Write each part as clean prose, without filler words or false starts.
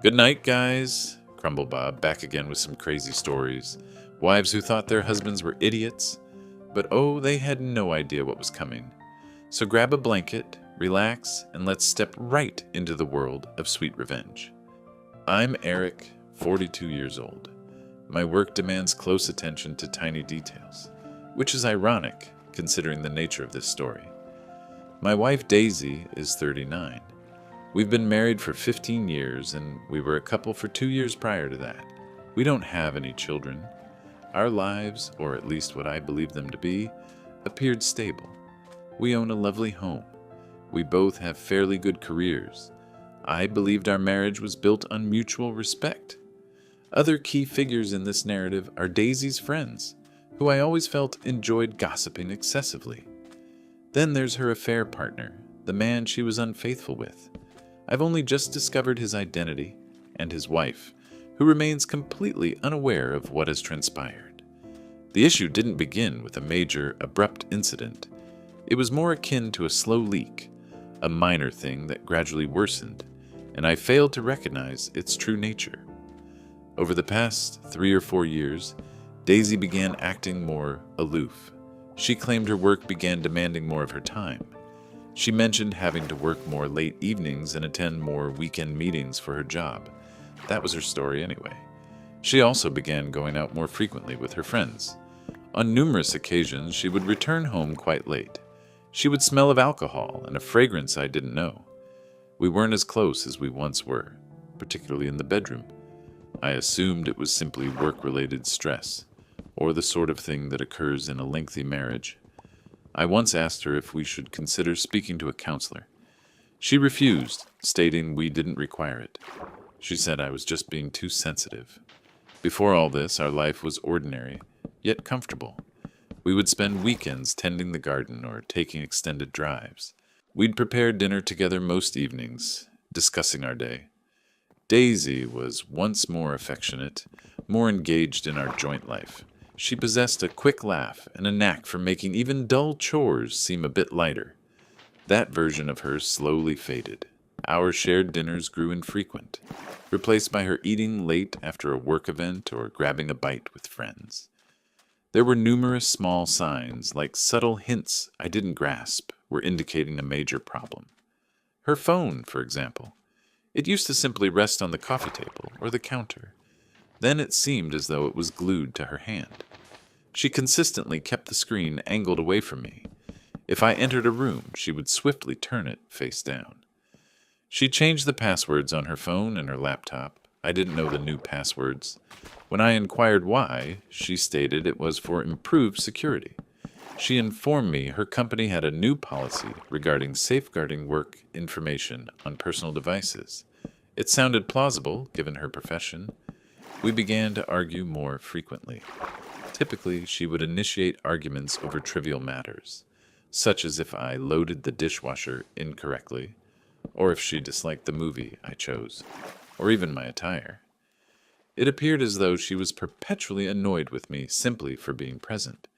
Good night, guys. CrumbleBob back again with some crazy stories. Wives who thought their husbands were idiots, but oh, they had no idea what was coming. So grab a blanket, relax, and let's step right into the world of sweet revenge. I'm Eric, 42 years old. My work demands close attention to tiny details, which is ironic considering the nature of this story. My wife Daisy is 39. We've been married for 15 years, and we were a couple for 2 years prior to that. We don't have any children. Our lives, or at least what I believe them to be, appeared stable. We own a lovely home. We both have fairly good careers. I believed our marriage was built on mutual respect. Other key figures in this narrative are Daisy's friends, who I always felt enjoyed gossiping excessively. Then there's her affair partner, the man she was unfaithful with. I've only just discovered his identity, and his wife, who remains completely unaware of what has transpired. The issue didn't begin with a major, abrupt incident. It was more akin to a slow leak, a minor thing that gradually worsened, and I failed to recognize its true nature. Over the past 3 or 4 years, Daisy began acting more aloof. She claimed her work began demanding more of her time. She mentioned having to work more late evenings and attend more weekend meetings for her job. That was her story anyway. She also began going out more frequently with her friends. On numerous occasions, she would return home quite late. She would smell of alcohol and a fragrance I didn't know. We weren't as close as we once were, particularly in the bedroom. I assumed it was simply work-related stress, or the sort of thing that occurs in a lengthy marriage. I once asked her if we should consider speaking to a counselor. She refused, stating we didn't require it. She said I was just being too sensitive. Before all this, our life was ordinary, yet comfortable. We would spend weekends tending the garden or taking extended drives. We'd prepare dinner together most evenings, discussing our day. Daisy was once more affectionate, more engaged in our joint life. She possessed a quick laugh and a knack for making even dull chores seem a bit lighter. That version of her slowly faded. Our shared dinners grew infrequent, replaced by her eating late after a work event or grabbing a bite with friends. There were numerous small signs, like subtle hints I didn't grasp, were indicating a major problem. Her phone, for example. It used to simply rest on the coffee table or the counter. Then it seemed as though it was glued to her hand. She consistently kept the screen angled away from me. If I entered a room, she would swiftly turn it face down. She changed the passwords on her phone and her laptop. I didn't know the new passwords. When I inquired why, she stated it was for improved security. She informed me her company had a new policy regarding safeguarding work information on personal devices. It sounded plausible, given her profession. We began to argue more frequently. Typically, she would initiate arguments over trivial matters, such as if I loaded the dishwasher incorrectly, or if she disliked the movie I chose, or even my attire. It appeared as though she was perpetually annoyed with me simply for being present.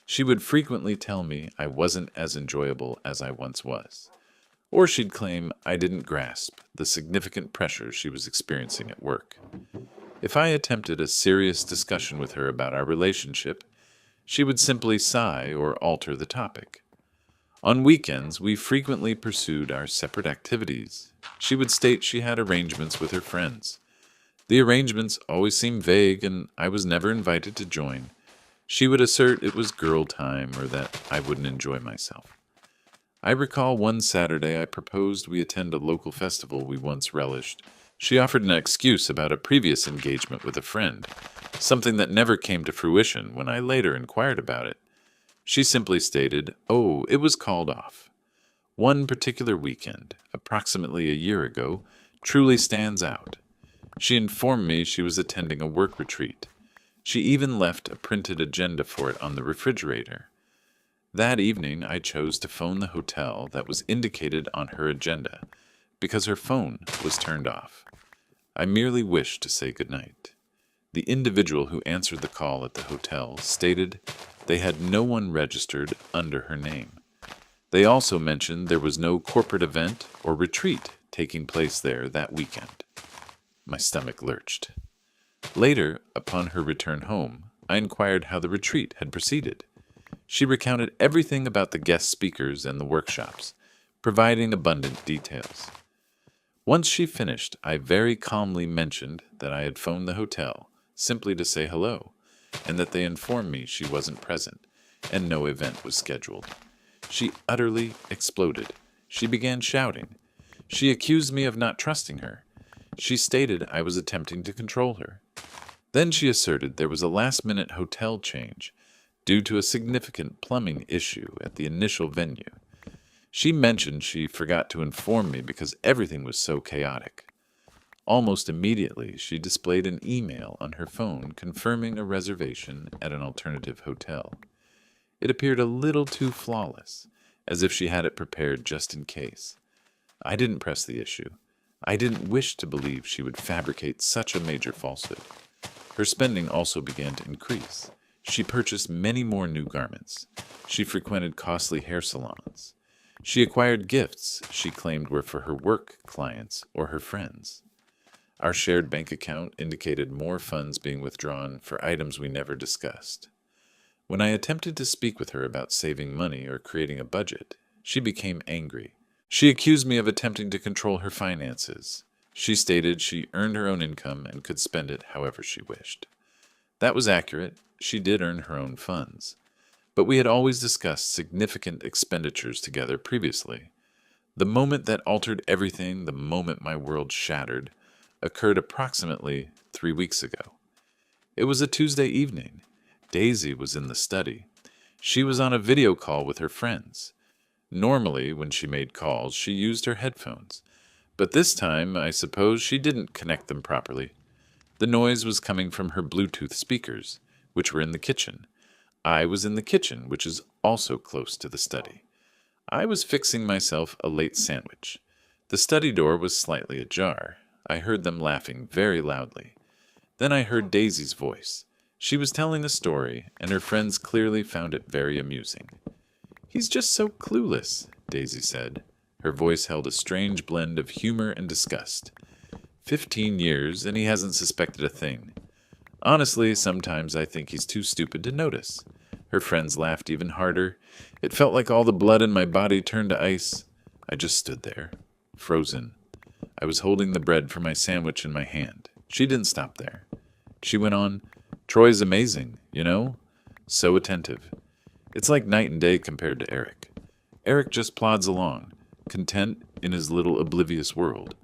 She would frequently tell me I wasn't as enjoyable as I once was, or she'd claim I didn't grasp the significant pressure she was experiencing at work. If I attempted a serious discussion with her about our relationship, she would simply sigh or alter the topic. On weekends, we frequently pursued our separate activities. She would state she had arrangements with her friends. The arrangements always seemed vague, and I was never invited to join. She would assert it was girl time or that I wouldn't enjoy myself. I recall one Saturday I proposed we attend a local festival we once relished. She offered an excuse about a previous engagement with a friend, something that never came to fruition when I later inquired about it. She simply stated, "Oh, it was called off." One particular weekend, approximately a year ago, truly stands out. She informed me she was attending a work retreat. She even left a printed agenda for it on the refrigerator. That evening, I chose to phone the hotel that was indicated on her agenda, because her phone was turned off. I merely wished to say goodnight. The individual who answered the call at the hotel stated they had no one registered under her name. They also mentioned there was no corporate event or retreat taking place there that weekend. My stomach lurched. Later, upon her return home, I inquired how the retreat had proceeded. She recounted everything about the guest speakers and the workshops, providing abundant details. Once she finished, I very calmly mentioned that I had phoned the hotel simply to say hello, and that they informed me she wasn't present, and no event was scheduled. She utterly exploded. She began shouting. She accused me of not trusting her. She stated I was attempting to control her. Then she asserted there was a last-minute hotel change due to a significant plumbing issue at the initial venue. She mentioned she forgot to inform me because everything was so chaotic. Almost immediately, she displayed an email on her phone confirming a reservation at an alternative hotel. It appeared a little too flawless, as if she had it prepared just in case. I didn't press the issue. I didn't wish to believe she would fabricate such a major falsehood. Her spending also began to increase. She purchased many more new garments. She frequented costly hair salons. She acquired gifts she claimed were for her work clients or her friends. Our shared bank account indicated more funds being withdrawn for items we never discussed. When I attempted to speak with her about saving money or creating a budget, she became angry. She accused me of attempting to control her finances. She stated she earned her own income and could spend it however she wished. That was accurate. She did earn her own funds. But we had always discussed significant expenditures together previously. The moment that altered everything, the moment my world shattered, occurred approximately 3 weeks ago. It was a Tuesday evening. Daisy was in the study. She was on a video call with her friends. Normally, when she made calls, she used her headphones. But this time, I suppose she didn't connect them properly. The noise was coming from her Bluetooth speakers, which were in the kitchen. I was in the kitchen, which is also close to the study. I was fixing myself a late sandwich. The study door was slightly ajar. I heard them laughing very loudly. Then I heard Daisy's voice. She was telling a story, and her friends clearly found it very amusing. "He's just so clueless," Daisy said. Her voice held a strange blend of humor and disgust. 15 years, and he hasn't suspected a thing. Honestly, sometimes I think he's too stupid to notice. Her friends laughed even harder. It felt like all the blood in my body turned to ice. I just stood there, frozen. I was holding the bread for my sandwich in my hand. She didn't stop there. She went on, "Troy's amazing, you know? So attentive. It's like night and day compared to Eric. Eric just plods along, content in his little oblivious world."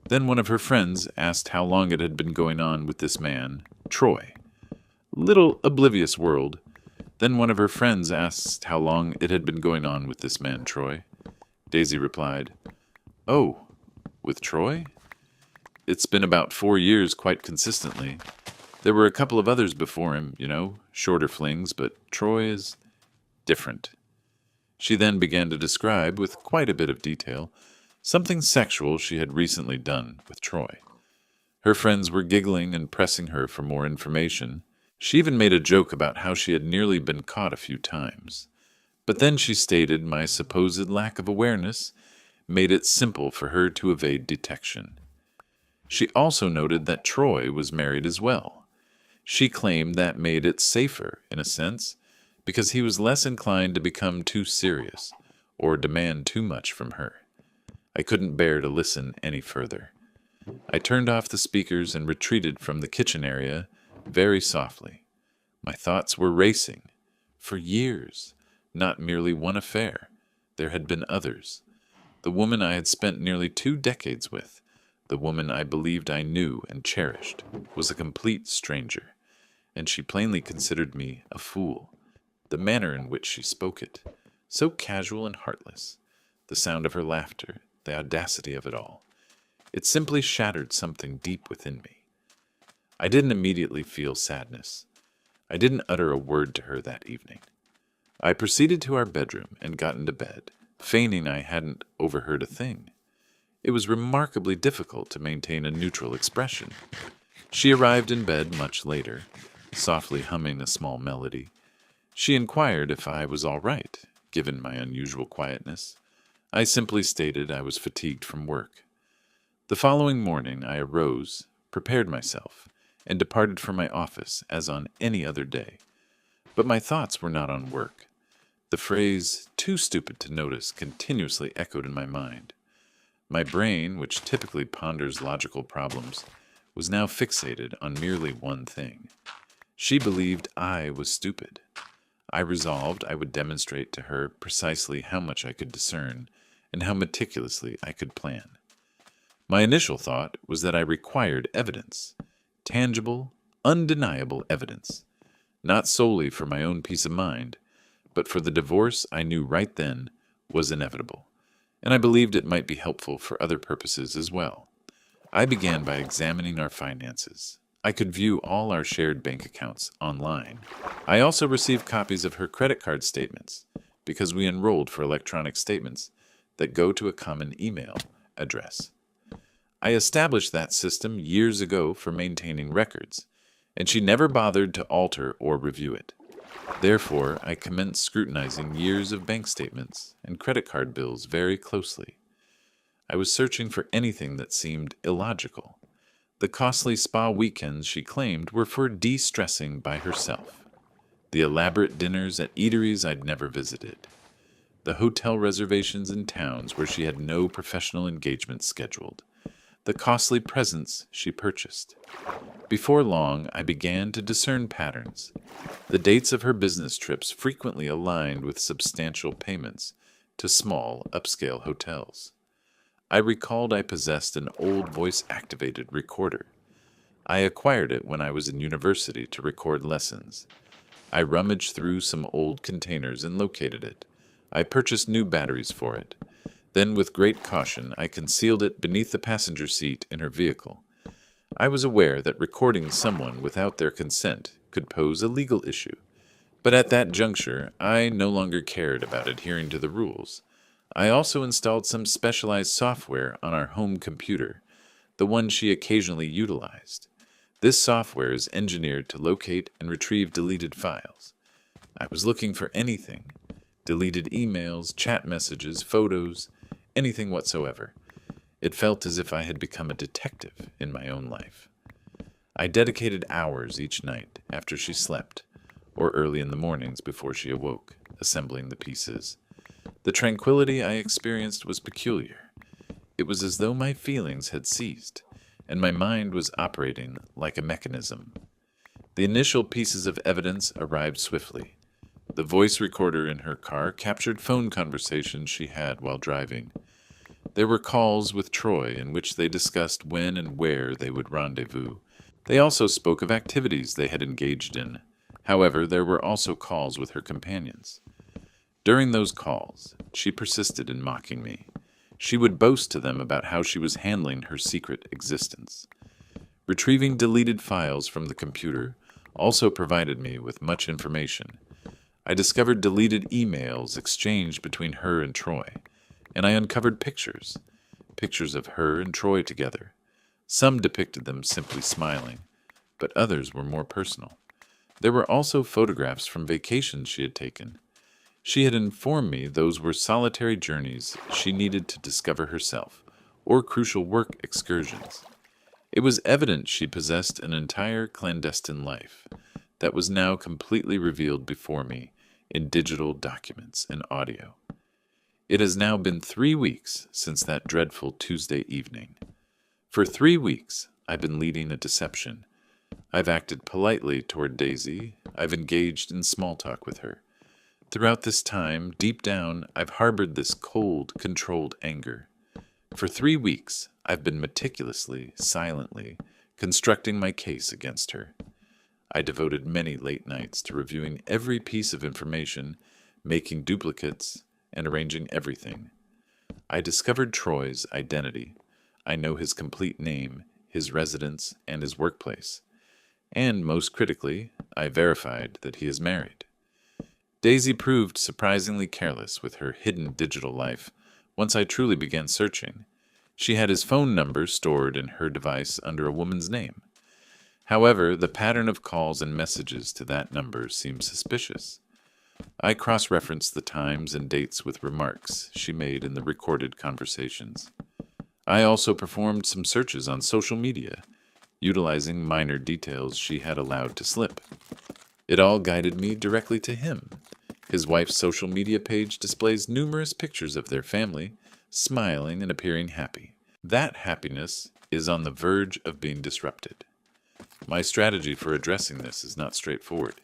Then one of her friends asked how long it had been going on with this man, Troy. Little oblivious world. Then one of her friends asked how long it had been going on with this man, Troy. Daisy replied, "Oh, with Troy? It's been about 4 years quite consistently. There were a couple of others before him, you know, shorter flings, but Troy is different." She then began to describe, with quite a bit of detail, something sexual she had recently done with Troy. Her friends were giggling and pressing her for more information. She even made a joke about how she had nearly been caught a few times. But then she stated my supposed lack of awareness made it simple for her to evade detection. She also noted that Troy was married as well. She claimed that made it safer, in a sense, because he was less inclined to become too serious or demand too much from her. I couldn't bear to listen any further. I turned off the speakers and retreated from the kitchen area very softly. My thoughts were racing. For years, not merely one affair, there had been others. The woman I had spent nearly 2 decades with, the woman I believed I knew and cherished, was a complete stranger, and she plainly considered me a fool. The manner in which she spoke it, so casual and heartless, the sound of her laughter, the audacity of it all. It simply shattered something deep within me. I didn't immediately feel sadness. I didn't utter a word to her that evening. I proceeded to our bedroom and got into bed, feigning I hadn't overheard a thing. It was remarkably difficult to maintain a neutral expression. She arrived in bed much later, softly humming a small melody. She inquired if I was all right, given my unusual quietness. I simply stated I was fatigued from work. The following morning I arose, prepared myself, and departed from my office as on any other day. But my thoughts were not on work. The phrase, "too stupid to notice," continuously echoed in my mind. My brain, which typically ponders logical problems, was now fixated on merely one thing. She believed I was stupid. I resolved I would demonstrate to her precisely how much I could discern and how meticulously I could plan. My initial thought was that I required evidence, tangible, undeniable evidence, not solely for my own peace of mind, but for the divorce I knew right then was inevitable, and I believed it might be helpful for other purposes as well. I began by examining our finances. I could view all our shared bank accounts online. I also received copies of her credit card statements because we enrolled for electronic statements that go to a common email address. I established that system years ago for maintaining records, and she never bothered to alter or review it. Therefore, I commenced scrutinizing years of bank statements and credit card bills very closely. I was searching for anything that seemed illogical. The costly spa weekends she claimed were for de-stressing by herself. The elaborate dinners at eateries I'd never visited. The hotel reservations in towns where she had no professional engagement scheduled. The costly presents she purchased. Before long, I began to discern patterns. The dates of her business trips frequently aligned with substantial payments to small, upscale hotels. I recalled I possessed an old voice-activated recorder. I acquired it when I was in university to record lessons. I rummaged through some old containers and located it. I purchased new batteries for it. Then, with great caution, I concealed it beneath the passenger seat in her vehicle. I was aware that recording someone without their consent could pose a legal issue, but at that juncture, I no longer cared about adhering to the rules. I also installed some specialized software on our home computer, the one she occasionally utilized. This software is engineered to locate and retrieve deleted files. I was looking for anything: deleted emails, chat messages, photos, anything whatsoever. It felt as if I had become a detective in my own life. I dedicated hours each night after she slept, or early in the mornings before she awoke, assembling the pieces. The tranquility I experienced was peculiar. It was as though my feelings had ceased, and my mind was operating like a mechanism. The initial pieces of evidence arrived swiftly. The voice recorder in her car captured phone conversations she had while driving. There were calls with Troy in which they discussed when and where they would rendezvous. They also spoke of activities they had engaged in. However, there were also calls with her companions. During those calls, she persisted in mocking me. She would boast to them about how she was handling her secret existence. Retrieving deleted files from the computer also provided me with much information. I discovered deleted emails exchanged between her and Troy, and I uncovered pictures of her and Troy together. Some depicted them simply smiling, but others were more personal. There were also photographs from vacations she had taken. She had informed me those were solitary journeys she needed to discover herself, or crucial work excursions. It was evident she possessed an entire clandestine life that was now completely revealed before me in digital documents and audio. It has now been 3 weeks since that dreadful Tuesday evening. For 3 weeks, I've been leading a deception. I've acted politely toward Daisy. I've engaged in small talk with her. Throughout this time, deep down, I've harbored this cold, controlled anger. For 3 weeks, I've been meticulously, silently, constructing my case against her. I devoted many late nights to reviewing every piece of information, making duplicates, and arranging everything. I discovered Troy's identity. I know his complete name, his residence, and his workplace. And, most critically, I verified that he is married. Daisy proved surprisingly careless with her hidden digital life once I truly began searching. She had his phone number stored in her device under a woman's name. However, the pattern of calls and messages to that number seemed suspicious. I cross-referenced the times and dates with remarks she made in the recorded conversations. I also performed some searches on social media, utilizing minor details she had allowed to slip. It all guided me directly to him. His wife's social media page displays numerous pictures of their family, smiling and appearing happy. That happiness is on the verge of being disrupted. My strategy for addressing this is not straightforward.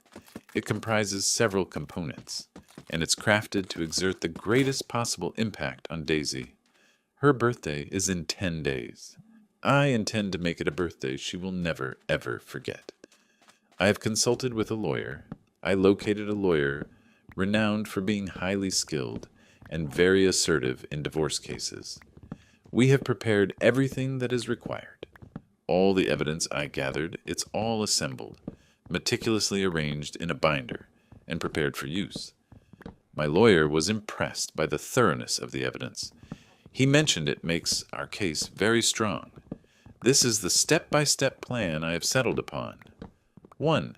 It comprises several components, and it's crafted to exert the greatest possible impact on Daisy. Her birthday is in 10 days. I intend to make it a birthday she will never, ever forget. I have consulted with a lawyer. I located a lawyer renowned for being highly skilled and very assertive in divorce cases. We have prepared everything that is required. All the evidence I gathered, it's all assembled, meticulously arranged in a binder, and prepared for use. My lawyer was impressed by the thoroughness of the evidence. He mentioned it makes our case very strong. This is the step-by-step plan I have settled upon. 1.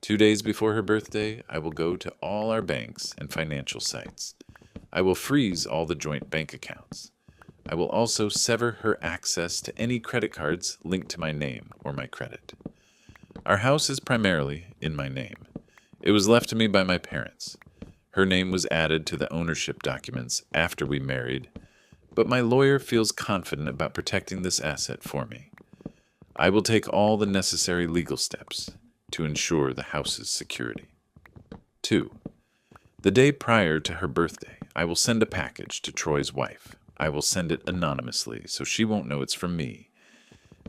2 days before her birthday, I will go to all our banks and financial sites. I will freeze all the joint bank accounts. I will also sever her access to any credit cards linked to my name or my credit. Our house is primarily in my name. It was left to me by my parents. Her name was added to the ownership documents after we married, but my lawyer feels confident about protecting this asset for me. I will take all the necessary legal steps to ensure the house's security. 2. The day prior to her birthday, I will send a package to Troy's wife. I will send it anonymously, so she won't know it's from me.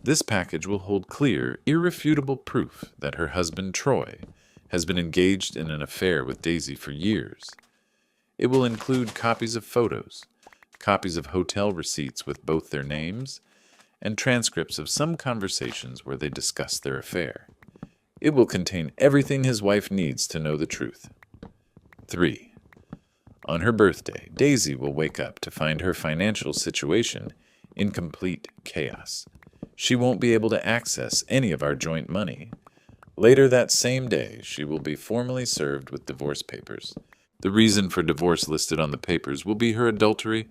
This package will hold clear, irrefutable proof that her husband, Troy, has been engaged in an affair with Daisy for years. It will include copies of photos, copies of hotel receipts with both their names, and transcripts of some conversations where they discuss their affair. It will contain everything his wife needs to know the truth. 3. On her birthday, Daisy will wake up to find her financial situation in complete chaos. She won't be able to access any of our joint money. Later that same day, she will be formally served with divorce papers. The reason for divorce listed on the papers will be her adultery,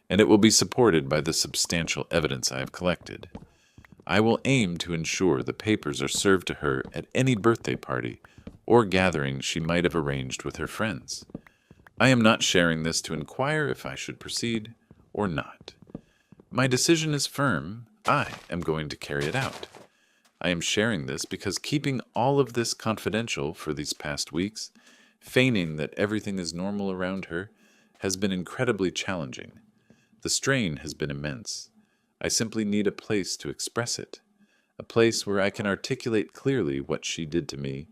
and it will be supported by the substantial evidence I have collected. I will aim to ensure the papers are served to her at any birthday party or gathering she might have arranged with her friends. I am not sharing this to inquire if I should proceed or not. My decision is firm. I am going to carry it out. I am sharing this because keeping all of this confidential for these past weeks, feigning that everything is normal around her, has been incredibly challenging. The strain has been immense. I simply need a place to express it, a place where I can articulate clearly what she did to me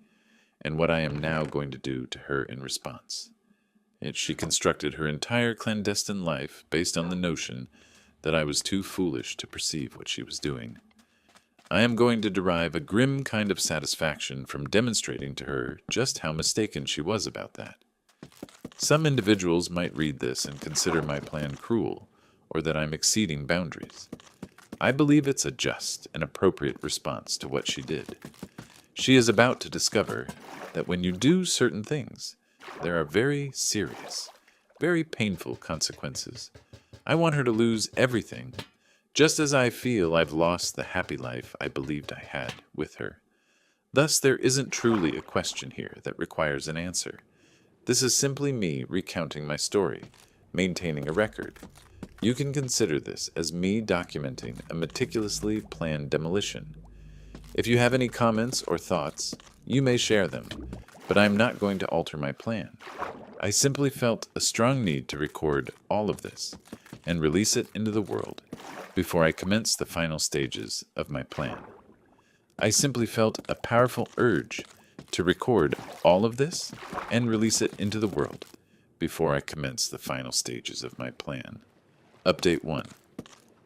and what I am now going to do to her in response. Yet she constructed her entire clandestine life based on the notion that I was too foolish to perceive what she was doing. I am going to derive a grim kind of satisfaction from demonstrating to her just how mistaken she was about that. Some individuals might read this and consider my plan cruel, or that I'm exceeding boundaries. I believe it's a just and appropriate response to what she did. She is about to discover that when you do certain things, there are very serious, very painful consequences. I want her to lose everything, just as I feel I've lost the happy life I believed I had with her. Thus, there isn't truly a question here that requires an answer. This is simply me recounting my story, maintaining a record. You can consider this as me documenting a meticulously planned demolition. If you have any comments or thoughts, you may share them, but I'm not going to alter my plan. I simply felt a strong need to record all of this and release it into the world before I commenced the final stages of my plan. I simply felt a powerful urge to record all of this and release it into the world before I commenced the final stages of my plan. Update 1.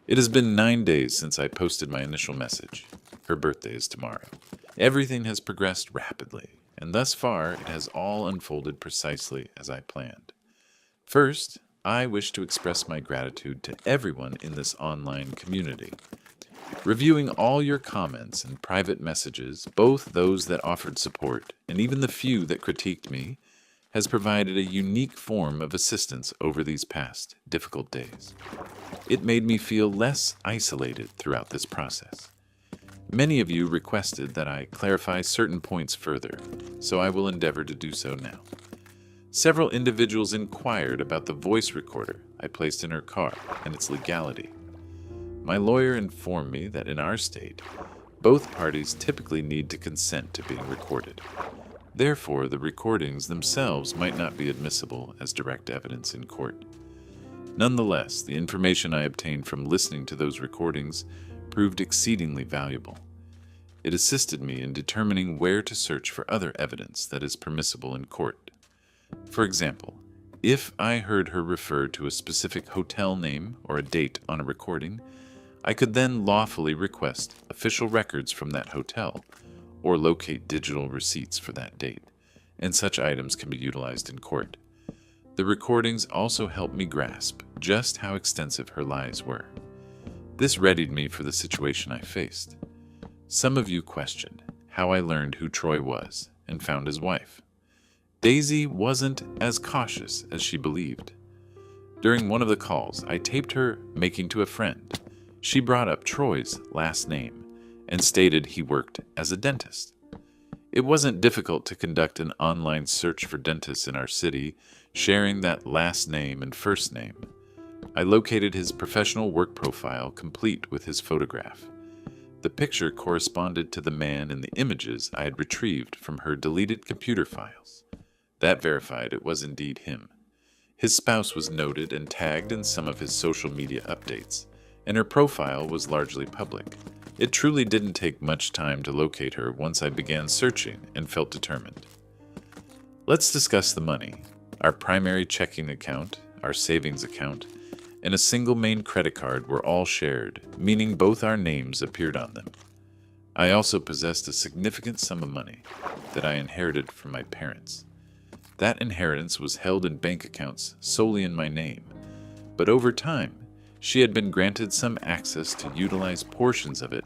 It has been 9 days since I posted my initial message. Her birthday is tomorrow. Everything has progressed rapidly, and thus far it has all unfolded precisely as I planned. First, I wish to express my gratitude to everyone in this online community. Reviewing all your comments and private messages, both those that offered support and even the few that critiqued me, has provided a unique form of assistance over these past difficult days. It made me feel less isolated throughout this process. Many of you requested that I clarify certain points further, so I will endeavor to do so now. Several individuals inquired about the voice recorder I placed in her car and its legality. My lawyer informed me that in our state, both parties typically need to consent to being recorded. Therefore, the recordings themselves might not be admissible as direct evidence in court. Nonetheless, the information I obtained from listening to those recordings proved exceedingly valuable. It assisted me in determining where to search for other evidence that is permissible in court. For example, if I heard her refer to a specific hotel name or a date on a recording, I could then lawfully request official records from that hotel or locate digital receipts for that date, and such items can be utilized in court. The recordings also helped me grasp just how extensive her lies were. This readied me for the situation I faced. Some of you questioned how I learned who Troy was and found his wife. Daisy wasn't as cautious as she believed. During one of the calls, I taped her making to a friend. She brought up Troy's last name and stated he worked as a dentist. It wasn't difficult to conduct an online search for dentists in our city, sharing that last name and first name. I located his professional work profile complete with his photograph. The picture corresponded to the man in the images I had retrieved from her deleted computer files. That verified it was indeed him. His spouse was noted and tagged in some of his social media updates, and her profile was largely public. It truly didn't take much time to locate her once I began searching and felt determined. Let's discuss the money. Our primary checking account, our savings account, and a single main credit card were all shared, meaning both our names appeared on them. I also possessed a significant sum of money that I inherited from my parents. That inheritance was held in bank accounts solely in my name, but over time, she had been granted some access to utilize portions of it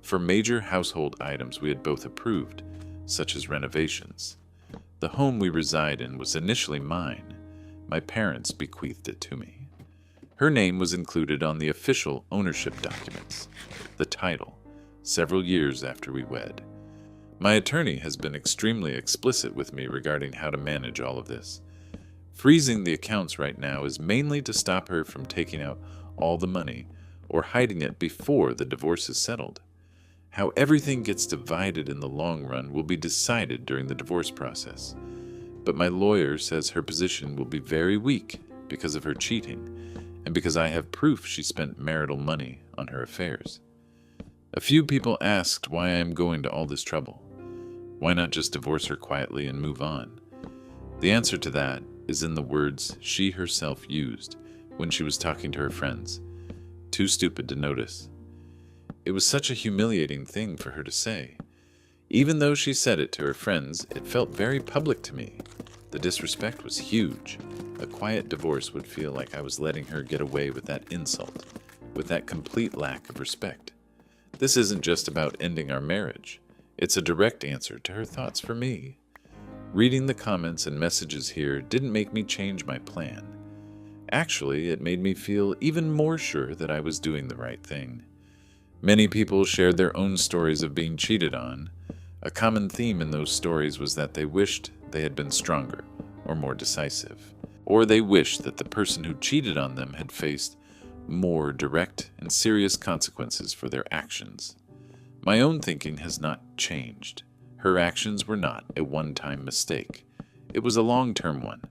for major household items we had both approved, such as renovations. The home we reside in was initially mine. My parents bequeathed it to me. Her name was included on the official ownership documents, the title, several years after we wed. My attorney has been extremely explicit with me regarding how to manage all of this. Freezing the accounts right now is mainly to stop her from taking out all the money or hiding it before the divorce is settled. How everything gets divided in the long run will be decided during the divorce process. But my lawyer says her position will be very weak because of her cheating and because I have proof she spent marital money on her affairs. A few people asked why I am going to all this trouble. Why not just divorce her quietly and move on? The answer to that is in the words she herself used when she was talking to her friends. Too stupid to notice. It was such a humiliating thing for her to say. Even though she said it to her friends, it felt very public to me. The disrespect was huge. A quiet divorce would feel like I was letting her get away with that insult, with that complete lack of respect. This isn't just about ending our marriage. It's a direct answer to her thoughts for me. Reading the comments and messages here didn't make me change my plan. Actually, it made me feel even more sure that I was doing the right thing. Many people shared their own stories of being cheated on. A common theme in those stories was that they wished they had been stronger or more decisive, or they wished that the person who cheated on them had faced more direct and serious consequences for their actions. My own thinking has not changed. Her actions were not a one-time mistake. It was a long-term one.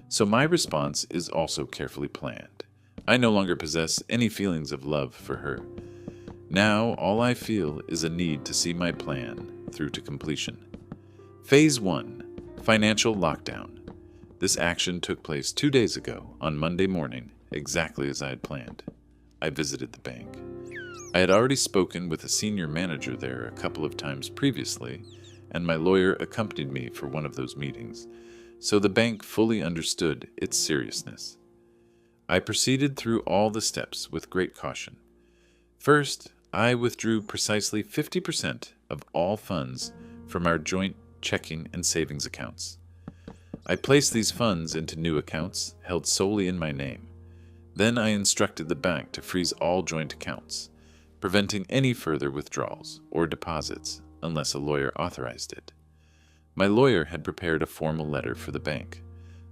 So my response is also carefully planned. I no longer possess any feelings of love for her. Now all I feel is a need to see my plan through to completion. Phase 1. Financial lockdown. This action took place 2 days ago on Monday morning, exactly as I had planned. I visited the bank. I had already spoken with a senior manager there a couple of times previously, and my lawyer accompanied me for one of those meetings, so the bank fully understood its seriousness. I proceeded through all the steps with great caution. First, I withdrew precisely 50% of all funds from our joint checking and savings accounts. I placed these funds into new accounts held solely in my name. Then I instructed the bank to freeze all joint accounts, preventing any further withdrawals or deposits unless a lawyer authorized it. My lawyer had prepared a formal letter for the bank.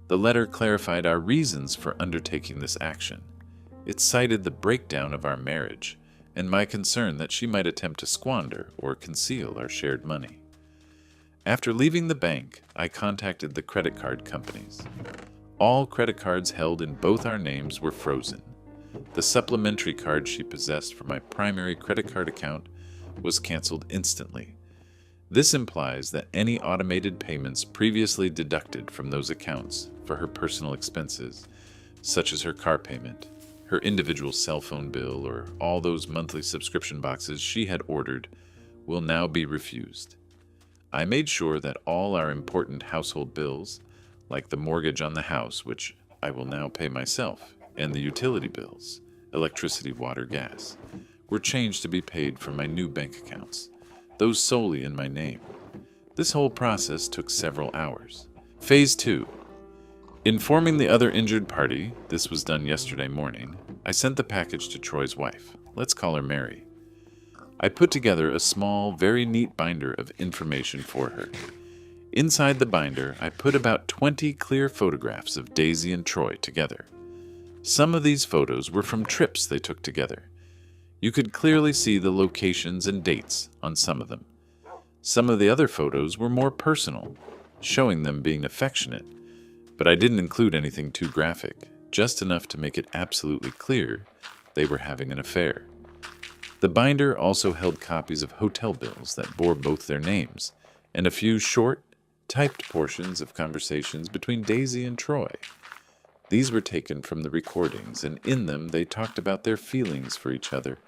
The letter clarified our reasons for undertaking this action. It cited the breakdown of our marriage and my concern that she might attempt to squander or conceal our shared money. After leaving the bank, I contacted the credit card companies. All credit cards held in both our names were frozen. The supplementary card she possessed for my primary credit card account was canceled instantly. This implies that any automated payments previously deducted from those accounts for her personal expenses, such as her car payment, her individual cell phone bill, or all those monthly subscription boxes she had ordered, will now be refused. I made sure that all our important household bills, like the mortgage on the house, which I will now pay myself, and the utility bills, electricity, water, gas, were changed to be paid from my new bank accounts, those solely in my name. This whole process took several hours. Phase 2. Informing the other injured party, this was done yesterday morning, I sent the package to Troy's wife. Let's call her Mary. I put together a small, very neat binder of information for her. Inside the binder, I put about 20 clear photographs of Daisy and Troy together. Some of these photos were from trips they took together. You could clearly see the locations and dates on some of them. Some of the other photos were more personal, showing them being affectionate, but I didn't include anything too graphic, just enough to make it absolutely clear they were having an affair. The binder also held copies of hotel bills that bore both their names, and a few short, typed portions of conversations between Daisy and Troy. These were taken from the recordings, and in them they talked about their feelings for each other,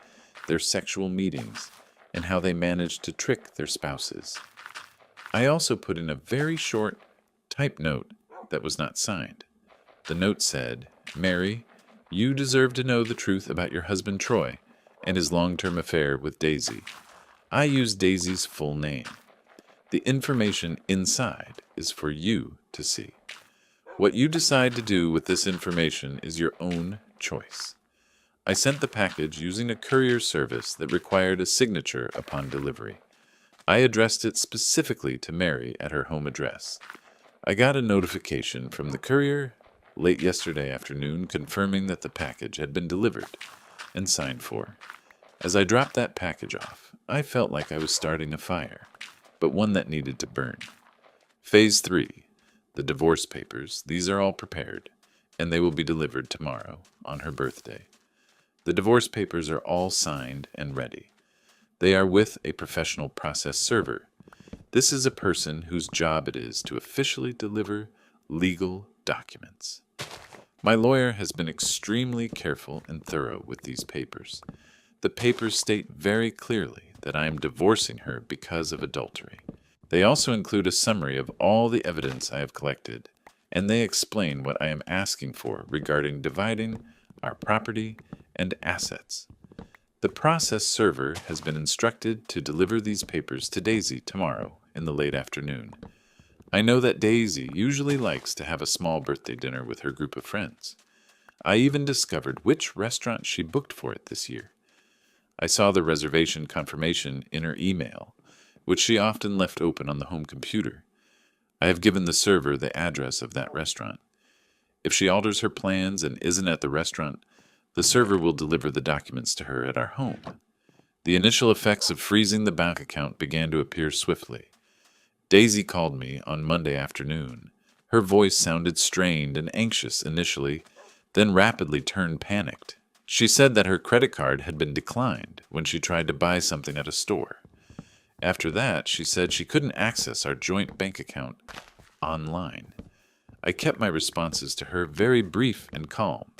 their sexual meetings, and how they managed to trick their spouses. I also put in a very short, typed note that was not signed. The note said, "Mary, you deserve to know the truth about your husband Troy and his long-term affair with Daisy." I used Daisy's full name. The information inside is for you to see. What you decide to do with this information is your own choice. I sent the package using a courier service that required a signature upon delivery. I addressed it specifically to Mary at her home address. I got a notification from the courier late yesterday afternoon confirming that the package had been delivered and signed for. As I dropped that package off, I felt like I was starting a fire, but one that needed to burn. Phase 3, the divorce papers, these are all prepared, and they will be delivered tomorrow on her birthday. The divorce papers are all signed and ready. They are with a professional process server. This is a person whose job it is to officially deliver legal documents. My lawyer has been extremely careful and thorough with these papers. The papers state very clearly that I am divorcing her because of adultery. They also include a summary of all the evidence I have collected, and they explain what I am asking for regarding dividing our property and assets. The process server has been instructed to deliver these papers to Daisy tomorrow in the late afternoon. I know that Daisy usually likes to have a small birthday dinner with her group of friends. I even discovered which restaurant she booked for it this year. I saw the reservation confirmation in her email, which she often left open on the home computer. I have given the server the address of that restaurant. If she alters her plans and isn't at the restaurant, the server will deliver the documents to her at our home. The initial effects of freezing the bank account began to appear swiftly. Daisy called me on Monday afternoon. Her voice sounded strained and anxious initially, then rapidly turned panicked. She said that her credit card had been declined when she tried to buy something at a store. After that, she said she couldn't access our joint bank account online. I kept my responses to her very brief and calm.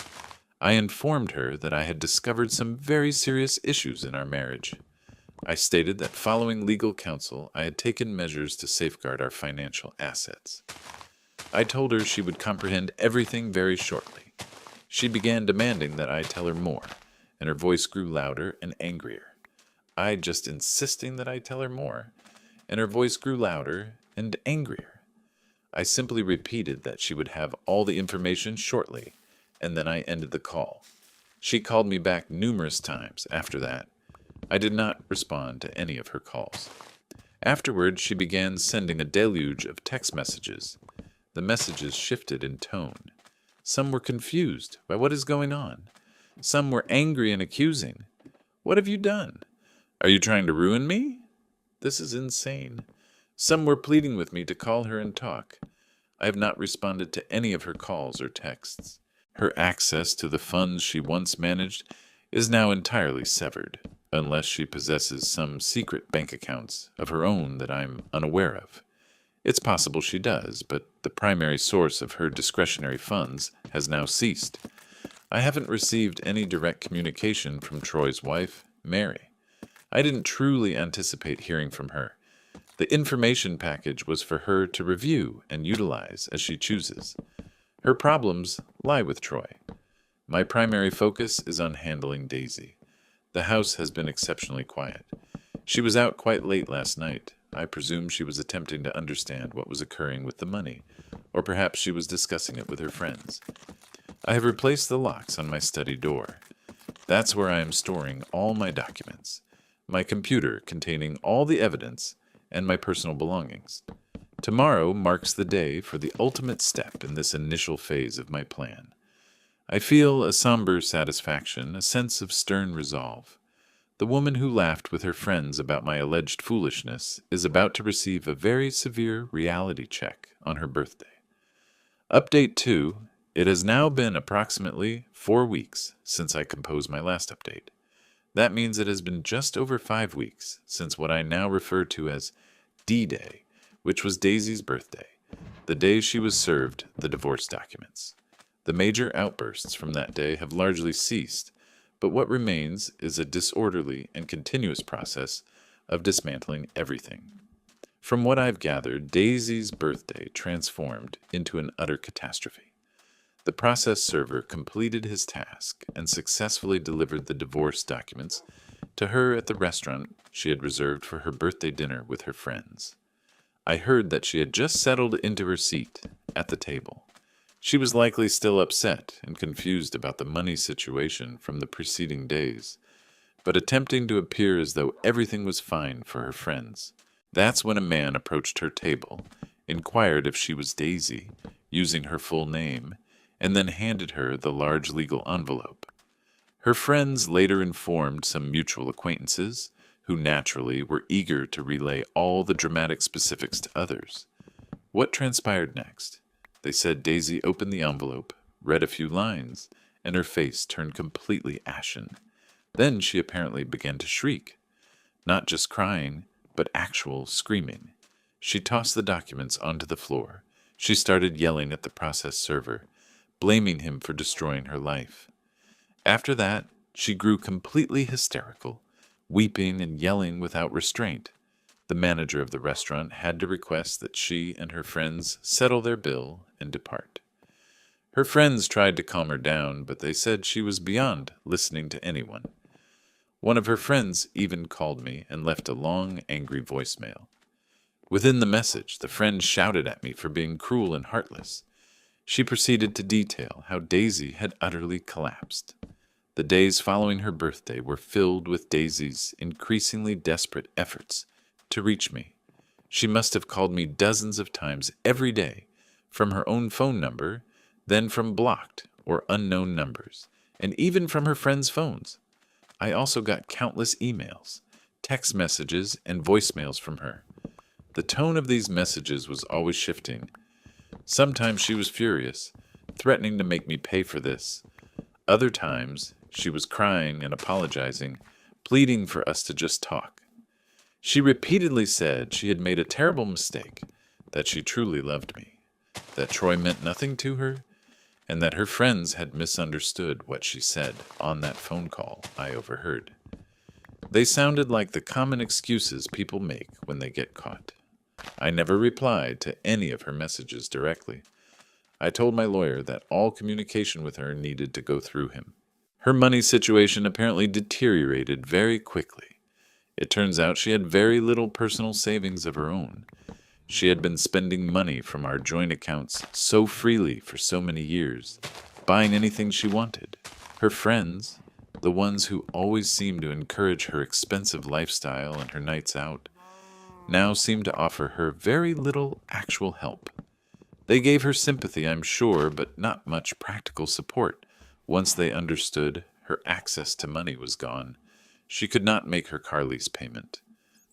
I informed her that I had discovered some very serious issues in our marriage. I stated that following legal counsel, I had taken measures to safeguard our financial assets. I told her she would comprehend everything very shortly. She began demanding that I tell her more, and her voice grew louder and angrier. I just insisting that I tell her more, and her voice grew louder and angrier. I simply repeated that she would have all the information shortly, and then I ended the call. She called me back numerous times after that. I did not respond to any of her calls. Afterward, she began sending a deluge of text messages. The messages shifted in tone. Some were confused by what is going on. Some were angry and accusing. What have you done? Are you trying to ruin me? This is insane. Some were pleading with me to call her and talk. I have not responded to any of her calls or texts. Her access to the funds she once managed is now entirely severed, unless she possesses some secret bank accounts of her own that I'm unaware of. It's possible she does, but the primary source of her discretionary funds has now ceased. I haven't received any direct communication from Troy's wife, Mary. I didn't truly anticipate hearing from her. The information package was for her to review and utilize as she chooses. Her problems lie with Troy. My primary focus is on handling Daisy. The house has been exceptionally quiet. She was out quite late last night. I presume she was attempting to understand what was occurring with the money, or perhaps she was discussing it with her friends. I have replaced the locks on my study door. That's where I am storing all my documents, my computer containing all the evidence, and my personal belongings. Tomorrow marks the day for the ultimate step in this initial phase of my plan. I feel a somber satisfaction, a sense of stern resolve. The woman who laughed with her friends about my alleged foolishness is about to receive a very severe reality check on her birthday. Update 2. It has now been approximately 4 weeks since I composed my last update. That means it has been just over 5 weeks since what I now refer to as D-Day, which was Daisy's birthday, the day she was served the divorce documents. The major outbursts from that day have largely ceased, but what remains is a disorderly and continuous process of dismantling everything. From what I've gathered, Daisy's birthday transformed into an utter catastrophe. The process server completed his task and successfully delivered the divorce documents to her at the restaurant she had reserved for her birthday dinner with her friends. I heard that she had just settled into her seat at the table. She was likely still upset and confused about the money situation from the preceding days, but attempting to appear as though everything was fine for her friends. That's when a man approached her table, inquired if she was Daisy, using her full name, and then handed her the large legal envelope. Her friends later informed some mutual acquaintances, who naturally were eager to relay all the dramatic specifics to others. What transpired next? They said Daisy opened the envelope, read a few lines, and her face turned completely ashen. Then she apparently began to shriek. Not just crying, but actual screaming. She tossed the documents onto the floor. She started yelling at the process server, blaming him for destroying her life. After that, she grew completely hysterical, weeping and yelling without restraint. The manager of the restaurant had to request that she and her friends settle their bill and depart. Her friends tried to calm her down, but they said she was beyond listening to anyone. One of her friends even called me and left a long, angry voicemail. Within the message, the friend shouted at me for being cruel and heartless. She proceeded to detail how Daisy had utterly collapsed. The days following her birthday were filled with Daisy's increasingly desperate efforts to reach me. She must have called me dozens of times every day, from her own phone number, then from blocked or unknown numbers, and even from her friends' phones. I also got countless emails, text messages, and voicemails from her. The tone of these messages was always shifting. Sometimes she was furious, threatening to make me pay for this. Other times, she was crying and apologizing, pleading for us to just talk. She repeatedly said she had made a terrible mistake, that she truly loved me, that Troy meant nothing to her, and that her friends had misunderstood what she said on that phone call I overheard. They sounded like the common excuses people make when they get caught. I never replied to any of her messages directly. I told my lawyer that all communication with her needed to go through him. Her money situation apparently deteriorated very quickly. It turns out she had very little personal savings of her own. She had been spending money from our joint accounts so freely for so many years, buying anything she wanted. Her friends, the ones who always seemed to encourage her expensive lifestyle and her nights out, now seemed to offer her very little actual help. They gave her sympathy, I'm sure, but not much practical support. Once they understood her access to money was gone, she could not make her car lease payment.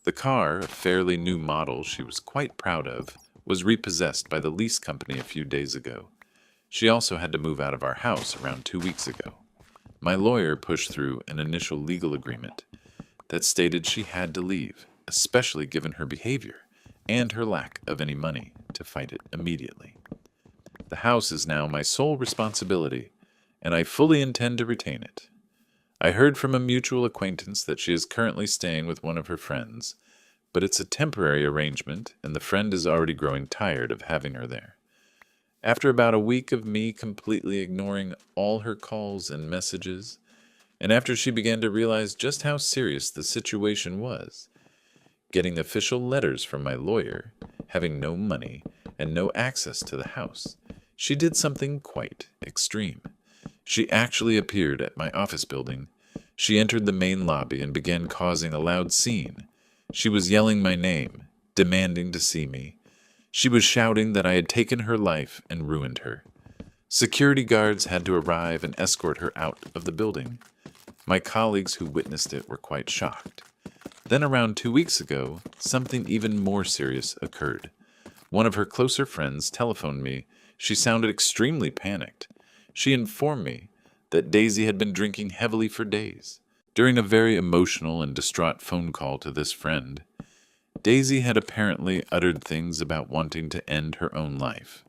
The car, a fairly new model she was quite proud of, was repossessed by the lease company a few days ago. She also had to move out of our house around 2 weeks ago. My lawyer pushed through an initial legal agreement that stated she had to leave, especially given her behavior and her lack of any money to fight it immediately. The house is now my sole responsibility, and I fully intend to retain it. I heard from a mutual acquaintance that she is currently staying with one of her friends, but it's a temporary arrangement, and the friend is already growing tired of having her there. After about a week of me completely ignoring all her calls and messages, and after she began to realize just how serious the situation was, getting official letters from my lawyer, having no money, and no access to the house, she did something quite extreme. She actually appeared at my office building. She entered the main lobby and began causing a loud scene. She was yelling my name, demanding to see me. She was shouting that I had taken her life and ruined her. Security guards had to arrive and escort her out of the building. My colleagues who witnessed it were quite shocked. Then around 2 weeks ago, something even more serious occurred. One of her closer friends telephoned me. She sounded extremely panicked. She informed me that Daisy had been drinking heavily for days. During a very emotional and distraught phone call to this friend, Daisy had apparently uttered things about wanting to end her own life.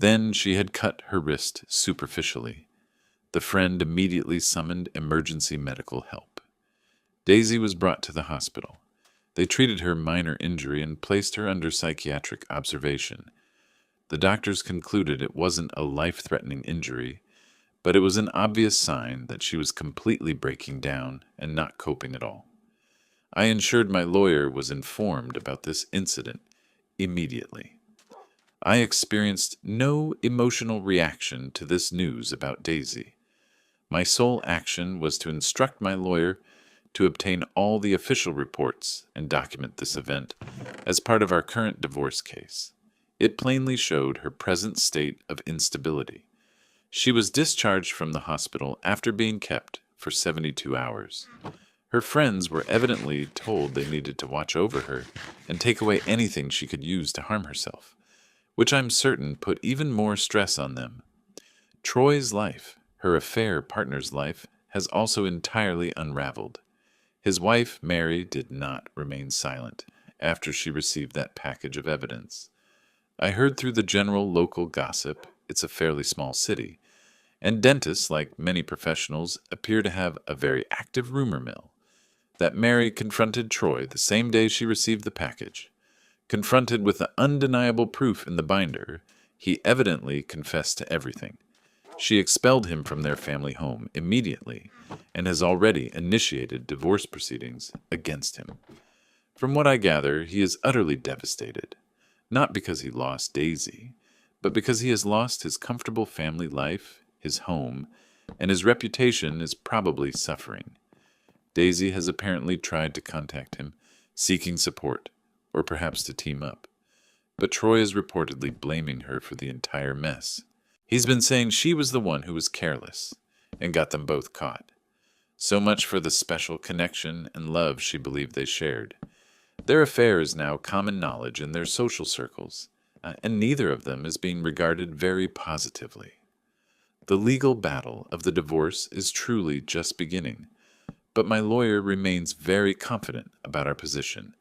Then she had cut her wrist superficially. The friend immediately summoned emergency medical help. Daisy was brought to the hospital. They treated her minor injury and placed her under psychiatric observation. The doctors concluded it wasn't a life-threatening injury, but it was an obvious sign that she was completely breaking down and not coping at all. I ensured my lawyer was informed about this incident immediately. I experienced no emotional reaction to this news about Daisy. My sole action was to instruct my lawyer to obtain all the official reports and document this event as part of our current divorce case. It plainly showed her present state of instability. She was discharged from the hospital after being kept for 72 hours. Her friends were evidently told they needed to watch over her and take away anything she could use to harm herself, which I'm certain put even more stress on them. Troy's life, her affair partner's life, has also entirely unraveled. His wife, Mary, did not remain silent after she received that package of evidence. I heard through the general local gossip, it's a fairly small city, and dentists, like many professionals, appear to have a very active rumor mill, that Mary confronted Troy the same day she received the package. Confronted with the undeniable proof in the binder, he evidently confessed to everything. She expelled him from their family home immediately and has already initiated divorce proceedings against him. From what I gather, he is utterly devastated, not because he lost Daisy, but because he has lost his comfortable family life, his home, and his reputation is probably suffering. Daisy has apparently tried to contact him, seeking support, or perhaps to team up. But Troy is reportedly blaming her for the entire mess. He's been saying she was the one who was careless, and got them both caught. So much for the special connection and love she believed they shared. Their affair is now common knowledge in their social circles, and neither of them is being regarded very positively. The legal battle of the divorce is truly just beginning, but my lawyer remains very confident about our position.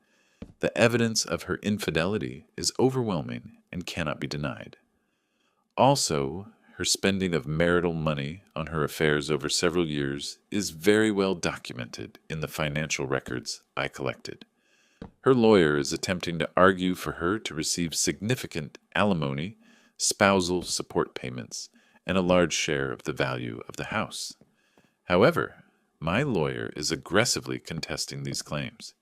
The evidence of her infidelity is overwhelming and cannot be denied. Also, her spending of marital money on her affairs over several years is very well documented in the financial records I collected. Her lawyer is attempting to argue for her to receive significant alimony, spousal support payments, and a large share of the value of the house. However, my lawyer is aggressively contesting these claims.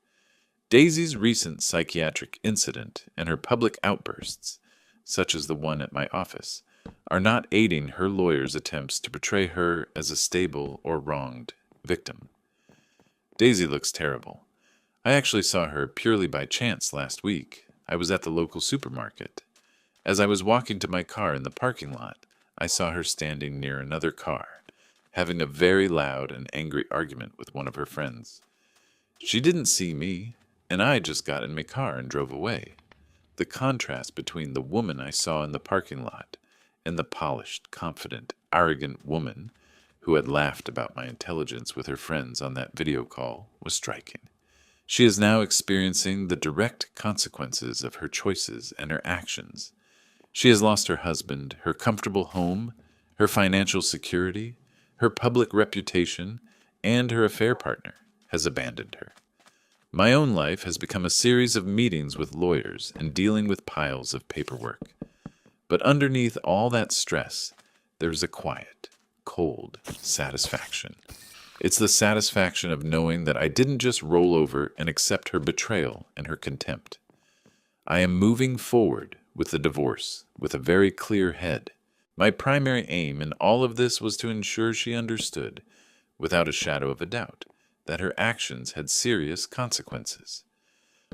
Daisy's recent psychiatric incident and her public outbursts, such as the one at my office, are not aiding her lawyer's attempts to portray her as a stable or wronged victim. Daisy looks terrible. I actually saw her purely by chance last week. I was at the local supermarket. As I was walking to my car in the parking lot, I saw her standing near another car, having a very loud and angry argument with one of her friends. She didn't see me, and I just got in my car and drove away. The contrast between the woman I saw in the parking lot and the polished, confident, arrogant woman who had laughed about my intelligence with her friends on that video call was striking. She is now experiencing the direct consequences of her choices and her actions. She has lost her husband, her comfortable home, her financial security, her public reputation, and her affair partner has abandoned her. My own life has become a series of meetings with lawyers and dealing with piles of paperwork. But underneath all that stress, there is a quiet, cold satisfaction. It's the satisfaction of knowing that I didn't just roll over and accept her betrayal and her contempt. I am moving forward with the divorce with a very clear head. My primary aim in all of this was to ensure she understood, without a shadow of a doubt, that her actions had serious consequences.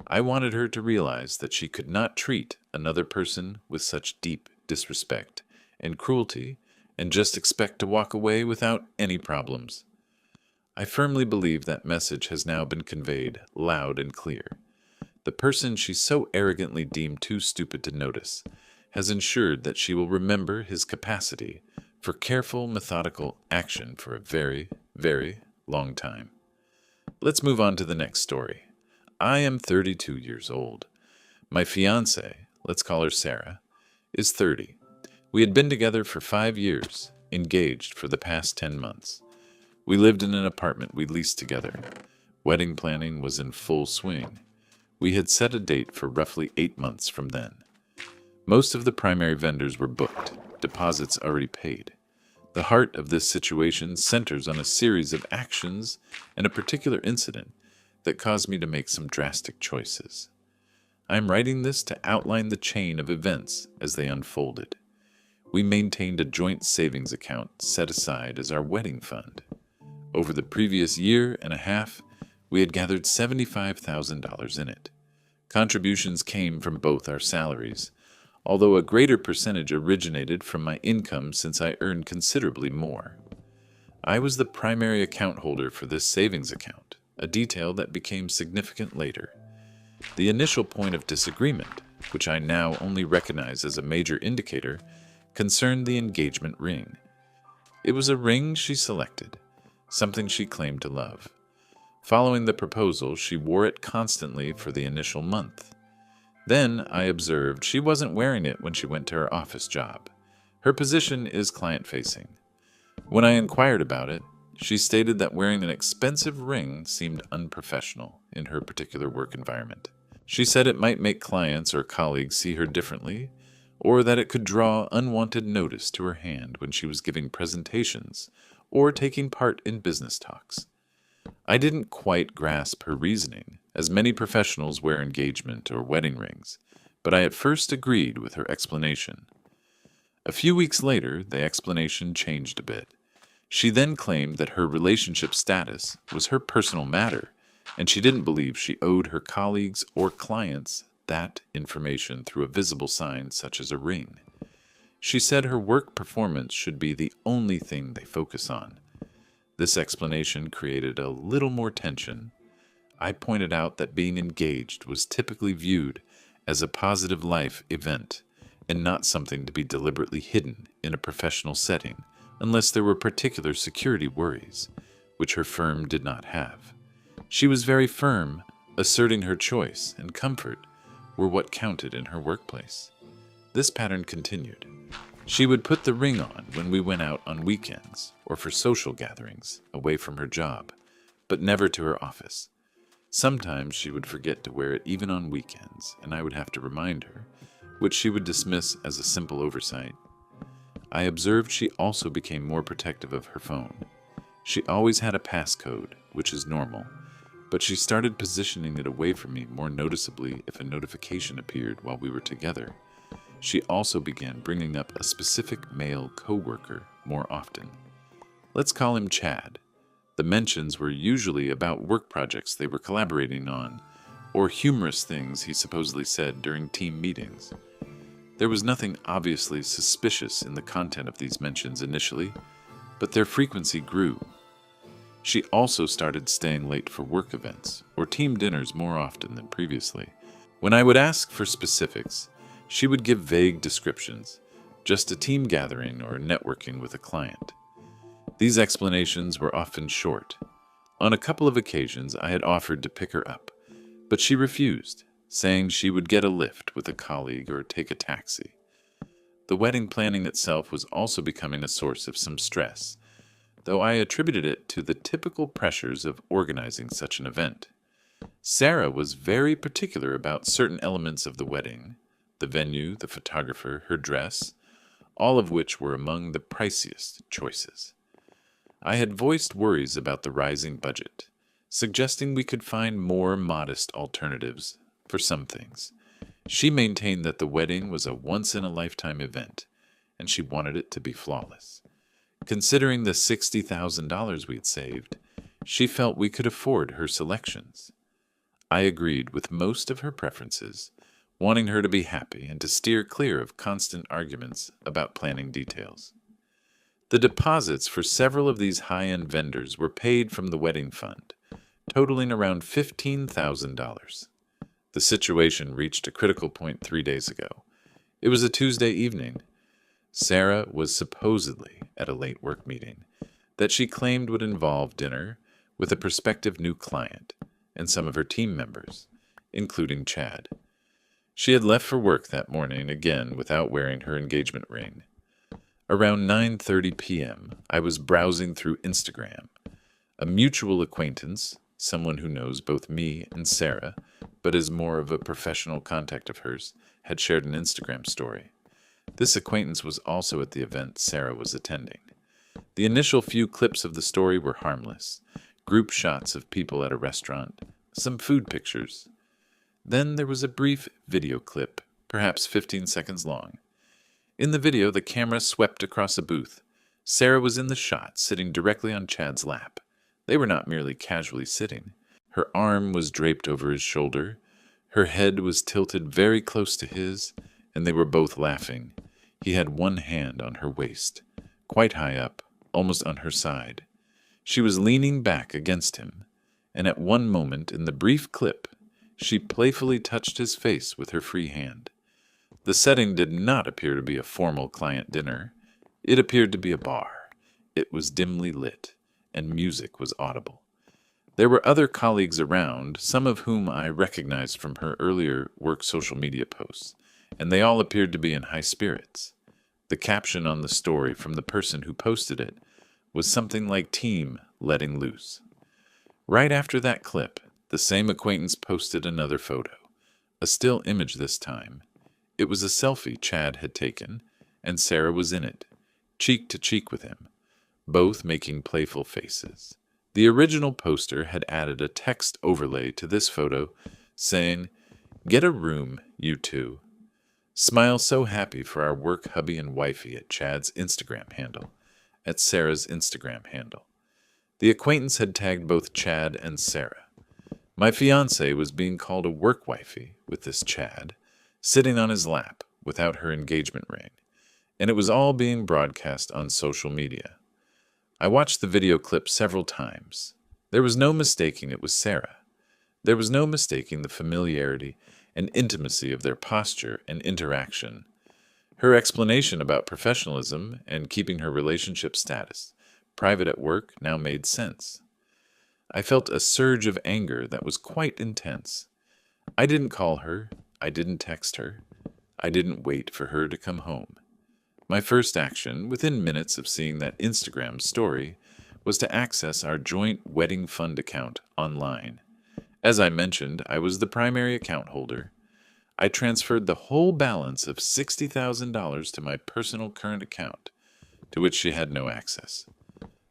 I wanted her to realize that she could not treat another person with such deep disrespect and cruelty and just expect to walk away without any problems. I firmly believe that message has now been conveyed loud and clear. The person she so arrogantly deemed too stupid to notice has ensured that she will remember his capacity for careful, methodical action for a very, very long time. Let's move on to the next story. I am 32 years old. My fiancée, let's call her Sarah, is 30. We had been together for 5 years, engaged for the past 10 months. We lived in an apartment we leased together. Wedding planning was in full swing. We had set a date for roughly 8 months from then. Most of the primary vendors were booked, deposits already paid. The heart of this situation centers on a series of actions and a particular incident that caused me to make some drastic choices. I am writing this to outline the chain of events as they unfolded. We maintained a joint savings account set aside as our wedding fund. Over the previous year and a half, we had gathered $75,000 in it. Contributions came from both our salaries, although a greater percentage originated from my income since I earned considerably more. I was the primary account holder for this savings account, a detail that became significant later. The initial point of disagreement, which I now only recognize as a major indicator, concerned the engagement ring. It was a ring she selected, something she claimed to love. Following the proposal, she wore it constantly for the initial month. Then I observed she wasn't wearing it when she went to her office job. Her position is client-facing. When I inquired about it, she stated that wearing an expensive ring seemed unprofessional in her particular work environment. She said it might make clients or colleagues see her differently, or that it could draw unwanted notice to her hand when she was giving presentations or taking part in business talks. I didn't quite grasp her reasoning, as many professionals wear engagement or wedding rings, but I at first agreed with her explanation. A few weeks later, the explanation changed a bit. She then claimed that her relationship status was her personal matter, and she didn't believe she owed her colleagues or clients that information through a visible sign such as a ring. She said her work performance should be the only thing they focus on. This explanation created a little more tension. I pointed out that being engaged was typically viewed as a positive life event and not something to be deliberately hidden in a professional setting unless there were particular security worries, which her firm did not have. She was very firm, asserting her choice and comfort were what counted in her workplace. This pattern continued. She would put the ring on when we went out on weekends or for social gatherings away from her job, but never to her office. Sometimes she would forget to wear it even on weekends, and I would have to remind her, which she would dismiss as a simple oversight. I observed she also became more protective of her phone. She always had a passcode, which is normal, but she started positioning it away from me more noticeably if a notification appeared while we were together. She also began bringing up a specific male co-worker more often. Let's call him Chad. The mentions were usually about work projects they were collaborating on, or humorous things he supposedly said during team meetings. There was nothing obviously suspicious in the content of these mentions initially, but their frequency grew. She also started staying late for work events or team dinners more often than previously. When I would ask for specifics, she would give vague descriptions, just a team gathering or networking with a client. These explanations were often short. On a couple of occasions, I had offered to pick her up, but she refused, saying she would get a lift with a colleague or take a taxi. The wedding planning itself was also becoming a source of some stress, though I attributed it to the typical pressures of organizing such an event. Sarah was very particular about certain elements of the wedding, the venue, the photographer, her dress, all of which were among the priciest choices. I had voiced worries about the rising budget, suggesting we could find more modest alternatives for some things. She maintained that the wedding was a once-in-a-lifetime event, and she wanted it to be flawless. Considering the $60,000 we'd saved, she felt we could afford her selections. I agreed with most of her preferences, wanting her to be happy and to steer clear of constant arguments about planning details. The deposits for several of these high-end vendors were paid from the wedding fund, totaling around $15,000. The situation reached a critical point 3 days ago. It was a Tuesday evening. Sarah was supposedly at a late work meeting that she claimed would involve dinner with a prospective new client and some of her team members, including Chad. She had left for work that morning again without wearing her engagement ring. Around 9:30 p.m., I was browsing through Instagram. A mutual acquaintance, someone who knows both me and Sarah, but is more of a professional contact of hers, had shared an Instagram story. This acquaintance was also at the event Sarah was attending. The initial few clips of the story were harmless. Group shots of people at a restaurant, some food pictures. Then there was a brief video clip, perhaps 15 seconds long. In the video, the camera swept across a booth. Sarah was in the shot, sitting directly on Chad's lap. They were not merely casually sitting. Her arm was draped over his shoulder. Her head was tilted very close to his, and they were both laughing. He had one hand on her waist, quite high up, almost on her side. She was leaning back against him, and at one moment in the brief clip, she playfully touched his face with her free hand. The setting did not appear to be a formal client dinner. It appeared to be a bar. It was dimly lit, and music was audible. There were other colleagues around, some of whom I recognized from her earlier work social media posts, and they all appeared to be in high spirits. The caption on the story from the person who posted it was something like "Team letting loose." Right after that clip, the same acquaintance posted another photo, a still image this time. It was a selfie Chad had taken, and Sarah was in it, cheek to cheek with him, both making playful faces. The original poster had added a text overlay to this photo saying, "Get a room, you two. Smile so happy for our work hubby and wifey" at Chad's Instagram handle, at Sarah's Instagram handle. The acquaintance had tagged both Chad and Sarah. My fiancée was being called a work wifey with this Chad, sitting on his lap without her engagement ring, and it was all being broadcast on social media. I watched the video clip several times. There was no mistaking it was Sarah. There was no mistaking the familiarity and intimacy of their posture and interaction. Her explanation about professionalism and keeping her relationship status private at work now made sense. I felt a surge of anger that was quite intense. I didn't call her. I didn't text her. I didn't wait for her to come home. My first action, within minutes of seeing that Instagram story, was to access our joint wedding fund account online. As I mentioned, I was the primary account holder. I transferred the whole balance of $60,000 to my personal current account, to which she had no access.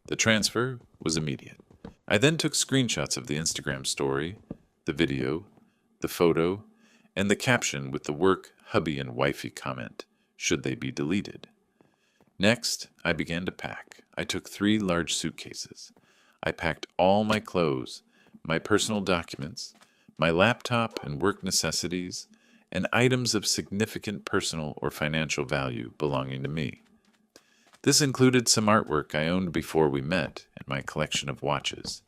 The transfer was immediate. I then took screenshots of the Instagram story, the video, the photo, and the caption with the work hubby and wifey comment, should they be deleted. Next, I began to pack. I took 3 large suitcases. I packed all my clothes, my personal documents, my laptop and work necessities, and items of significant personal or financial value belonging to me. This included some artwork I owned before we met and my collection of watches.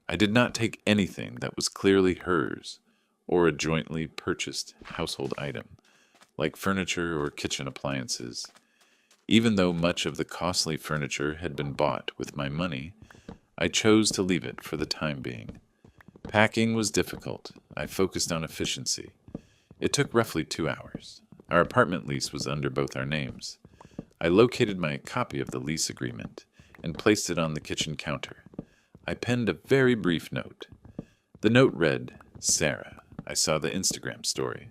I did not take anything that was clearly hers or a jointly purchased household item, like furniture or kitchen appliances. Even though much of the costly furniture had been bought with my money, I chose to leave it for the time being. Packing was difficult. I focused on efficiency. It took roughly 2 hours. Our apartment lease was under both our names. I located my copy of the lease agreement and placed it on the kitchen counter. I penned a very brief note. The note read, "Sarah, I saw the Instagram story.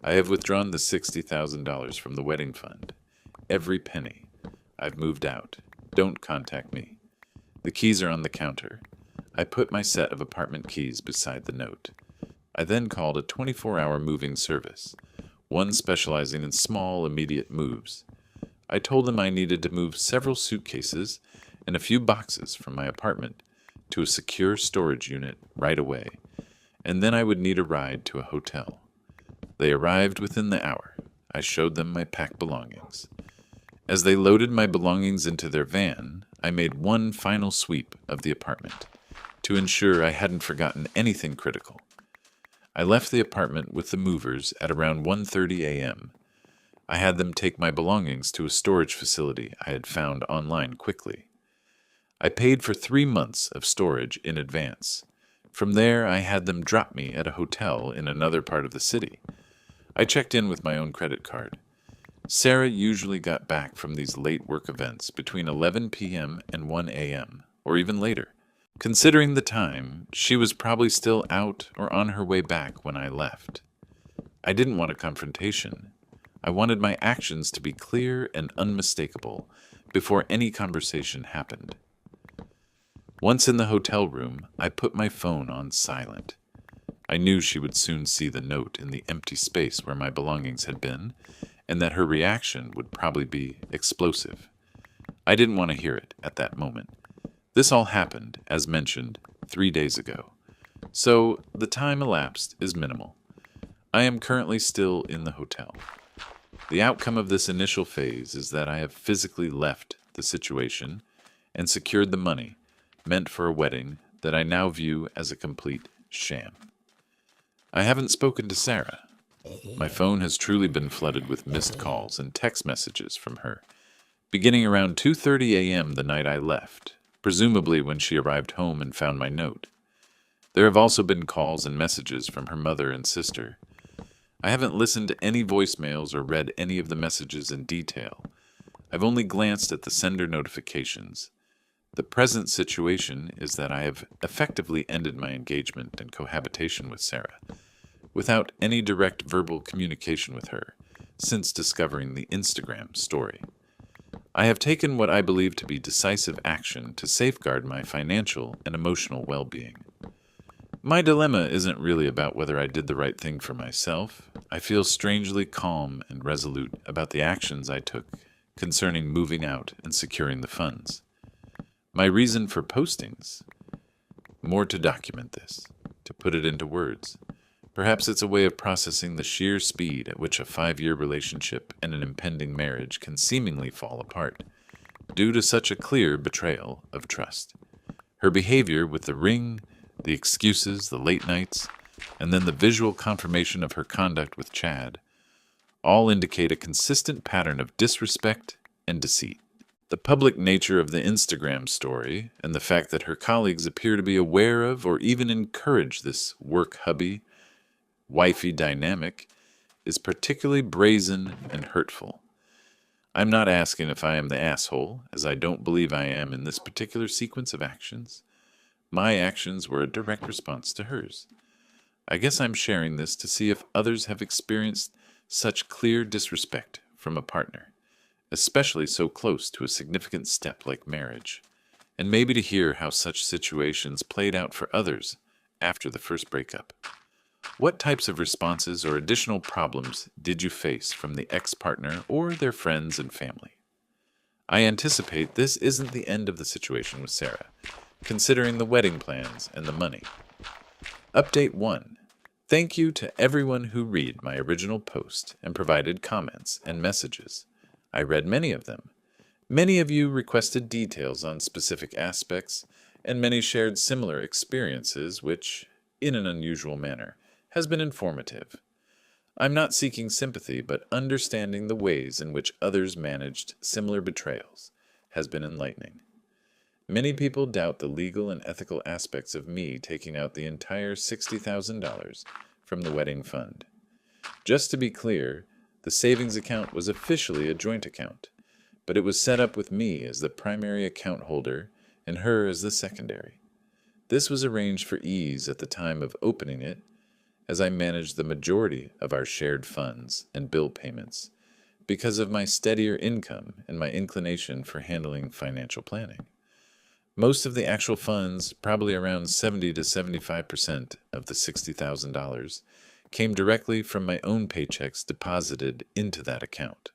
I have withdrawn the $60,000 from the wedding fund. Every penny. I've moved out. Don't contact me. The keys are on the counter." I put my set of apartment keys beside the note. I then called a 24-hour moving service, one specializing in small, immediate moves. I told them I needed to move several suitcases and a few boxes from my apartment to a secure storage unit right away, and then I would need a ride to a hotel. They arrived within the hour. I showed them my packed belongings. As they loaded my belongings into their van, I made one final sweep of the apartment to ensure I hadn't forgotten anything critical. I left the apartment with the movers at around 1:30 a.m. I had them take my belongings to a storage facility I had found online quickly. I paid for 3 months of storage in advance. From there, I had them drop me at a hotel in another part of the city. I checked in with my own credit card. Sarah usually got back from these late work events between 11 p.m. and 1 a.m., or even later. Considering the time, she was probably still out or on her way back when I left. I didn't want a confrontation. I wanted my actions to be clear and unmistakable before any conversation happened. Once in the hotel room, I put my phone on silent. I knew she would soon see the note in the empty space where my belongings had been, and that her reaction would probably be explosive. I didn't want to hear it at that moment. This all happened, as mentioned, 3 days ago, so the time elapsed is minimal. I am currently still in the hotel. The outcome of this initial phase is that I have physically left the situation and secured the money meant for a wedding that I now view as a complete sham. I haven't spoken to Sarah. My phone has truly been flooded with missed calls and text messages from her, beginning around 2:30 a.m. the night I left, presumably when she arrived home and found my note. There have also been calls and messages from her mother and sister. I haven't listened to any voicemails or read any of the messages in detail. I've only glanced at the sender notifications. The present situation is that I have effectively ended my engagement and cohabitation with Sarah, without any direct verbal communication with her, since discovering the Instagram story. I have taken what I believe to be decisive action to safeguard my financial and emotional well-being. My dilemma isn't really about whether I did the right thing for myself. I feel strangely calm and resolute about the actions I took concerning moving out and securing the funds. My reason for postings? More to document this, to put it into words. Perhaps it's a way of processing the sheer speed at which a 5-year relationship and an impending marriage can seemingly fall apart, due to such a clear betrayal of trust. Her behavior with the ring, the excuses, the late nights, and then the visual confirmation of her conduct with Chad, all indicate a consistent pattern of disrespect and deceit. The public nature of the Instagram story, and the fact that her colleagues appear to be aware of or even encourage this work hubby, wifey dynamic, is particularly brazen and hurtful. I'm not asking if I am the asshole, as I don't believe I am in this particular sequence of actions. My actions were a direct response to hers. I guess I'm sharing this to see if others have experienced such clear disrespect from a partner, especially so close to a significant step like marriage, and maybe to hear how such situations played out for others after the first breakup. What types of responses or additional problems did you face from the ex-partner or their friends and family? I anticipate this isn't the end of the situation with Sarah, considering the wedding plans and the money. Update 1. Thank you to everyone who read my original post and provided comments and messages. I read many of them. Many of you requested details on specific aspects, and many shared similar experiences, which, in an unusual manner, has been informative. I'm not seeking sympathy, but understanding the ways in which others managed similar betrayals has been enlightening. Many people doubt the legal and ethical aspects of me taking out the entire $60,000 from the wedding fund. Just to be clear, the savings account was officially a joint account, but it was set up with me as the primary account holder and her as the secondary. This was arranged for ease at the time of opening it, as I managed the majority of our shared funds and bill payments because of my steadier income and my inclination for handling financial planning. Most of the actual funds, probably around 70 to 75% of the $60,000, came directly from my own paychecks deposited into that account.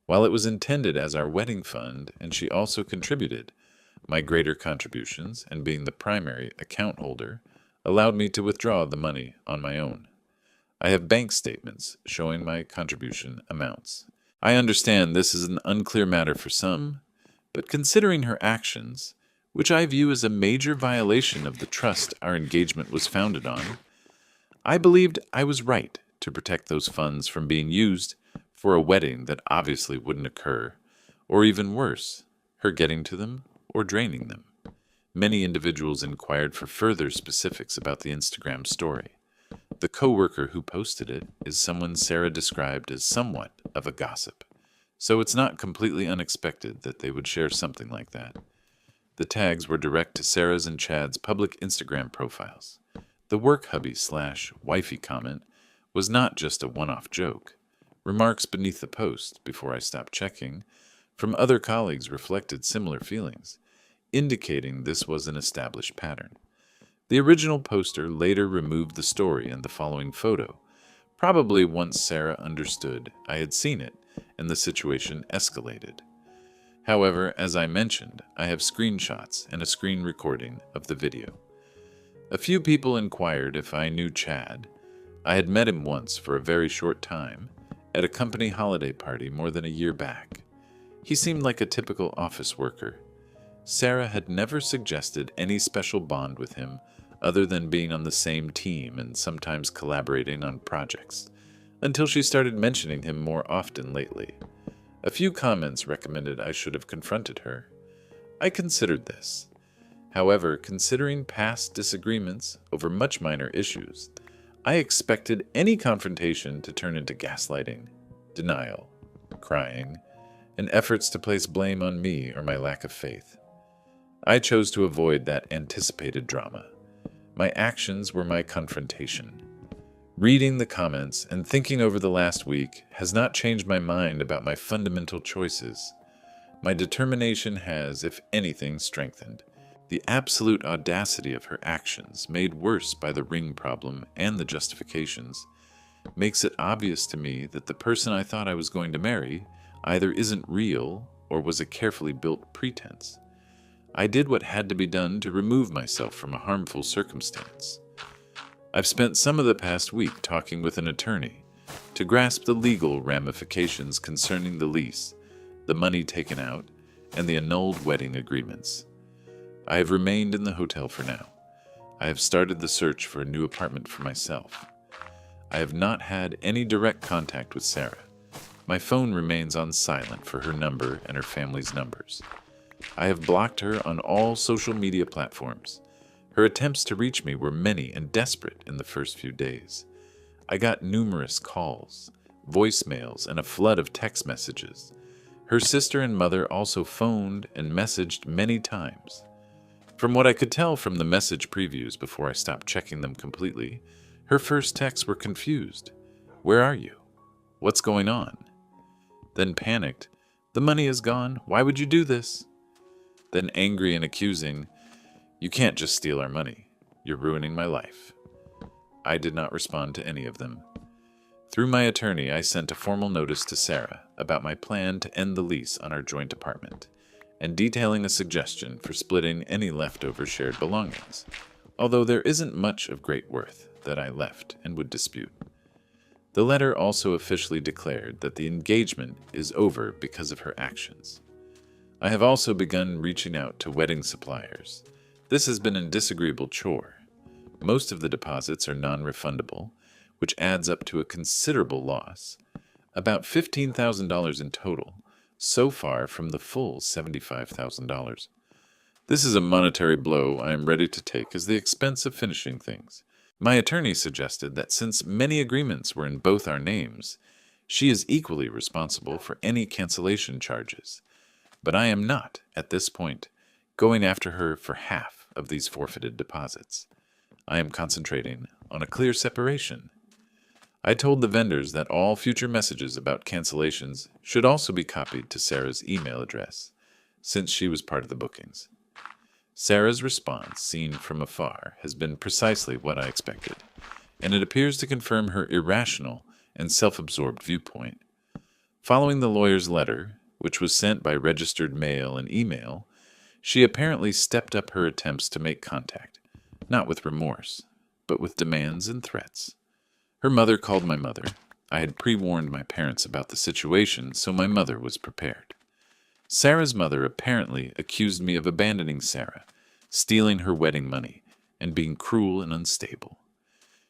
While it was intended as our wedding fund and she also contributed, my greater contributions and being the primary account holder allowed me to withdraw the money on my own. I have bank statements showing my contribution amounts. I understand this is an unclear matter for some, but considering her actions, which I view as a major violation of the trust our engagement was founded on, I believed I was right to protect those funds from being used for a wedding that obviously wouldn't occur, or even worse, her getting to them or draining them. Many individuals inquired for further specifics about the Instagram story. The coworker who posted it is someone Sarah described as somewhat of a gossip, so it's not completely unexpected that they would share something like that. The tags were direct to Sarah's and Chad's public Instagram profiles. The work hubby/wifey comment was not just a one-off joke. Remarks beneath the post, before I stopped checking, from other colleagues reflected similar feelings, indicating this was an established pattern. The original poster later removed the story and the following photo, probably once Sarah understood I had seen it and the situation escalated. However, as I mentioned, I have screenshots and a screen recording of the video. A few people inquired if I knew Chad. I had met him once for a very short time at a company holiday party more than a year back. He seemed like a typical office worker. Sarah had never suggested any special bond with him other than being on the same team and sometimes collaborating on projects, until she started mentioning him more often lately. A few comments recommended I should have confronted her. I considered this. However, considering past disagreements over much minor issues, I expected any confrontation to turn into gaslighting, denial, crying, and efforts to place blame on me or my lack of faith. I chose to avoid that anticipated drama. My actions were my confrontation. Reading the comments and thinking over the last week has not changed my mind about my fundamental choices. My determination has, if anything, strengthened. The absolute audacity of her actions, made worse by the ring problem and the justifications, makes it obvious to me that the person I thought I was going to marry either isn't real or was a carefully built pretense. I did what had to be done to remove myself from a harmful circumstance. I've spent some of the past week talking with an attorney to grasp the legal ramifications concerning the lease, the money taken out, and the annulled wedding agreements. I have remained in the hotel for now. I have started the search for a new apartment for myself. I have not had any direct contact with Sarah. My phone remains on silent for her number and her family's numbers. I have blocked her on all social media platforms. Her attempts to reach me were many and desperate in the first few days. I got numerous calls, voicemails, and a flood of text messages. Her sister and mother also phoned and messaged many times. From what I could tell from the message previews before I stopped checking them completely, her first texts were confused. Where are you? What's going on? Then panicked. The money is gone. Why would you do this? Then angry and accusing, you can't just steal our money. You're ruining my life. I did not respond to any of them. Through my attorney, I sent a formal notice to Sarah about my plan to end the lease on our joint apartment, and detailing a suggestion for splitting any leftover shared belongings, although there isn't much of great worth that I left and would dispute. The letter also officially declared that the engagement is over because of her actions. I have also begun reaching out to wedding suppliers. This has been a disagreeable chore. Most of the deposits are non-refundable, which adds up to a considerable loss, about $15,000 in total, so far from the full $75,000. This is a monetary blow I am ready to take as the expense of finishing things. My attorney suggested that since many agreements were in both our names, she is equally responsible for any cancellation charges. But I am not, at this point, going after her for half of these forfeited deposits. I am concentrating on a clear separation. I told the vendors that all future messages about cancellations should also be copied to Sarah's email address, since she was part of the bookings. Sarah's response, seen from afar, has been precisely what I expected, and it appears to confirm her irrational and self-absorbed viewpoint. Following the lawyer's letter, which was sent by registered mail and email, she apparently stepped up her attempts to make contact, not with remorse, but with demands and threats. Her mother called my mother. I had pre-warned my parents about the situation, so my mother was prepared. Sarah's mother apparently accused me of abandoning Sarah, stealing her wedding money, and being cruel and unstable.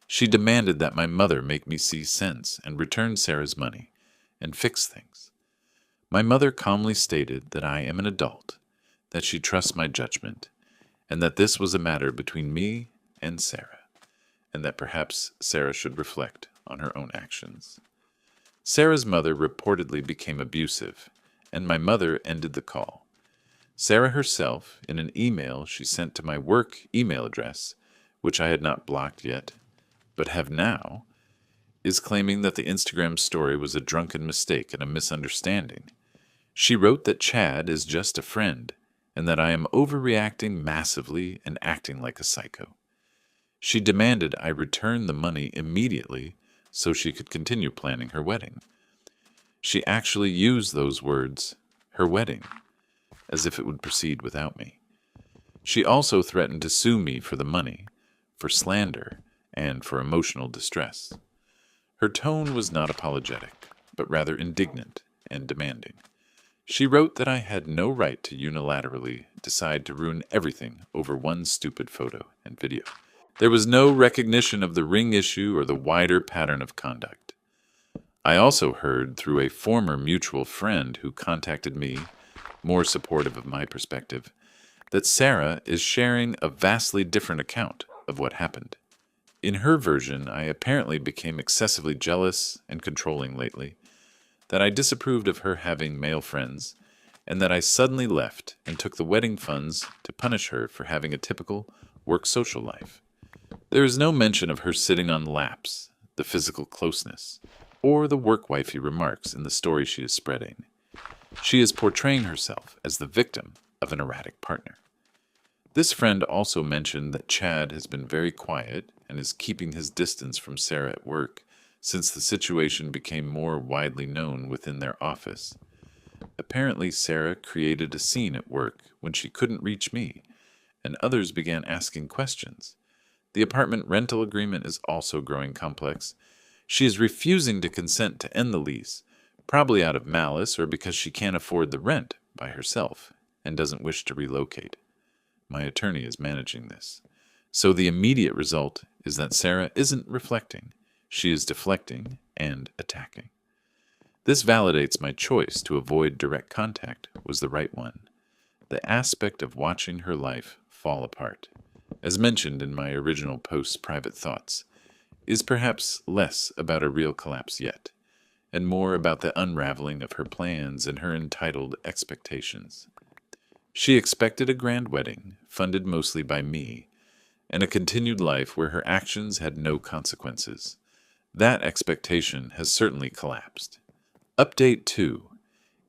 She demanded that my mother make me see sense and return Sarah's money and fix things. My mother calmly stated that I am an adult, that she trusts my judgment, and that this was a matter between me and Sarah, and that perhaps Sarah should reflect on her own actions. Sarah's mother reportedly became abusive, and my mother ended the call. Sarah herself, in an email she sent to my work email address, which I had not blocked yet, but have now, is claiming that the Instagram story was a drunken mistake and a misunderstanding. She wrote that Chad is just a friend, and that I am overreacting massively and acting like a psycho. She demanded I return the money immediately so she could continue planning her wedding. She actually used those words, her wedding, as if it would proceed without me. She also threatened to sue me for the money, for slander, and for emotional distress. Her tone was not apologetic, but rather indignant and demanding. She wrote that I had no right to unilaterally decide to ruin everything over one stupid photo and video. There was no recognition of the ring issue or the wider pattern of conduct. I also heard through a former mutual friend who contacted me, more supportive of my perspective, that Sarah is sharing a vastly different account of what happened. In her version, I apparently became excessively jealous and controlling lately, that I disapproved of her having male friends, and that I suddenly left and took the wedding funds to punish her for having a typical work-social life. There is no mention of her sitting on laps, the physical closeness, or the work-wifey remarks in the story she is spreading. She is portraying herself as the victim of an erratic partner. This friend also mentioned that Chad has been very quiet and is keeping his distance from Sarah at work since the situation became more widely known within their office. Apparently, Sarah created a scene at work when she couldn't reach me, and others began asking questions. The apartment rental agreement is also growing complex. She is refusing to consent to end the lease, probably out of malice or because she can't afford the rent by herself and doesn't wish to relocate. My attorney is managing this. So the immediate result is that Sarah isn't reflecting. She is deflecting and attacking. This validates my choice to avoid direct contact was the right one. The aspect of watching her life fall apart, as mentioned in my original post's private thoughts, is perhaps less about a real collapse yet, and more about the unraveling of her plans and her entitled expectations. She expected a grand wedding, funded mostly by me, and a continued life where her actions had no consequences. That expectation has certainly collapsed. Update 2.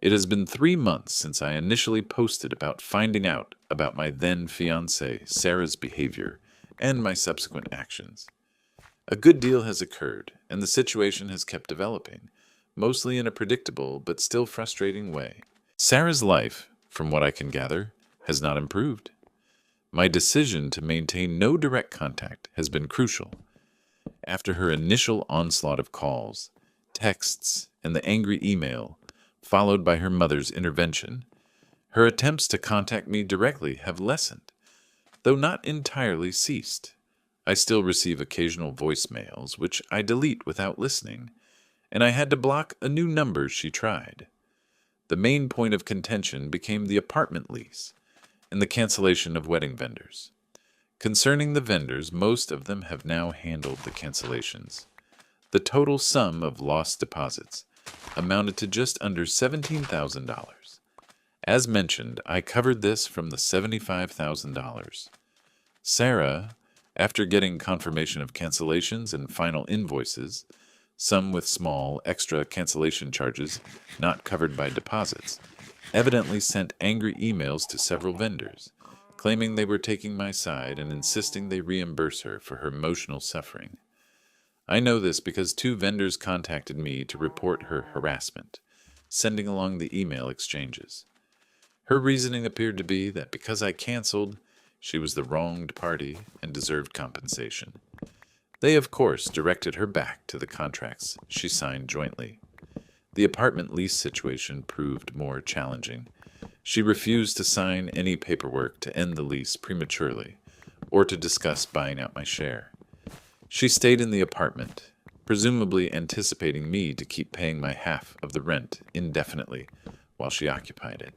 It has been 3 months since I initially posted about finding out about my then-fiancée Sarah's behavior and my subsequent actions. A good deal has occurred, and the situation has kept developing, mostly in a predictable but still frustrating way. Sarah's life, from what I can gather, has not improved. My decision to maintain no direct contact has been crucial. After her initial onslaught of calls, texts, and the angry email, followed by her mother's intervention, her attempts to contact me directly have lessened, though not entirely ceased. I still receive occasional voicemails, which I delete without listening, and I had to block a new number she tried. The main point of contention became the apartment lease and the cancellation of wedding vendors. Concerning the vendors, most of them have now handled the cancellations. The total sum of lost deposits amounted to just under $17,000. As mentioned, I covered this from the $75,000. Sarah, after getting confirmation of cancellations and final invoices, some with small extra cancellation charges not covered by deposits, evidently sent angry emails to several vendors, claiming they were taking my side and insisting they reimburse her for her emotional suffering. I know this because 2 vendors contacted me to report her harassment, sending along the email exchanges. Her reasoning appeared to be that because I canceled, she was the wronged party and deserved compensation. They, of course, directed her back to the contracts she signed jointly. The apartment lease situation proved more challenging. She refused to sign any paperwork to end the lease prematurely or to discuss buying out my share. She stayed in the apartment, presumably anticipating me to keep paying my half of the rent indefinitely while she occupied it.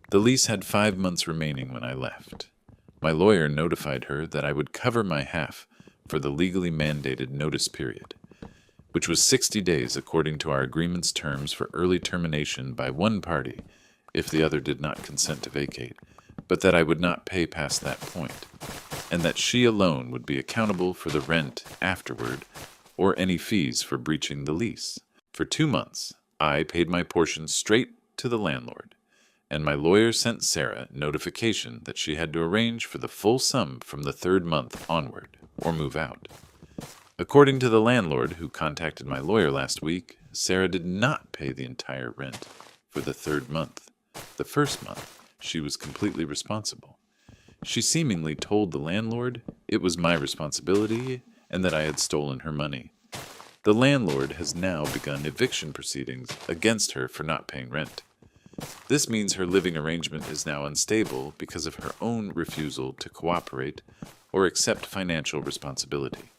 The lease had 5 months remaining when I left. My lawyer notified her that I would cover my half for the legally mandated notice period, which was 60 days according to our agreement's terms for early termination by one party if the other did not consent to vacate, but that I would not pay past that point, and that she alone would be accountable for the rent afterward or any fees for breaching the lease. For 2 months, I paid my portion straight to the landlord, and my lawyer sent Sarah notification that she had to arrange for the full sum from the 3rd month onward, or move out. According to the landlord who contacted my lawyer last week, Sarah did not pay the entire rent for the 3rd month. The 1st month, she was completely responsible. She seemingly told the landlord it was my responsibility and that I had stolen her money. The landlord has now begun eviction proceedings against her for not paying rent. This means her living arrangement is now unstable because of her own refusal to cooperate or accept financial responsibility.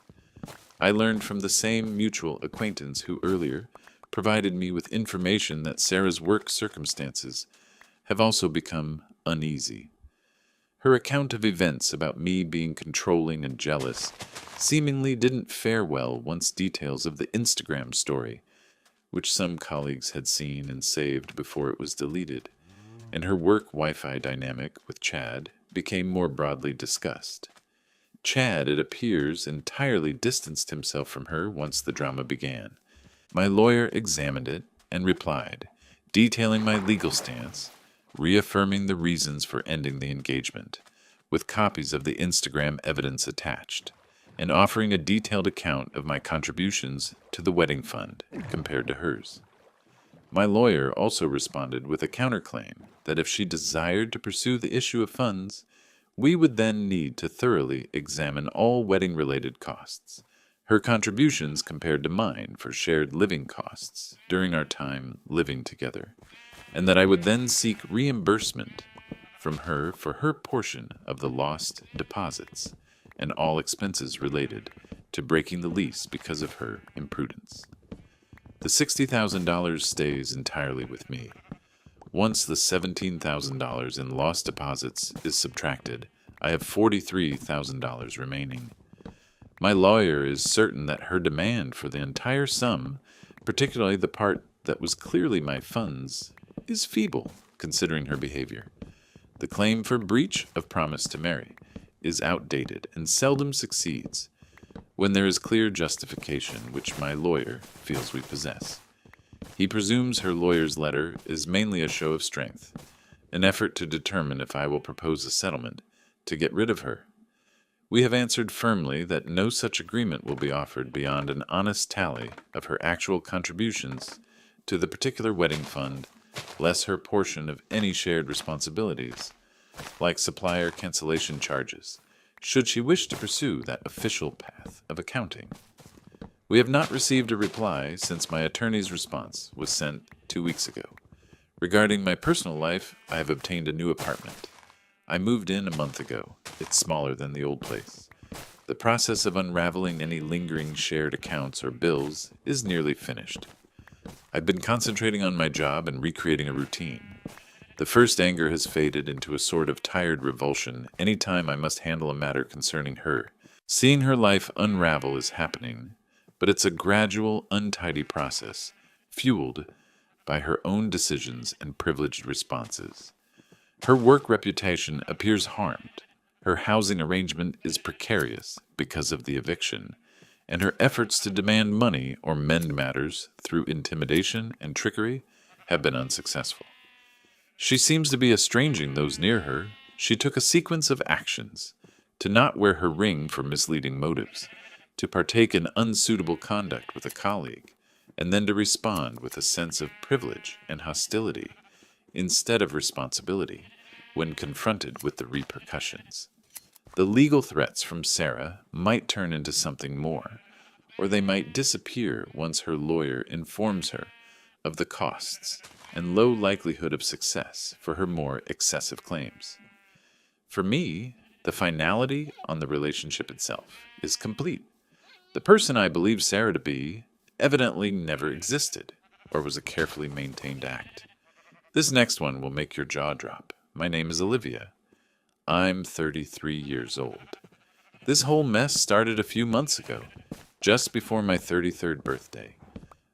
I learned from the same mutual acquaintance who earlier provided me with information that Sarah's work circumstances have also become uneasy. Her account of events about me being controlling and jealous seemingly didn't fare well once details of the Instagram story, which some colleagues had seen and saved before it was deleted, and her work Wi-Fi dynamic with Chad became more broadly discussed. Chad, it appears, entirely distanced himself from her once the drama began. My lawyer examined it and replied, detailing my legal stance, reaffirming the reasons for ending the engagement, with copies of the Instagram evidence attached, and offering a detailed account of my contributions to the wedding fund compared to hers. My lawyer also responded with a counterclaim that if she desired to pursue the issue of funds, we would then need to thoroughly examine all wedding-related costs, her contributions compared to mine for shared living costs during our time living together, and that I would then seek reimbursement from her for her portion of the lost deposits and all expenses related to breaking the lease because of her imprudence. The $60,000 stays entirely with me. Once the $17,000 in lost deposits is subtracted, I have $43,000 remaining. My lawyer is certain that her demand for the entire sum, particularly the part that was clearly my funds, is feeble, considering her behavior. The claim for breach of promise to marry is outdated and seldom succeeds when there is clear justification, which my lawyer feels we possess. He presumes her lawyer's letter is mainly a show of strength, an effort to determine if I will propose a settlement to get rid of her. We have answered firmly that no such agreement will be offered beyond an honest tally of her actual contributions to the particular wedding fund less her portion of any shared responsibilities, like supplier cancellation charges, should she wish to pursue that official path of accounting. We have not received a reply since my attorney's response was sent 2 weeks ago. Regarding my personal life, I have obtained a new apartment. I moved in a month ago. It's smaller than the old place. The process of unraveling any lingering shared accounts or bills is nearly finished. I've been concentrating on my job and recreating a routine. The first anger has faded into a sort of tired revulsion any time I must handle a matter concerning her. Seeing her life unravel is happening, but it's a gradual, untidy process, fueled by her own decisions and privileged responses. Her work reputation appears harmed. Her housing arrangement is precarious because of the eviction, and her efforts to demand money or mend matters through intimidation and trickery have been unsuccessful. She seems to be estranging those near her. She took a sequence of actions: to not wear her ring for misleading motives, to partake in unsuitable conduct with a colleague, and then to respond with a sense of privilege and hostility instead of responsibility when confronted with the repercussions. The legal threats from Sarah might turn into something more, or they might disappear once her lawyer informs her of the costs and low likelihood of success for her more excessive claims. For me, the finality on the relationship itself is complete. The person I believe Sarah to be evidently never existed, or was a carefully maintained act. This next one will make your jaw drop. My name is Olivia. I'm 33 years old. This whole mess started a few months ago, just before my 33rd birthday.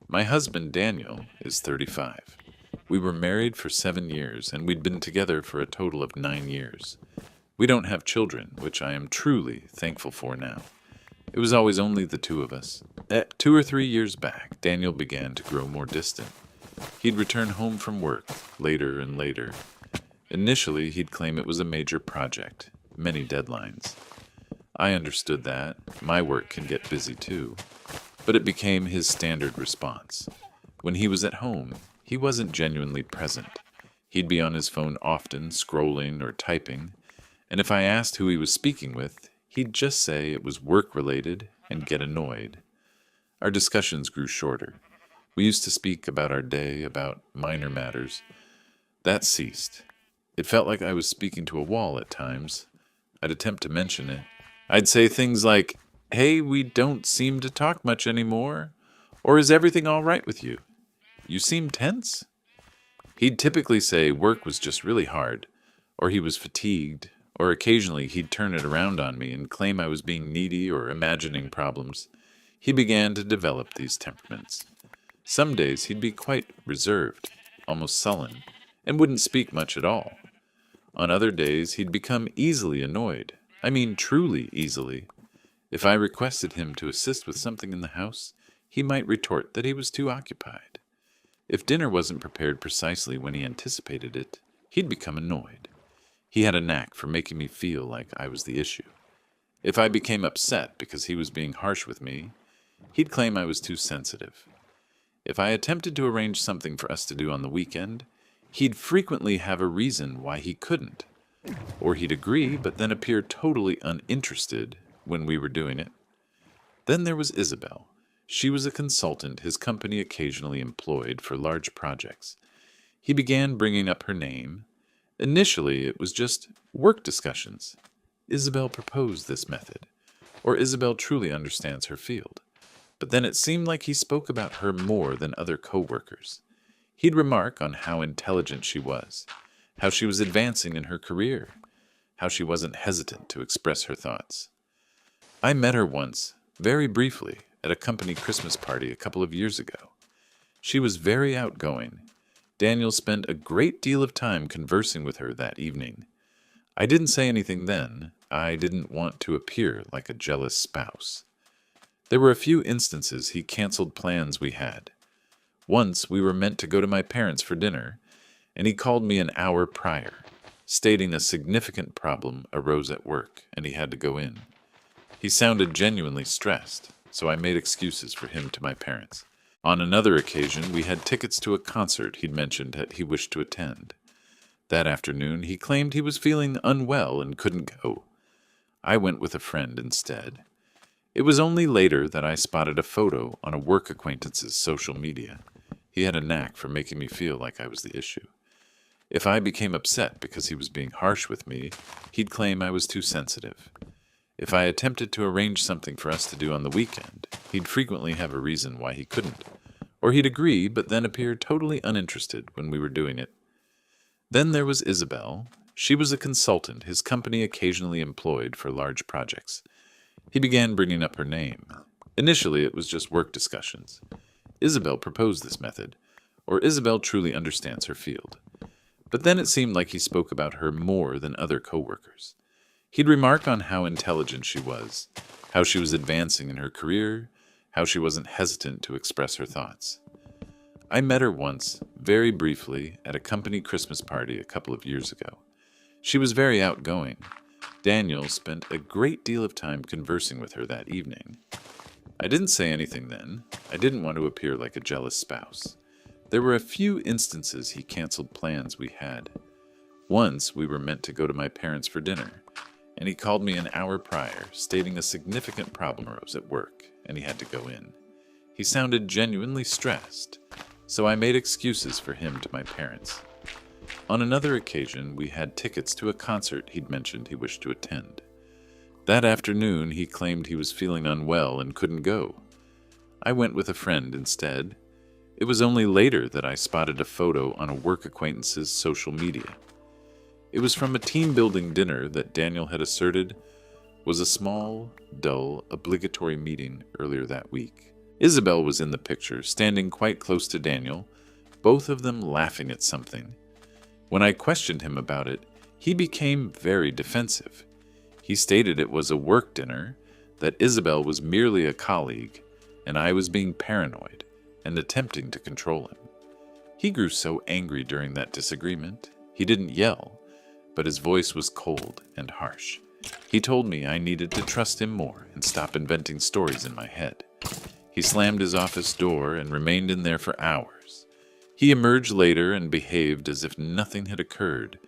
My husband, Daniel, is 35. We were married for 7 years, and we'd been together for a total of 9 years. We don't have children, which I am truly thankful for now. It was always only the two of us. 2 or 3 years back, Daniel began to grow more distant. He'd return home from work, later and later. Initially, he'd claim it was a major project, many deadlines. I understood that. My work can get busy too. But it became his standard response. When he was at home, he wasn't genuinely present. He'd be on his phone often, scrolling or typing, and if I asked who he was speaking with, he'd just say it was work-related and get annoyed. Our discussions grew shorter. We used to speak about our day, about minor matters. That ceased. It felt like I was speaking to a wall at times. I'd attempt to mention it. I'd say things like, "Hey, we don't seem to talk much anymore," or "Is everything all right with you? You seem tense?" He'd typically say work was just really hard, or he was fatigued, or occasionally he'd turn it around on me and claim I was being needy or imagining problems. He began to develop these temperaments. Some days he'd be quite reserved, almost sullen, and wouldn't speak much at all. On other days he'd become easily annoyed. I mean truly easily. If I requested him to assist with something in the house, he might retort that he was too occupied. If dinner wasn't prepared precisely when he anticipated it, he'd become annoyed. He had a knack for making me feel like I was the issue. If I became upset because he was being harsh with me, he'd claim I was too sensitive. If I attempted to arrange something for us to do on the weekend, he'd frequently have a reason why he couldn't. Or he'd agree, but then appear totally uninterested when we were doing it. Then there was Isabel. She was a consultant his company occasionally employed for large projects. He began bringing up her name. Initially, it was just work discussions. Isabel proposed this method, or Isabel truly understands her field. But then it seemed like he spoke about her more than other co-workers. He'd remark on how intelligent she was, how she was advancing in her career, how she wasn't hesitant to express her thoughts. I met her once, very briefly, at a company Christmas party a couple of years ago. She was very outgoing. Daniel spent a great deal of time conversing with her that evening. I didn't say anything then. I didn't want to appear like a jealous spouse. There were a few instances he canceled plans we had. Once we were meant to go to my parents' for dinner, and he called me an hour prior, stating a significant problem arose at work and he had to go in. He sounded genuinely stressed, so I made excuses for him to my parents. On another occasion, we had tickets to a concert he'd mentioned that he wished to attend. That afternoon, he claimed he was feeling unwell and couldn't go. I went with a friend instead. It was only later that I spotted a photo on a work acquaintance's social media. He had a knack for making me feel like I was the issue. If I became upset because he was being harsh with me, he'd claim I was too sensitive. If I attempted to arrange something for us to do on the weekend, he'd frequently have a reason why he couldn't. Or he'd agree, but then appear totally uninterested when we were doing it. Then there was Isabel. She was a consultant his company occasionally employed for large projects. He began bringing up her name. Initially, it was just work discussions. Isabel proposed this method, or Isabel truly understands her field. But then it seemed like he spoke about her more than other coworkers. He'd remark on how intelligent she was, how she was advancing in her career, how she wasn't hesitant to express her thoughts. I met her once, very briefly, at a company Christmas party a couple of years ago. She was very outgoing. Daniel spent a great deal of time conversing with her that evening. I didn't say anything then. I didn't want to appear like a jealous spouse. There were a few instances he canceled plans we had. Once we were meant to go to my parents for dinner, and he called me an hour prior, stating a significant problem arose at work, and he had to go in. He sounded genuinely stressed, so I made excuses for him to my parents. On another occasion, we had tickets to a concert he'd mentioned he wished to attend. That afternoon, he claimed he was feeling unwell and couldn't go. I went with a friend instead. It was only later that I spotted a photo on a work acquaintance's social media. It was from a team-building dinner that Daniel had asserted was a small, dull, obligatory meeting earlier that week. Isabel was in the picture, standing quite close to Daniel, both of them laughing at something. When I questioned him about it, he became very defensive. He stated it was a work dinner, that Isabel was merely a colleague, and I was being paranoid and attempting to control him. He grew so angry during that disagreement. He didn't yell, but his voice was cold and harsh. He told me I needed to trust him more and stop inventing stories in my head. He slammed his office door and remained in there for hours. He emerged later and behaved as if nothing had occurred,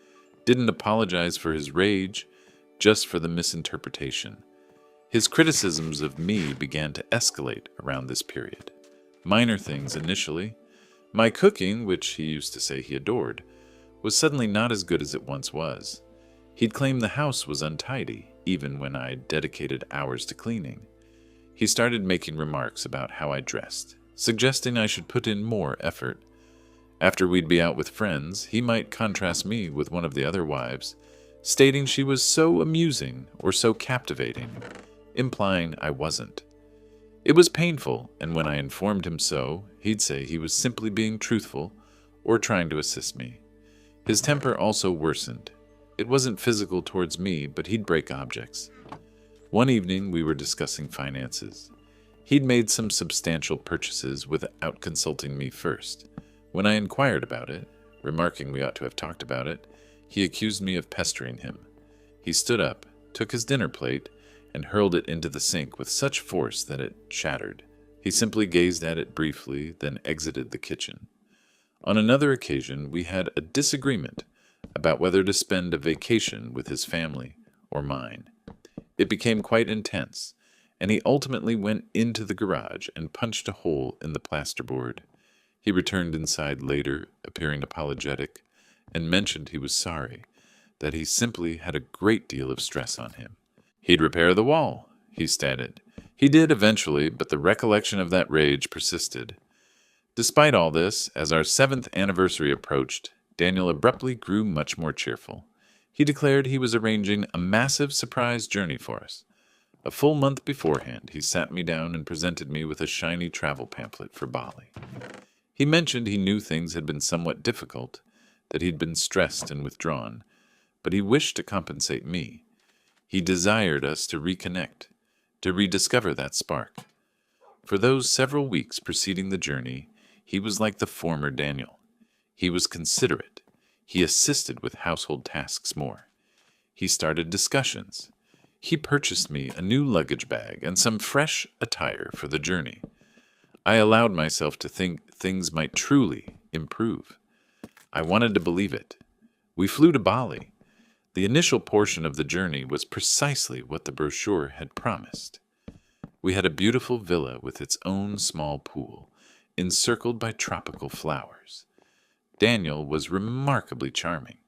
didn't apologize for his rage, just for the misinterpretation. His criticisms of me began to escalate around this period. Minor things initially. My cooking, which he used to say he adored, was suddenly not as good as it once was. He'd claim the house was untidy, even when I dedicated hours to cleaning. He started making remarks about how I dressed, suggesting I should put in more effort. After we'd be out with friends, he might contrast me with one of the other wives, stating she was so amusing or so captivating, implying I wasn't. It was painful, and when I informed him so, he'd say he was simply being truthful or trying to assist me. His temper also worsened. It wasn't physical towards me, but he'd break objects. One evening, we were discussing finances. He'd made some substantial purchases without consulting me first. When I inquired about it, remarking we ought to have talked about it, he accused me of pestering him. He stood up, took his dinner plate, and hurled it into the sink with such force that it shattered. He simply gazed at it briefly, then exited the kitchen. On another occasion, we had a disagreement about whether to spend a vacation with his family or mine. It became quite intense, and he ultimately went into the garage and punched a hole in the plasterboard. He returned inside later, appearing apologetic, and mentioned he was sorry, that he simply had a great deal of stress on him. He'd repair the wall, he stated. He did eventually, but the recollection of that rage persisted. Despite all this, as our 7th anniversary approached, Daniel abruptly grew much more cheerful. He declared he was arranging a massive surprise journey for us. A full month beforehand, he sat me down and presented me with a shiny travel pamphlet for Bali. He mentioned he knew things had been somewhat difficult, that he'd been stressed and withdrawn, but he wished to compensate me. He desired us to reconnect, to rediscover that spark. For those several weeks preceding the journey, he was like the former Daniel. He was considerate. He assisted with household tasks more. He started discussions. He purchased me a new luggage bag and some fresh attire for the journey. I allowed myself to think things might truly improve. I wanted to believe it. We flew to Bali. The initial portion of the journey was precisely what the brochure had promised. We had a beautiful villa with its own small pool, encircled by tropical flowers. Daniel was remarkably charming.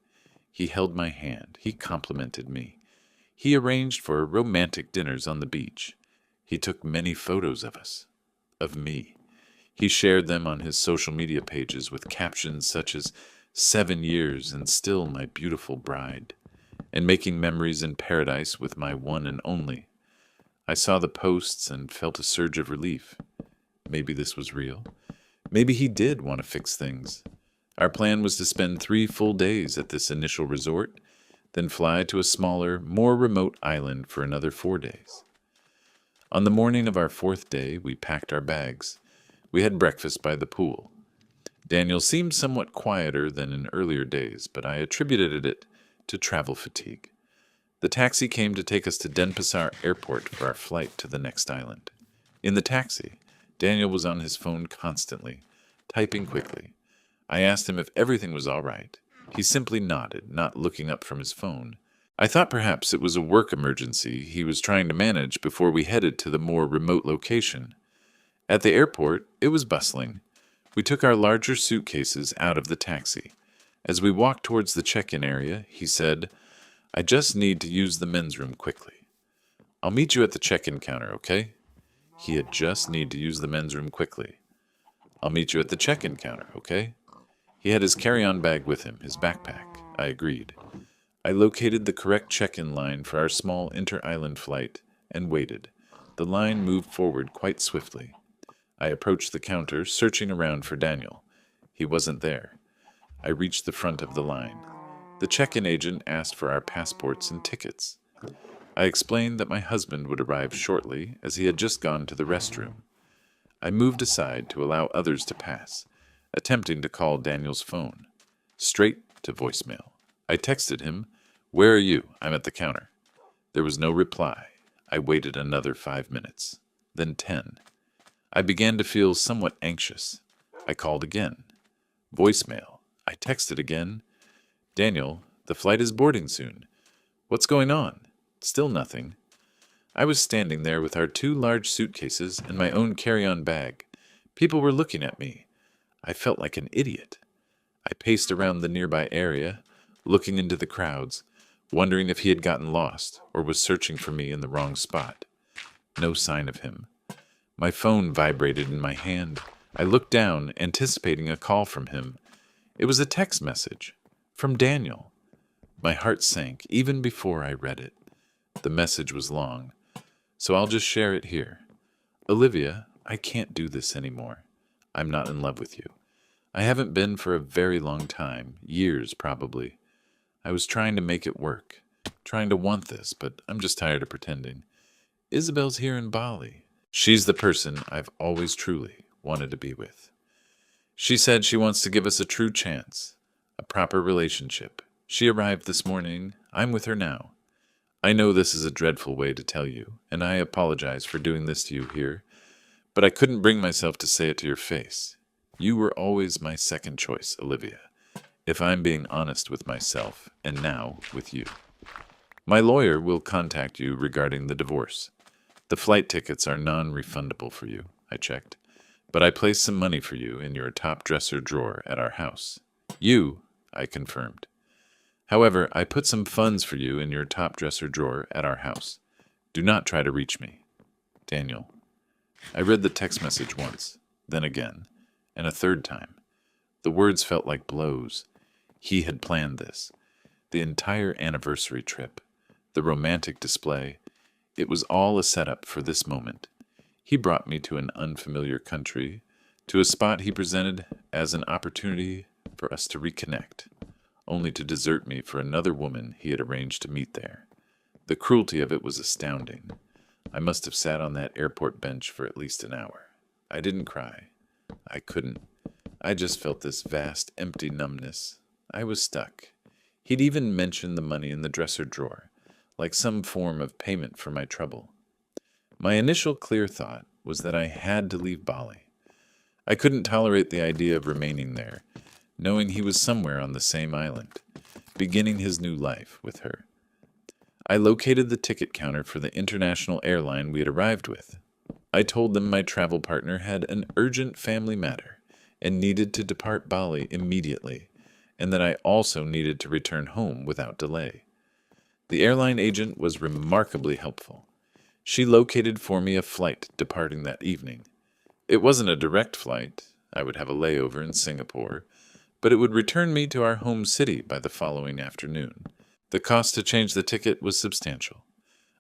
He held my hand. He complimented me. He arranged for romantic dinners on the beach. He took many photos of us, of me. He shared them on his social media pages with captions such as 7 years and still my beautiful bride, and making memories in paradise with my one and only. I saw the posts and felt a surge of relief. Maybe this was real. Maybe he did want to fix things. Our plan was to spend 3 full days at this initial resort, then fly to a smaller, more remote island for another 4 days. On the morning of our 4th day, we packed our bags. We had breakfast by the pool. Daniel seemed somewhat quieter than in earlier days, but I attributed it to travel fatigue. The taxi came to take us to Denpasar Airport for our flight to the next island. In the taxi, Daniel was on his phone constantly, typing quickly. I asked him if everything was all right. He simply nodded, not looking up from his phone. I thought perhaps it was a work emergency he was trying to manage before we headed to the more remote location. At the airport, it was bustling. We took our larger suitcases out of the taxi. As we walked towards the check-in area, he said, "I just need to use the men's room quickly. I'll meet you at the check-in counter, okay?" He had just need to use the men's room quickly. "I'll meet you at the check-in counter, okay?" He had his carry-on bag with him, his backpack. I agreed. I located the correct check-in line for our small inter-island flight and waited. The line moved forward quite swiftly. I approached the counter, searching around for Daniel. He wasn't there. I reached the front of the line. The check-in agent asked for our passports and tickets. I explained that my husband would arrive shortly, as he had just gone to the restroom. I moved aside to allow others to pass, attempting to call Daniel's phone. Straight to voicemail. I texted him, "Where are you? I'm at the counter." There was no reply. I waited another 5 minutes, then 10. I began to feel somewhat anxious. I called again. Voicemail. I texted again. "Daniel, the flight is boarding soon. What's going on?" Still nothing. I was standing there with our 2 large suitcases and my own carry-on bag. People were looking at me. I felt like an idiot. I paced around the nearby area, looking into the crowds, wondering if he had gotten lost or was searching for me in the wrong spot. No sign of him. My phone vibrated in my hand. I looked down, anticipating a call from him. It was a text message from Daniel. My heart sank even before I read it. The message was long, so I'll just share it here. "Olivia, I can't do this anymore. I'm not in love with you. I haven't been for a very long time, years probably. I was trying to make it work, trying to want this, but I'm just tired of pretending. Isabel's here in Bali. She's the person I've always truly wanted to be with. She said she wants to give us a true chance, a proper relationship. She arrived this morning. I'm with her now. I know this is a dreadful way to tell you, and I apologize for doing this to you here, but I couldn't bring myself to say it to your face. You were always my second choice, Olivia, if I'm being honest with myself, and now with you. My lawyer will contact you regarding the divorce. The flight tickets are non-refundable for you, I checked, but I placed some money for you in your top dresser drawer at our house. You, I confirmed. However, I put some funds for you in your top dresser drawer at our house. Do not try to reach me. Daniel. I read the text message once, then again, and a third time. The words felt like blows. He had planned this. The entire anniversary trip, the romantic display, it was all a setup for this moment. He brought me to an unfamiliar country, to a spot he presented as an opportunity for us to reconnect, only to desert me for another woman he had arranged to meet there. The cruelty of it was astounding. I must have sat on that airport bench for at least an hour. I didn't cry. I couldn't. I just felt this vast, empty numbness. I was stuck. He'd even mentioned the money in the dresser drawer, like some form of payment for my trouble. My initial clear thought was that I had to leave Bali. I couldn't tolerate the idea of remaining there, knowing he was somewhere on the same island, beginning his new life with her. I located the ticket counter for the international airline we had arrived with. I told them my travel partner had an urgent family matter and needed to depart Bali immediately, and that I also needed to return home without delay. The airline agent was remarkably helpful. She located for me a flight departing that evening. It wasn't a direct flight. I would have a layover in Singapore, but it would return me to our home city by the following afternoon. The cost to change the ticket was substantial.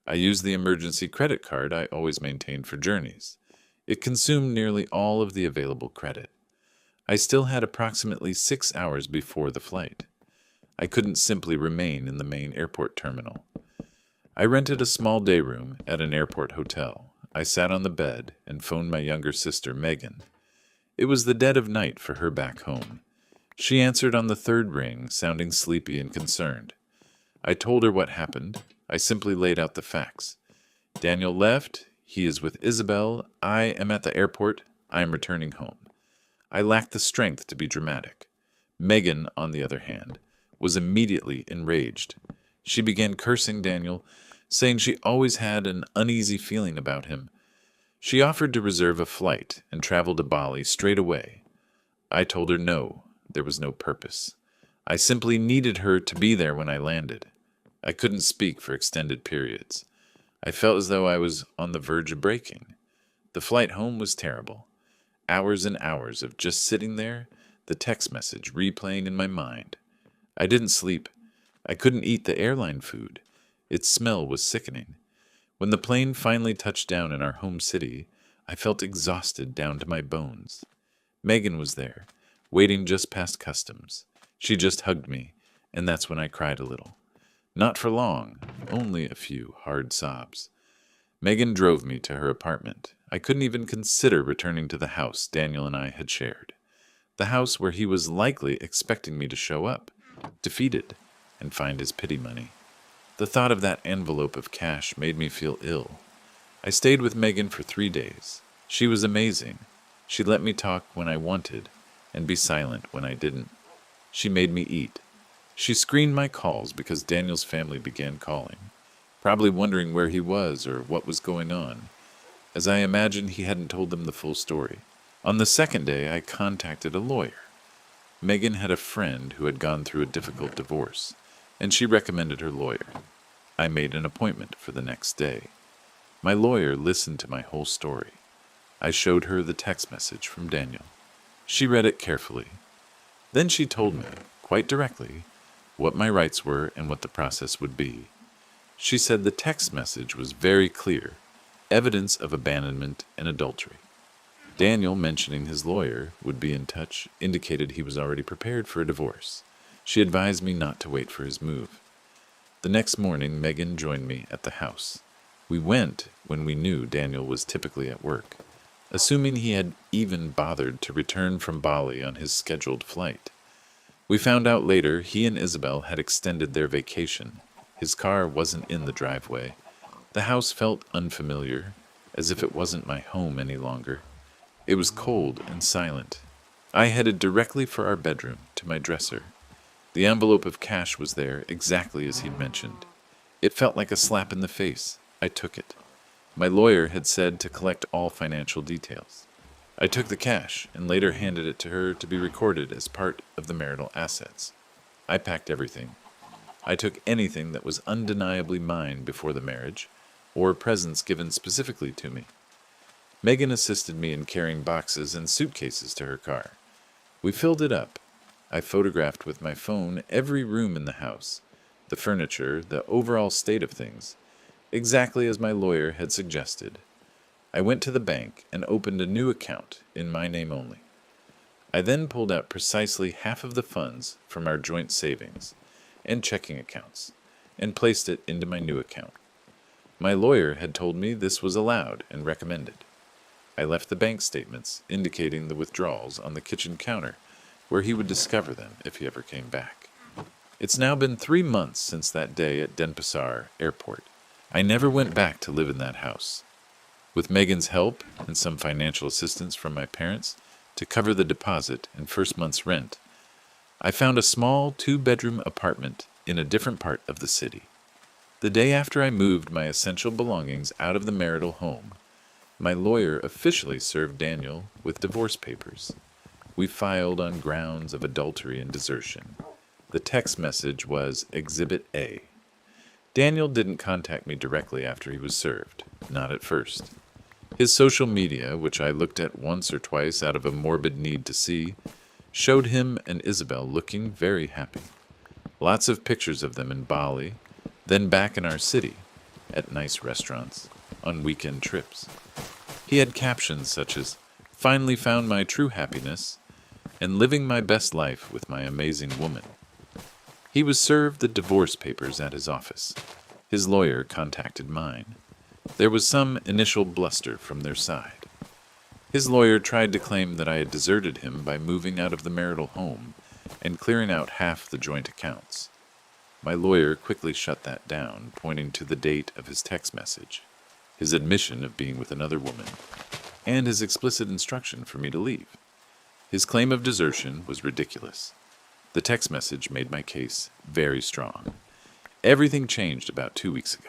I used the emergency credit card I always maintained for journeys. It consumed nearly all of the available credit. I still had approximately 6 hours before the flight. I couldn't simply remain in the main airport terminal. I rented a small day room at an airport hotel. I sat on the bed and phoned my younger sister, Megan. It was the dead of night for her back home. She answered on the third ring, sounding sleepy and concerned. I told her what happened. I simply laid out the facts. Daniel left. He is with Isabel. I am at the airport. I am returning home. I lacked the strength to be dramatic. Megan, on the other hand, was immediately enraged. She began cursing Daniel, saying she always had an uneasy feeling about him. She offered to reserve a flight and travel to Bali straight away. I told her no, there was no purpose. I simply needed her to be there when I landed. I couldn't speak for extended periods. I felt as though I was on the verge of breaking. The flight home was terrible. Hours and hours of just sitting there, the text message replaying in my mind. I didn't sleep. I couldn't eat the airline food. Its smell was sickening. When the plane finally touched down in our home city, I felt exhausted down to my bones. Megan was there, waiting just past customs. She just hugged me, and that's when I cried a little. Not for long, only a few hard sobs. Megan drove me to her apartment. I couldn't even consider returning to the house Daniel and I had shared. The house where he was likely expecting me to show up, defeated, and find his pity money. The thought of that envelope of cash made me feel ill. I stayed with Megan for 3 days. She was amazing. She let me talk when I wanted, and be silent when I didn't. She made me eat. She screened my calls because Daniel's family began calling, probably wondering where he was or what was going on, as I imagined he hadn't told them the full story. On the second day, I contacted a lawyer. Megan had a friend who had gone through a difficult divorce, and she recommended her lawyer. I made an appointment for the next day. My lawyer listened to my whole story. I showed her the text message from Daniel. She read it carefully. Then she told me, quite directly, what my rights were and what the process would be. She said the text message was very clear, evidence of abandonment and adultery. Daniel, mentioning his lawyer would be in touch, indicated he was already prepared for a divorce. She advised me not to wait for his move. The next morning, Megan joined me at the house. We went when we knew Daniel was typically at work, assuming he had even bothered to return from Bali on his scheduled flight. We found out later he and Isabel had extended their vacation. His car wasn't in the driveway. The house felt unfamiliar, as if it wasn't my home any longer. It was cold and silent. I headed directly for our bedroom, to my dresser. The envelope of cash was there, exactly as he'd mentioned. It felt like a slap in the face. I took it. My lawyer had said to collect all financial details. I took the cash and later handed it to her to be recorded as part of the marital assets. I packed everything. I took anything that was undeniably mine before the marriage, or presents given specifically to me. Megan assisted me in carrying boxes and suitcases to her car. We filled it up. I photographed with my phone every room in the house, the furniture, the overall state of things, exactly as my lawyer had suggested. I went to the bank and opened a new account in my name only. I then pulled out precisely half of the funds from our joint savings and checking accounts and placed it into my new account. My lawyer had told me this was allowed and recommended. I left the bank statements indicating the withdrawals on the kitchen counter, where he would discover them if he ever came back. It's now been 3 months since that day at Denpasar Airport. I never went back to live in that house. With Megan's help and some financial assistance from my parents, To cover the deposit and first month's rent, I found a small 2-bedroom apartment in a different part of the city. The day after I moved my essential belongings out of the marital home, my lawyer officially served Daniel with divorce papers. We filed on grounds of adultery and desertion. The text message was Exhibit A. Daniel didn't contact me directly after he was served, not at first. His social media, which I looked at once or twice out of a morbid need to see, showed him and Isabel looking very happy. Lots of pictures of them in Bali, then back in our city, at nice restaurants, on weekend trips. He had captions such as, "Finally found my true happiness," and "Living my best life with my amazing woman." He was served the divorce papers at his office. His lawyer contacted mine. There was some initial bluster from their side. His lawyer tried to claim that I had deserted him by moving out of the marital home and clearing out half the joint accounts. My lawyer quickly shut that down, pointing to the date of his text message, his admission of being with another woman, and his explicit instruction for me to leave. His claim of desertion was ridiculous. The text message made my case very strong. Everything changed about 2 weeks ago.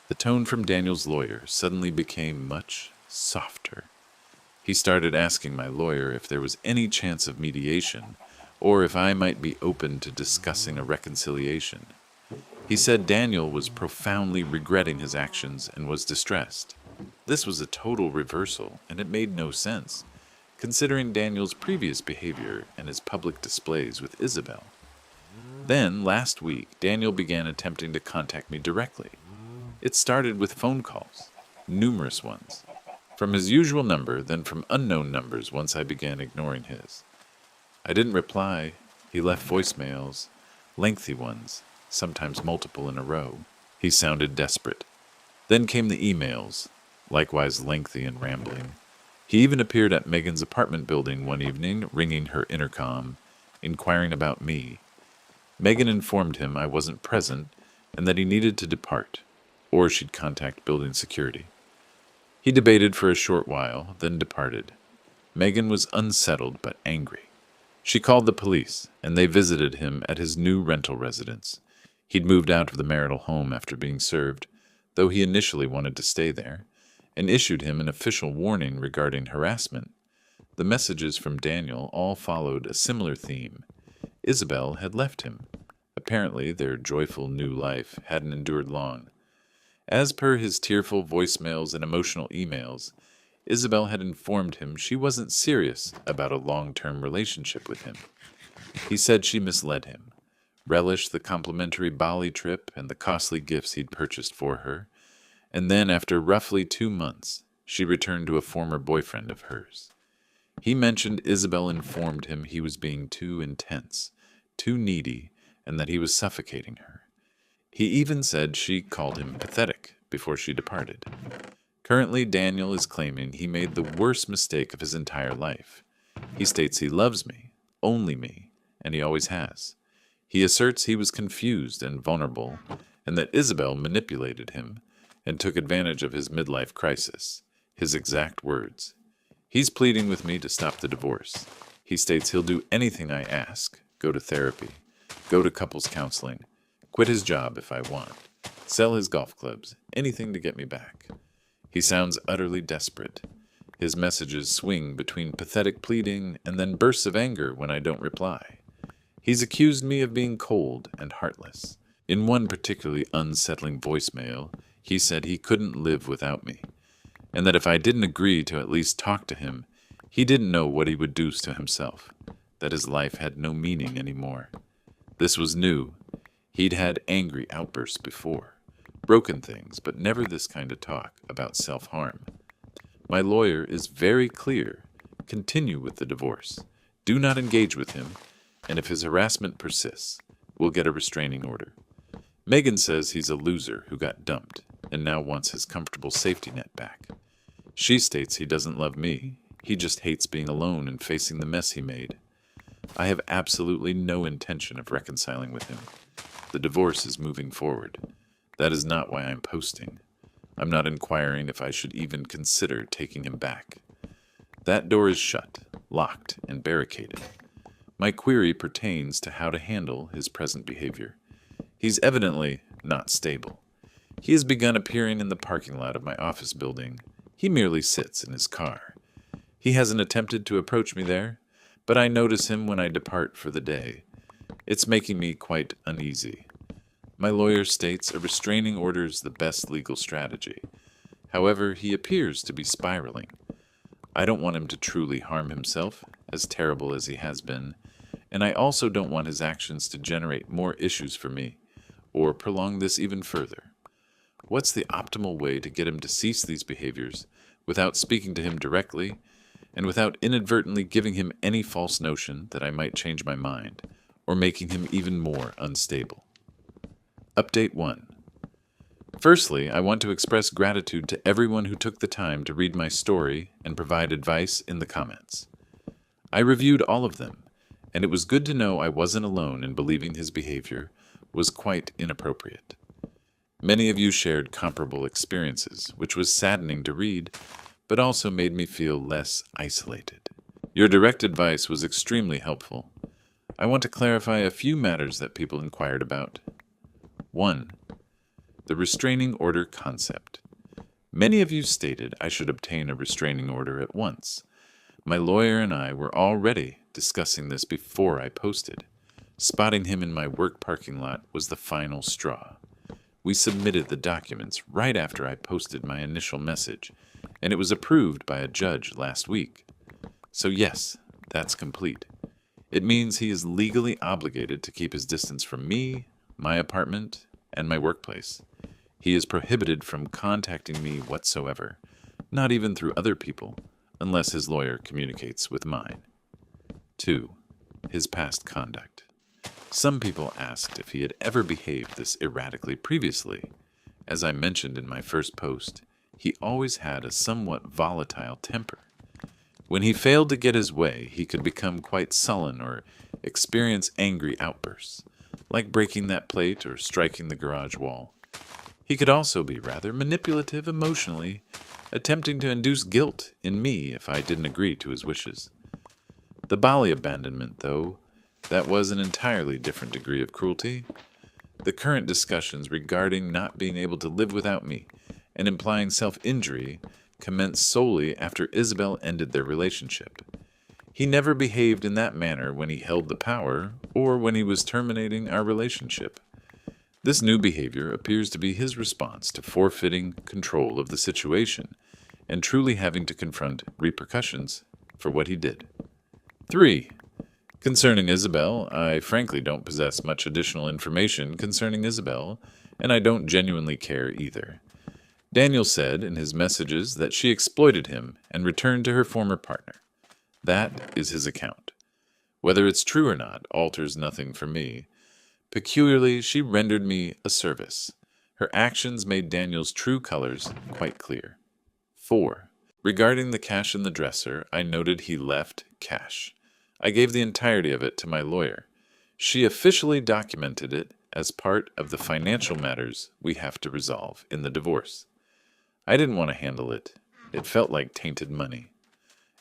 The tone from Daniel's lawyer suddenly became much softer. He started asking my lawyer if there was any chance of mediation, or if I might be open to discussing a reconciliation. He said Daniel was profoundly regretting his actions and was distressed. This was a total reversal, and it made no sense, considering Daniel's previous behavior and his public displays with Isabel. Then, last week, Daniel began attempting to contact me directly. It started with phone calls, numerous ones, from his usual number, then from unknown numbers once I began ignoring his. I didn't reply. He left voicemails, lengthy ones, sometimes multiple in a row. He sounded desperate. Then came the emails, likewise lengthy and rambling. He even appeared at Megan's apartment building one evening, ringing her intercom, inquiring about me. Megan informed him I wasn't present and that he needed to depart, or she'd contact building security. He debated for a short while, then departed. Megan was unsettled but angry. She called the police, and they visited him at his new rental residence. He'd moved out of the marital home after being served, though he initially wanted to stay there, and issued him an official warning regarding harassment. The messages from Daniel all followed a similar theme. Isabel had left him. Apparently, their joyful new life hadn't endured long. As per his tearful voicemails and emotional emails, Isabel had informed him she wasn't serious about a long-term relationship with him. He said she misled him, relished the complimentary Bali trip and the costly gifts he'd purchased for her, and then, after roughly 2 months, she returned to a former boyfriend of hers. He mentioned Isabel informed him he was being too intense, too needy, and that he was suffocating her. He even said she called him pathetic before she departed. Currently, Daniel is claiming he made the worst mistake of his entire life. He states he loves me, only me, and he always has. He asserts he was confused and vulnerable, and that Isabel manipulated him and took advantage of his midlife crisis, his exact words. He's pleading with me to stop the divorce. He states he'll do anything I ask, go to therapy, go to couples counseling, quit his job if I want, sell his golf clubs, anything to get me back. He sounds utterly desperate. His messages swing between pathetic pleading and then bursts of anger when I don't reply. He's accused me of being cold and heartless. In one particularly unsettling voicemail, he said he couldn't live without me, and that if I didn't agree to at least talk to him, he didn't know what he would do to himself, that his life had no meaning anymore. This was new. He'd had angry outbursts before, broken things, but never this kind of talk about self-harm. My lawyer is very clear. Continue with the divorce. Do not engage with him, and if his harassment persists, we'll get a restraining order. Megan says he's a loser who got dumped and now wants his comfortable safety net back. She states he doesn't love me. He just hates being alone and facing the mess he made. I have absolutely no intention of reconciling with him. The divorce is moving forward. That is not why I'm posting. I'm not inquiring if I should even consider taking him back. That door is shut, locked, and barricaded. My query pertains to how to handle his present behavior. He's evidently not stable. He has begun appearing in the parking lot of my office building. He merely sits in his car. He hasn't attempted to approach me there, but I notice him when I depart for the day. It's making me quite uneasy. My lawyer states a restraining order is the best legal strategy. However, he appears to be spiraling. I don't want him to truly harm himself, as terrible as he has been, and I also don't want his actions to generate more issues for me, or prolong this even further. What's the optimal way to get him to cease these behaviors without speaking to him directly, and without inadvertently giving him any false notion that I might change my mind, or making him even more unstable? Update 1. Firstly, I want to express gratitude to everyone who took the time to read my story and provide advice in the comments. I reviewed all of them, and it was good to know I wasn't alone in believing his behavior was quite inappropriate. Many of you shared comparable experiences, which was saddening to read, but also made me feel less isolated. Your direct advice was extremely helpful. I want to clarify a few matters that people inquired about. 1. The restraining order concept. Many of you stated I should obtain a restraining order at once. My lawyer and I were already discussing this before I posted. Spotting him in my work parking lot was the final straw. We submitted the documents right after I posted my initial message, and it was approved by a judge last week. So yes, that's complete. It means he is legally obligated to keep his distance from me, my apartment, and my workplace. He is prohibited from contacting me whatsoever, not even through other people, unless his lawyer communicates with mine. 2. His past conduct. Some people asked if he had ever behaved this erratically previously. As I mentioned in my first post, he always had a somewhat volatile temper. When he failed to get his way, he could become quite sullen or experience angry outbursts, like breaking that plate or striking the garage wall. He could also be rather manipulative emotionally, attempting to induce guilt in me if I didn't agree to his wishes. The Bali abandonment, though, that was an entirely different degree of cruelty. The current discussions regarding not being able to live without me and implying self-injury commenced solely after Isabel ended their relationship. He never behaved in that manner when he held the power or when he was terminating our relationship. This new behavior appears to be his response to forfeiting control of the situation and truly having to confront repercussions for what he did. 3. Concerning Isabel, I frankly don't possess much additional information concerning Isabel, and I don't genuinely care either. Daniel said in his messages that she exploited him and returned to her former partner. That is his account. Whether it's true or not alters nothing for me. Peculiarly, she rendered me a service. Her actions made Daniel's true colors quite clear. 4. Regarding the cash in the dresser, I noted he left cash. I gave the entirety of it to my lawyer. She officially documented it as part of the financial matters we have to resolve in the divorce. I didn't want to handle it. It felt like tainted money.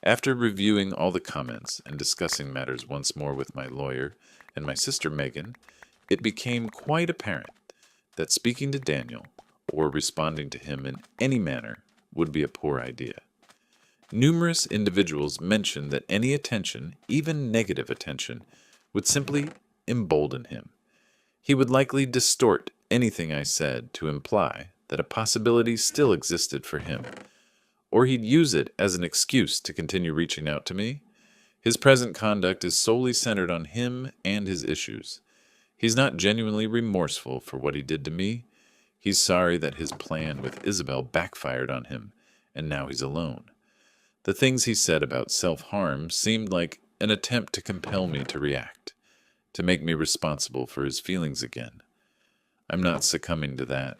After reviewing all the comments and discussing matters once more with my lawyer and my sister Megan, it became quite apparent that speaking to Daniel or responding to him in any manner would be a poor idea. Numerous individuals mentioned that any attention, even negative attention, would simply embolden him. He would likely distort anything I said to imply that a possibility still existed for him, or he'd use it as an excuse to continue reaching out to me. His present conduct is solely centered on him and his issues. He's not genuinely remorseful for what he did to me. He's sorry that his plan with Isabel backfired on him, and now he's alone. The things he said about self-harm seemed like an attempt to compel me to react, to make me responsible for his feelings again. I'm not succumbing to that.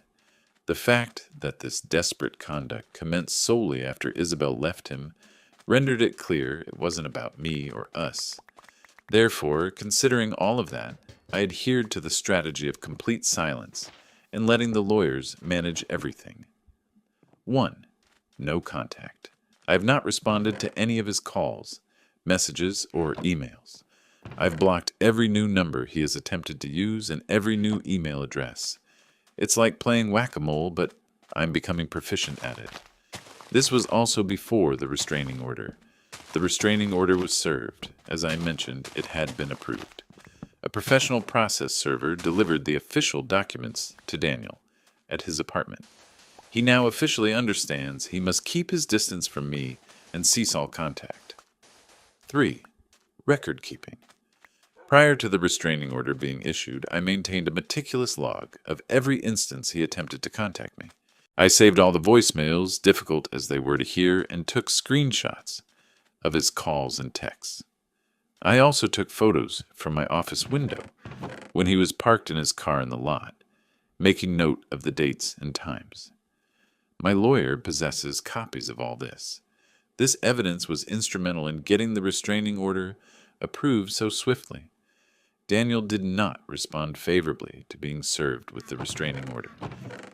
The fact that this desperate conduct commenced solely after Isabel left him rendered it clear it wasn't about me or us. Therefore, considering all of that, I adhered to the strategy of complete silence and letting the lawyers manage everything. 1. No contact. I have not responded to any of his calls, messages, or emails. I've blocked every new number he has attempted to use and every new email address. It's like playing whack-a-mole, but I'm becoming proficient at it. This was also before the restraining order. The restraining order was served. As I mentioned, it had been approved. A professional process server delivered the official documents to Daniel at his apartment. He now officially understands he must keep his distance from me and cease all contact. 3. Record keeping. Prior to the restraining order being issued, I maintained a meticulous log of every instance he attempted to contact me. I saved all the voicemails, difficult as they were to hear, and took screenshots of his calls and texts. I also took photos from my office window when he was parked in his car in the lot, making note of the dates and times. My lawyer possesses copies of all this. This evidence was instrumental in getting the restraining order approved so swiftly. Daniel did not respond favorably to being served with the restraining order.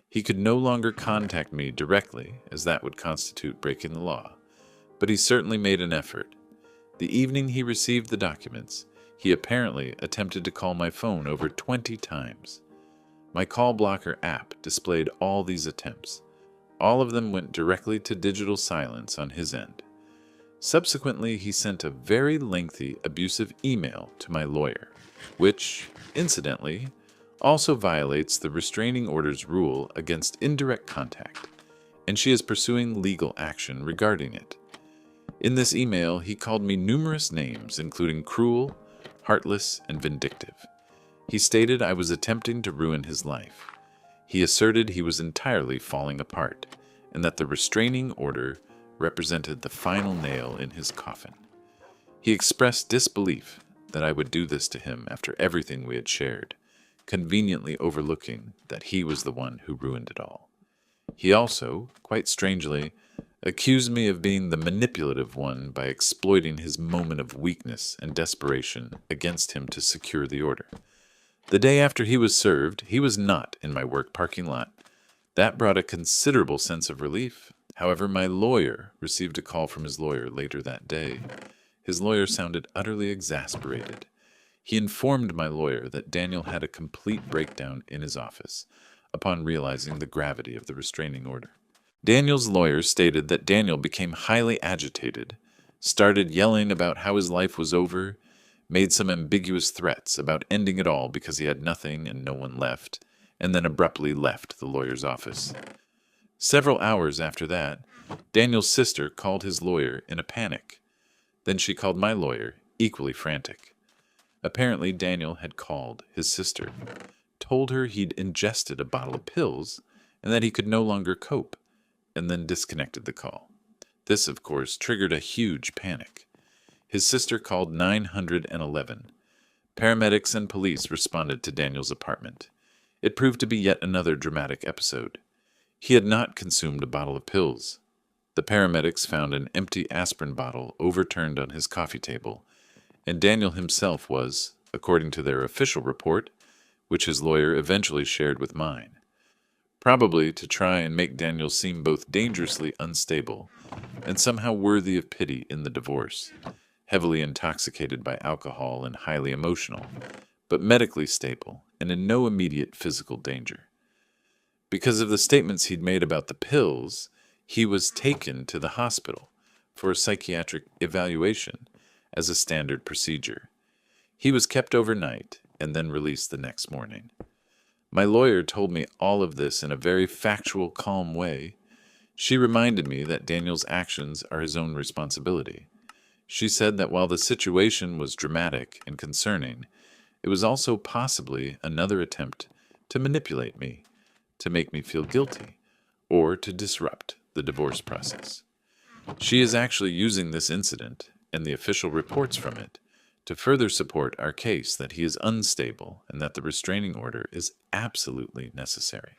He could no longer contact me directly, as that would constitute breaking the law, but he certainly made an effort. The evening he received the documents, he apparently attempted to call my phone over 20 times. My call blocker app displayed all these attempts. All of them went directly to digital silence on his end. Subsequently, he sent a very lengthy, abusive email to my lawyer, which, incidentally, also violates the restraining order's rule against indirect contact, and she is pursuing legal action regarding it. In this email, he called me numerous names, including cruel, heartless, and vindictive. He stated I was attempting to ruin his life. He asserted he was entirely falling apart, and that the restraining order represented the final nail in his coffin. He expressed disbelief that I would do this to him after everything we had shared, conveniently overlooking that he was the one who ruined it all. He also, quite strangely, accused me of being the manipulative one by exploiting his moment of weakness and desperation against him to secure the order. The day after he was served, he was not in my work parking lot. That brought a considerable sense of relief. However, my lawyer received a call from his lawyer later that day. His lawyer sounded utterly exasperated. He informed my lawyer that Daniel had a complete breakdown in his office upon realizing the gravity of the restraining order. Daniel's lawyer stated that Daniel became highly agitated, started yelling about how his life was over, made some ambiguous threats about ending it all because he had nothing and no one left, and then abruptly left the lawyer's office. Several hours after that, Daniel's sister called his lawyer in a panic. Then she called my lawyer, equally frantic. Apparently, Daniel had called his sister, told her he'd ingested a bottle of pills, and that he could no longer cope, and then disconnected the call. This, of course, triggered a huge panic. His sister called 911. Paramedics and police responded to Daniel's apartment. It proved to be yet another dramatic episode. He had not consumed a bottle of pills. The paramedics found an empty aspirin bottle overturned on his coffee table, and Daniel himself was, according to their official report, which his lawyer eventually shared with mine, probably to try and make Daniel seem both dangerously unstable and somehow worthy of pity in the divorce, heavily intoxicated by alcohol and highly emotional, but medically stable and in no immediate physical danger. Because of the statements he'd made about the pills, he was taken to the hospital for a psychiatric evaluation as a standard procedure. He was kept overnight and then released the next morning. My lawyer told me all of this in a very factual, calm way. She reminded me that Daniel's actions are his own responsibility. She said that while the situation was dramatic and concerning, it was also possibly another attempt to manipulate me, to make me feel guilty, or to disrupt the divorce process. She is actually using this incident and the official reports from it to further support our case that he is unstable and that the restraining order is absolutely necessary.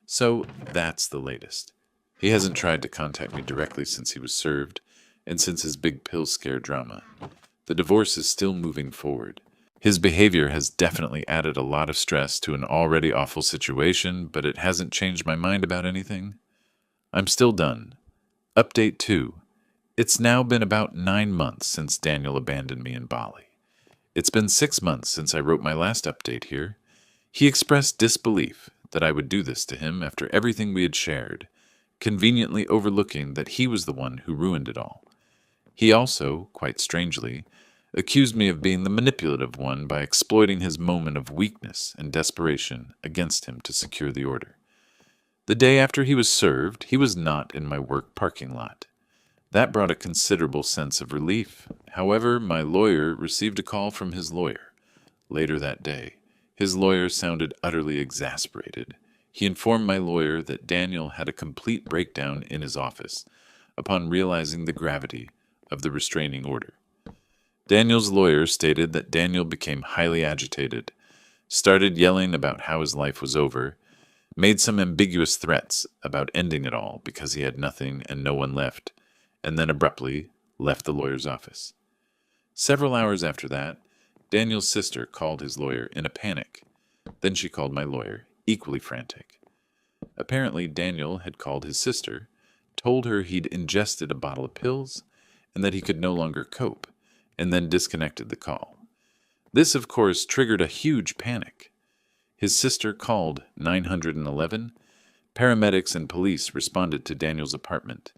So that's the latest. He hasn't tried to contact me directly since he was served and since his big pill scare drama. The divorce is still moving forward. His behavior has definitely added a lot of stress to an already awful situation, but it hasn't changed my mind about anything. I'm still done. Update 2. It's now been about 9 months since Daniel abandoned me in Bali. It's been 6 months since I wrote my last update here. He expressed disbelief that I would do this to him after everything we had shared, conveniently overlooking that he was the one who ruined it all. He also, quite strangely, accused me of being the manipulative one by exploiting his moment of weakness and desperation against him to secure the order. The day after he was served, he was not in my work parking lot. That brought a considerable sense of relief. However, my lawyer received a call from his lawyer. Later that day, his lawyer sounded utterly exasperated. He informed my lawyer that Daniel had a complete breakdown in his office upon realizing the gravity of the restraining order. Daniel's lawyer stated that Daniel became highly agitated, started yelling about how his life was over, made some ambiguous threats about ending it all because he had nothing and no one left, and then abruptly left the lawyer's office. Several hours after that, Daniel's sister called his lawyer in a panic. Then she called my lawyer, equally frantic. Apparently, Daniel had called his sister, told her he'd ingested a bottle of pills, and that he could no longer cope, and then disconnected the call. This, of course, triggered a huge panic. His sister called 911. Paramedics and police responded to Daniel's apartment.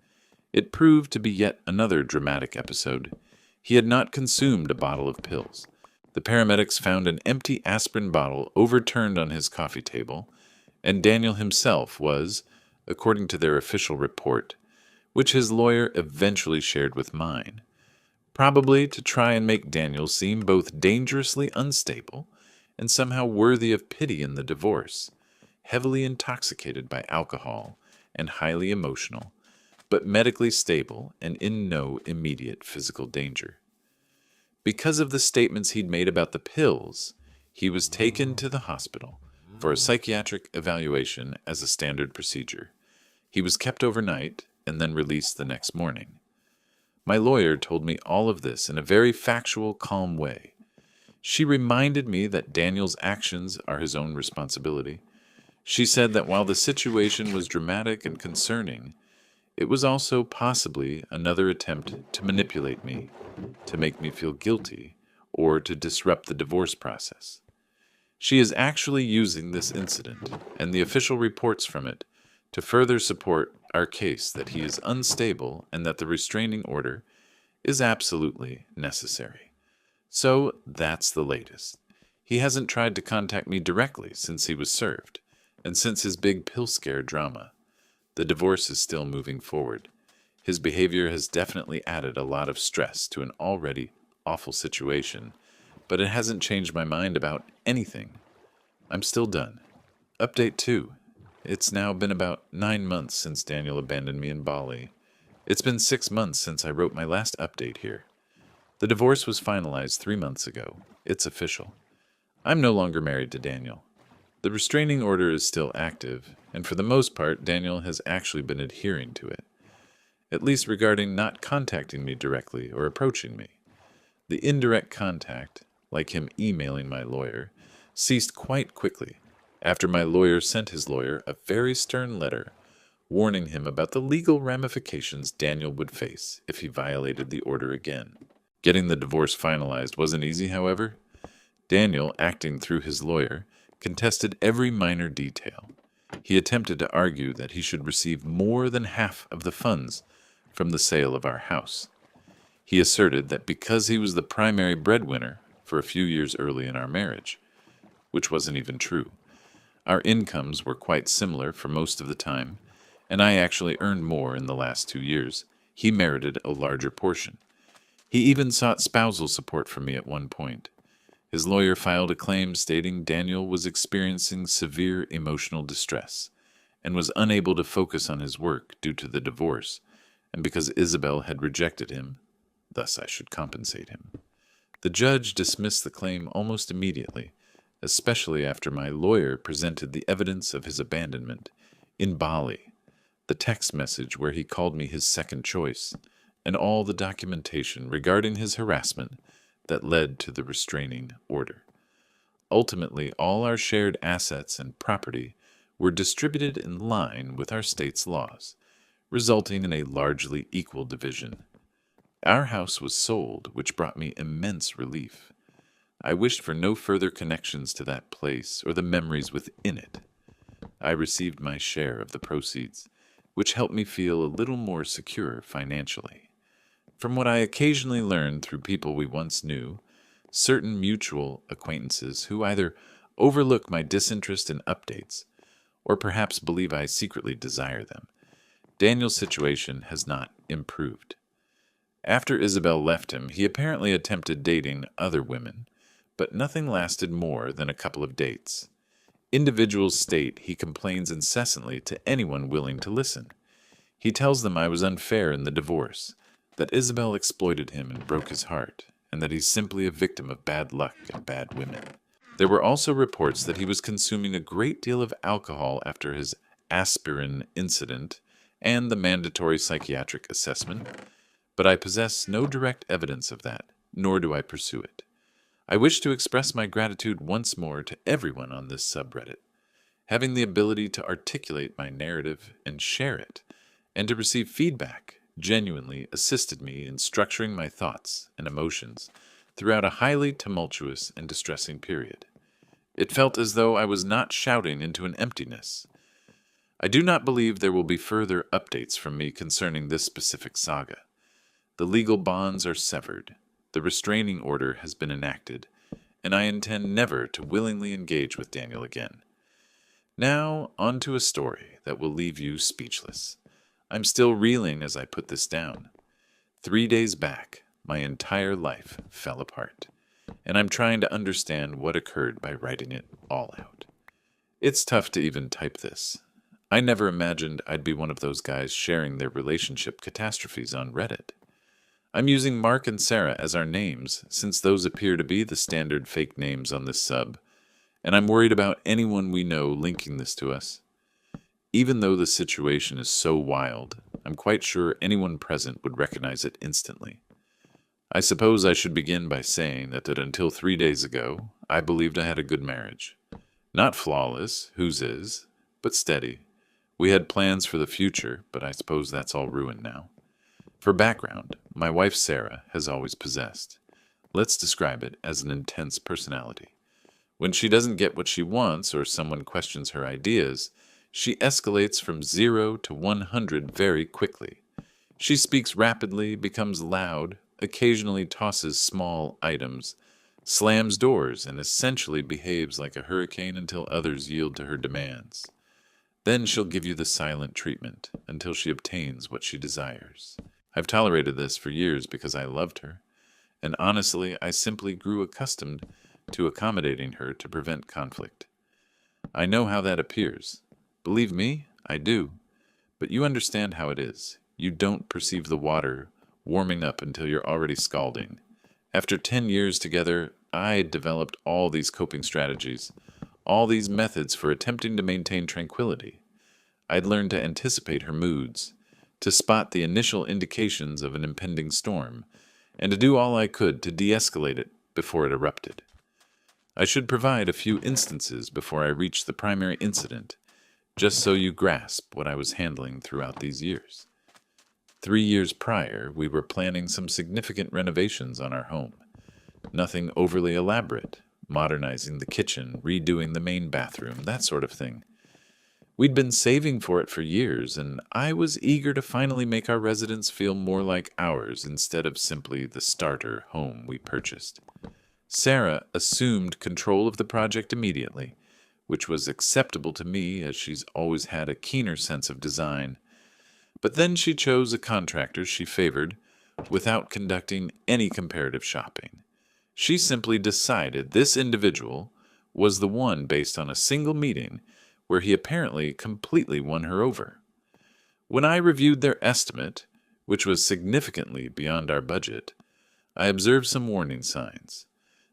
It proved to be yet another dramatic episode. He had not consumed a bottle of pills. The paramedics found an empty aspirin bottle overturned on his coffee table, and Daniel himself was, according to their official report, which his lawyer eventually shared with mine, probably to try and make Daniel seem both dangerously unstable and somehow worthy of pity in the divorce, heavily intoxicated by alcohol and highly emotional, but medically stable and in no immediate physical danger. Because of the statements he'd made about the pills, he was taken to the hospital for a psychiatric evaluation as a standard procedure. He was kept overnight and then released the next morning. My lawyer told me all of this in a very factual, calm way. She reminded me that Daniel's actions are his own responsibility. She said that while the situation was dramatic and concerning, it was also possibly another attempt to manipulate me, to make me feel guilty, or to disrupt the divorce process. She is actually using this incident and the official reports from it to further support our case that he is unstable and that the restraining order is absolutely necessary. So that's the latest. He hasn't tried to contact me directly since he was served, and since his big pill scare drama. The divorce is still moving forward. His behavior has definitely added a lot of stress to an already awful situation, but it hasn't changed my mind about anything. I'm still done. Update 2. It's now been about 9 months since Daniel abandoned me in Bali. It's been 6 months since I wrote my last update here. The divorce was finalized 3 months ago. It's official. I'm no longer married to Daniel. The restraining order is still active, and for the most part, Daniel has actually been adhering to it, at least regarding not contacting me directly or approaching me. The indirect contact, like him emailing my lawyer, ceased quite quickly after my lawyer sent his lawyer a very stern letter warning him about the legal ramifications Daniel would face if he violated the order again. Getting the divorce finalized wasn't easy, however. Daniel, acting through his lawyer, contested every minor detail. He attempted to argue that he should receive more than half of the funds from the sale of our house. He asserted that because he was the primary breadwinner for a few years early in our marriage, which wasn't even true. Our incomes were quite similar for most of the time, and I actually earned more in the last 2 years. He merited a larger portion. He even sought spousal support from me at one point. His lawyer filed a claim stating Daniel was experiencing severe emotional distress and was unable to focus on his work due to the divorce, and because Isabel had rejected him, thus I should compensate him. The judge dismissed the claim almost immediately, especially after my lawyer presented the evidence of his abandonment in Bali, the text message where he called me his second choice, and all the documentation regarding his harassment that led to the restraining order. Ultimately, all our shared assets and property were distributed in line with our state's laws, resulting in a largely equal division. Our house was sold, which brought me immense relief. I wished for no further connections to that place or the memories within it. I received my share of the proceeds, which helped me feel a little more secure financially. From what I occasionally learned through people we once knew, certain mutual acquaintances who either overlook my disinterest in updates or perhaps believe I secretly desire them, Daniel's situation has not improved. After Isabel left him, he apparently attempted dating other women, but nothing lasted more than a couple of dates. Individuals state he complains incessantly to anyone willing to listen. He tells them I was unfair in the divorce, that Isabel exploited him and broke his heart, and that he's simply a victim of bad luck and bad women. There were also reports that he was consuming a great deal of alcohol after his aspirin incident and the mandatory psychiatric assessment, but I possess no direct evidence of that, nor do I pursue it. I wish to express my gratitude once more to everyone on this subreddit. Having the ability to articulate my narrative and share it, and to receive feedback, genuinely assisted me in structuring my thoughts and emotions throughout a highly tumultuous and distressing period. It felt as though I was not shouting into an emptiness. I do not believe there will be further updates from me concerning this specific saga. The legal bonds are severed, the restraining order has been enacted, and I intend never to willingly engage with Daniel again. Now, on to a story that will leave you speechless. I'm still reeling as I put this down. 3 days back, my entire life fell apart, and I'm trying to understand what occurred by writing it all out. It's tough to even type this. I never imagined I'd be one of those guys sharing their relationship catastrophes on Reddit. I'm using Mark and Sarah as our names, since those appear to be the standard fake names on this sub, and I'm worried about anyone we know linking this to us. Even though the situation is so wild, I'm quite sure anyone present would recognize it instantly. I suppose I should begin by saying that until 3 days ago, I believed I had a good marriage. Not flawless, whose is, but steady. We had plans for the future, but I suppose that's all ruined now. For background, my wife Sarah has always possessed. Let's describe it as an intense personality. When she doesn't get what she wants or someone questions her ideas, she escalates from 0 to 100 very quickly. She speaks rapidly, becomes loud, occasionally tosses small items, slams doors, and essentially behaves like a hurricane until others yield to her demands. Then she'll give you the silent treatment until she obtains what she desires. I've tolerated this for years because I loved her, and honestly, I simply grew accustomed to accommodating her to prevent conflict. I know how that appears. Believe me, I do. But you understand how it is. You don't perceive the water warming up until you're already scalding. After 10 years together, I developed all these coping strategies, all these methods for attempting to maintain tranquility. I'd learned to anticipate her moods, to spot the initial indications of an impending storm, and to do all I could to de-escalate it before it erupted. I should provide a few instances before I reach the primary incident, just so you grasp what I was handling throughout these years. 3 years prior, we were planning some significant renovations on our home. Nothing overly elaborate, modernizing the kitchen, redoing the main bathroom, that sort of thing. We'd been saving for it for years, and I was eager to finally make our residence feel more like ours instead of simply the starter home we purchased. Sarah assumed control of the project immediately, which was acceptable to me as she's always had a keener sense of design. But then she chose a contractor she favored without conducting any comparative shopping. She simply decided this individual was the one based on a single meeting where he apparently completely won her over. When I reviewed their estimate, which was significantly beyond our budget, I observed some warning signs.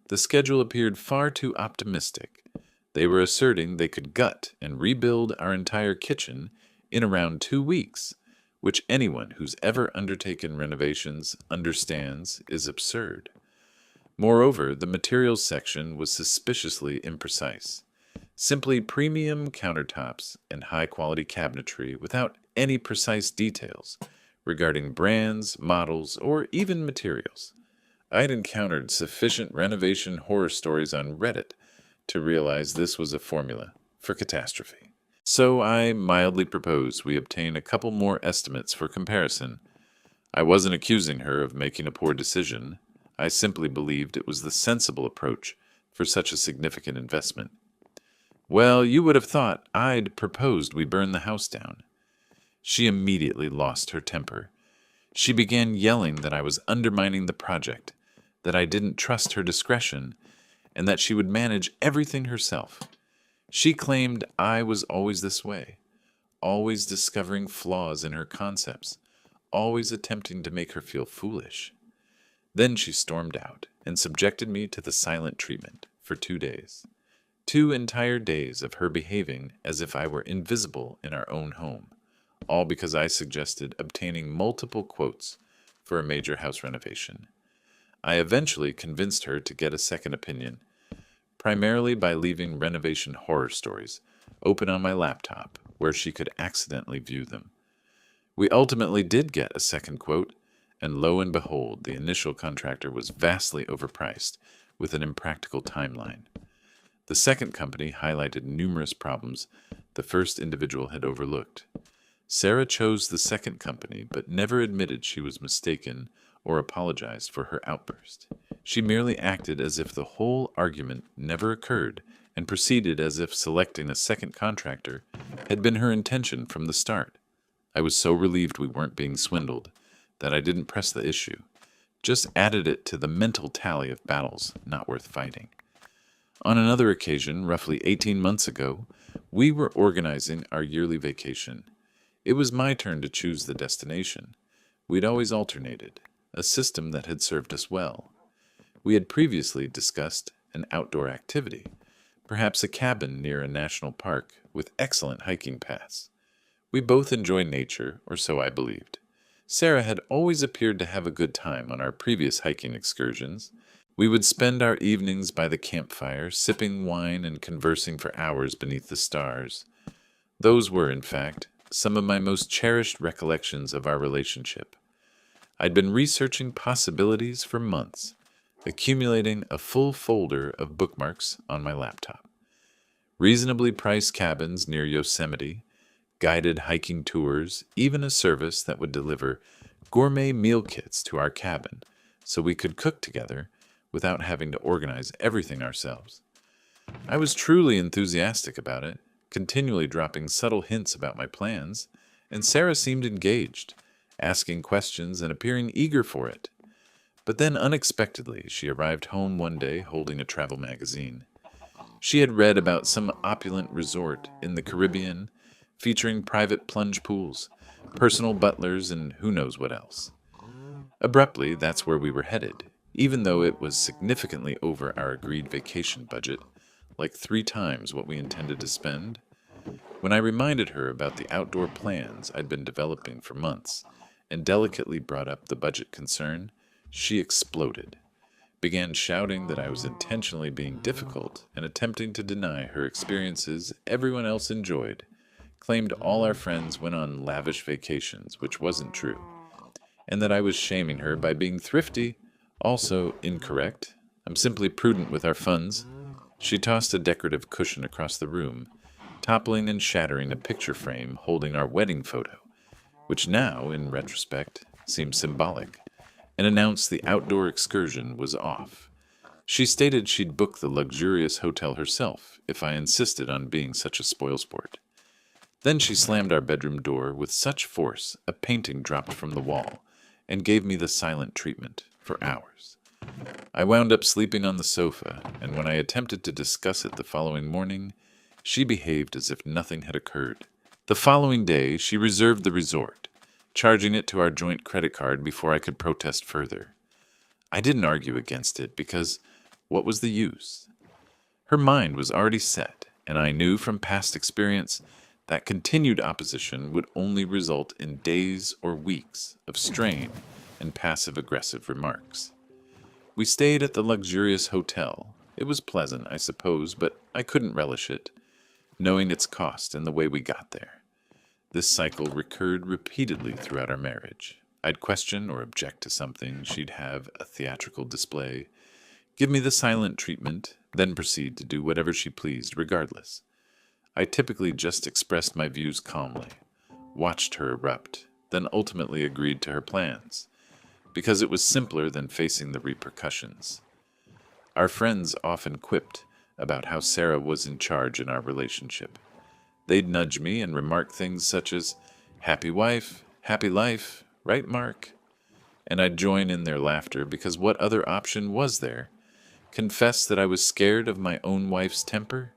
The schedule appeared far too optimistic. They were asserting they could gut and rebuild our entire kitchen in around 2 weeks, which anyone who's ever undertaken renovations understands is absurd. Moreover, the materials section was suspiciously imprecise. Simply premium countertops and high-quality cabinetry without any precise details, regarding brands, models, or even materials. I'd encountered sufficient renovation horror stories on Reddit to realize this was a formula for catastrophe. So I mildly proposed we obtain a couple more estimates for comparison. I wasn't accusing her of making a poor decision. I simply believed it was the sensible approach for such a significant investment. Well, you would have thought I'd proposed we burn the house down. She immediately lost her temper. She began yelling that I was undermining the project, that I didn't trust her discretion, and that she would manage everything herself. She claimed I was always this way, always discovering flaws in her concepts, always attempting to make her feel foolish. Then she stormed out and subjected me to the silent treatment for 2 days. 2 entire days of her behaving as if I were invisible in our own home, all because I suggested obtaining multiple quotes for a major house renovation. I eventually convinced her to get a second opinion, primarily by leaving renovation horror stories open on my laptop where she could accidentally view them. We ultimately did get a second quote, and lo and behold, the initial contractor was vastly overpriced with an impractical timeline. The second company highlighted numerous problems the first individual had overlooked. Sarah chose the second company, but never admitted she was mistaken or apologized for her outburst. She merely acted as if the whole argument never occurred and proceeded as if selecting a second contractor had been her intention from the start. I was so relieved we weren't being swindled that I didn't press the issue, just added it to the mental tally of battles not worth fighting. On another occasion, roughly 18 months ago, we were organizing our yearly vacation. It was my turn to choose the destination. We'd always alternated, a system that had served us well. We had previously discussed an outdoor activity, perhaps a cabin near a national park with excellent hiking paths. We both enjoy nature, or so I believed. Sarah had always appeared to have a good time on our previous hiking excursions. We would spend our evenings by the campfire, sipping wine and conversing for hours beneath the stars. Those were, in fact, some of my most cherished recollections of our relationship. I'd been researching possibilities for months, accumulating a full folder of bookmarks on my laptop. Reasonably priced cabins near Yosemite, guided hiking tours, even a service that would deliver gourmet meal kits to our cabin so we could cook together without having to organize everything ourselves. I was truly enthusiastic about it, continually dropping subtle hints about my plans, and Sarah seemed engaged, asking questions and appearing eager for it. But then unexpectedly, she arrived home one day holding a travel magazine. She had read about some opulent resort in the Caribbean, featuring private plunge pools, personal butlers, and who knows what else. Abruptly, that's where we were headed, even though it was significantly over our agreed vacation budget, like 3 times what we intended to spend. When I reminded her about the outdoor plans I'd been developing for months, and delicately brought up the budget concern, she exploded, began shouting that I was intentionally being difficult and attempting to deny her experiences everyone else enjoyed, claimed all our friends went on lavish vacations, which wasn't true, and that I was shaming her by being thrifty, also incorrect. I'm simply prudent with our funds. She tossed a decorative cushion across the room, toppling and shattering a picture frame holding our wedding photo, which now, in retrospect, seems symbolic, and announced the outdoor excursion was off. She stated she'd book the luxurious hotel herself if I insisted on being such a spoilsport. Then she slammed our bedroom door with such force a painting dropped from the wall and gave me the silent treatment for hours. I wound up sleeping on the sofa, and when I attempted to discuss it the following morning, she behaved as if nothing had occurred. The following day, she reserved the resort, charging it to our joint credit card before I could protest further. I didn't argue against it because what was the use? Her mind was already set, and I knew from past experience that continued opposition would only result in days or weeks of strain and passive-aggressive remarks. We stayed at the luxurious hotel. It was pleasant, I suppose, but I couldn't relish it, knowing its cost and the way we got there. This cycle recurred repeatedly throughout our marriage. I'd question or object to something, she'd have a theatrical display, give me the silent treatment, then proceed to do whatever she pleased regardless. I typically just expressed my views calmly, watched her erupt, then ultimately agreed to her plans, because it was simpler than facing the repercussions. Our friends often quipped about how Sarah was in charge in our relationship. They'd nudge me and remark things such as, "Happy wife, happy life, right, Mark?" And I'd join in their laughter because what other option was there? Confess that I was scared of my own wife's temper?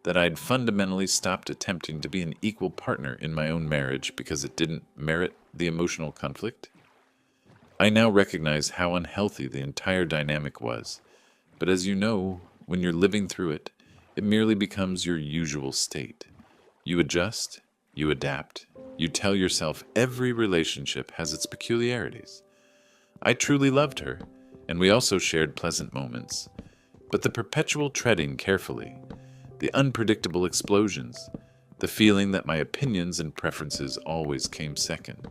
That I'd fundamentally stopped attempting to be an equal partner in my own marriage because it didn't merit the emotional conflict? I now recognize how unhealthy the entire dynamic was, but as you know, when you're living through it, it merely becomes your usual state. You adjust, you adapt, you tell yourself every relationship has its peculiarities. I truly loved her, and we also shared pleasant moments, but the perpetual treading carefully, the unpredictable explosions, the feeling that my opinions and preferences always came second,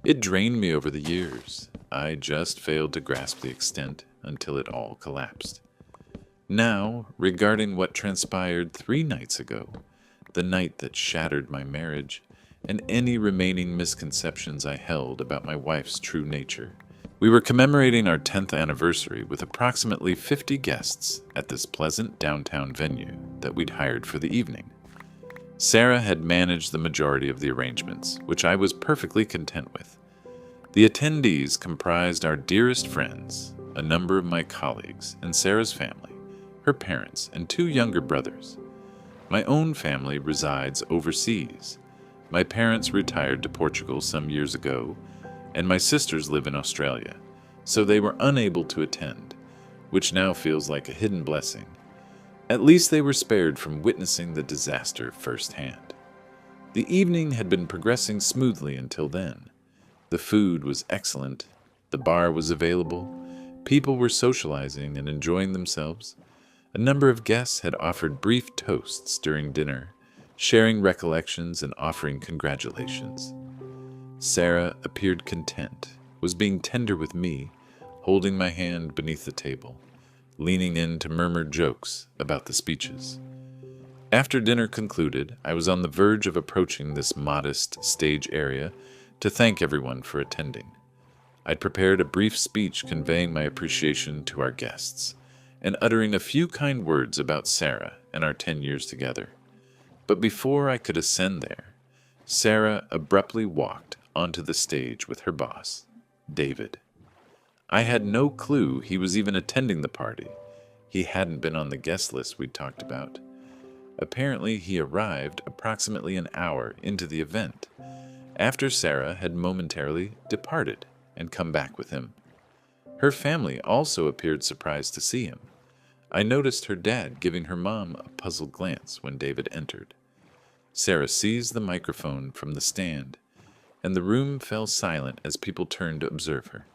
it drained me over the years. I just failed to grasp the extent until it all collapsed. Now, regarding what transpired 3 nights ago, the night that shattered my marriage, and any remaining misconceptions I held about my wife's true nature. We were commemorating our 10th anniversary with approximately 50 guests at this pleasant downtown venue that we'd hired for the evening. Sarah had managed the majority of the arrangements, which I was perfectly content with. The attendees comprised our dearest friends, a number of my colleagues, and Sarah's family, her parents, and 2 younger brothers. My own family resides overseas. My parents retired to Portugal some years ago, and my sisters live in Australia, so they were unable to attend, which now feels like a hidden blessing. At least they were spared from witnessing the disaster firsthand. The evening had been progressing smoothly until then. The food was excellent, the bar was available, people were socializing and enjoying themselves. A number of guests had offered brief toasts during dinner, sharing recollections and offering congratulations. Sarah appeared content, was being tender with me, holding my hand beneath the table, leaning in to murmur jokes about the speeches. After dinner concluded, I was on the verge of approaching this modest stage area to thank everyone for attending. I'd prepared a brief speech conveying my appreciation to our guests, and uttering a few kind words about Sarah and our 10 years together. But before I could ascend there, Sarah abruptly walked onto the stage with her boss, David. I had no clue he was even attending the party. He hadn't been on the guest list we'd talked about. Apparently, he arrived approximately an hour into the event, after Sarah had momentarily departed and come back with him. Her family also appeared surprised to see him. I noticed her dad giving her mom a puzzled glance when David entered. Sarah seized the microphone from the stand, and the room fell silent as people turned to observe her.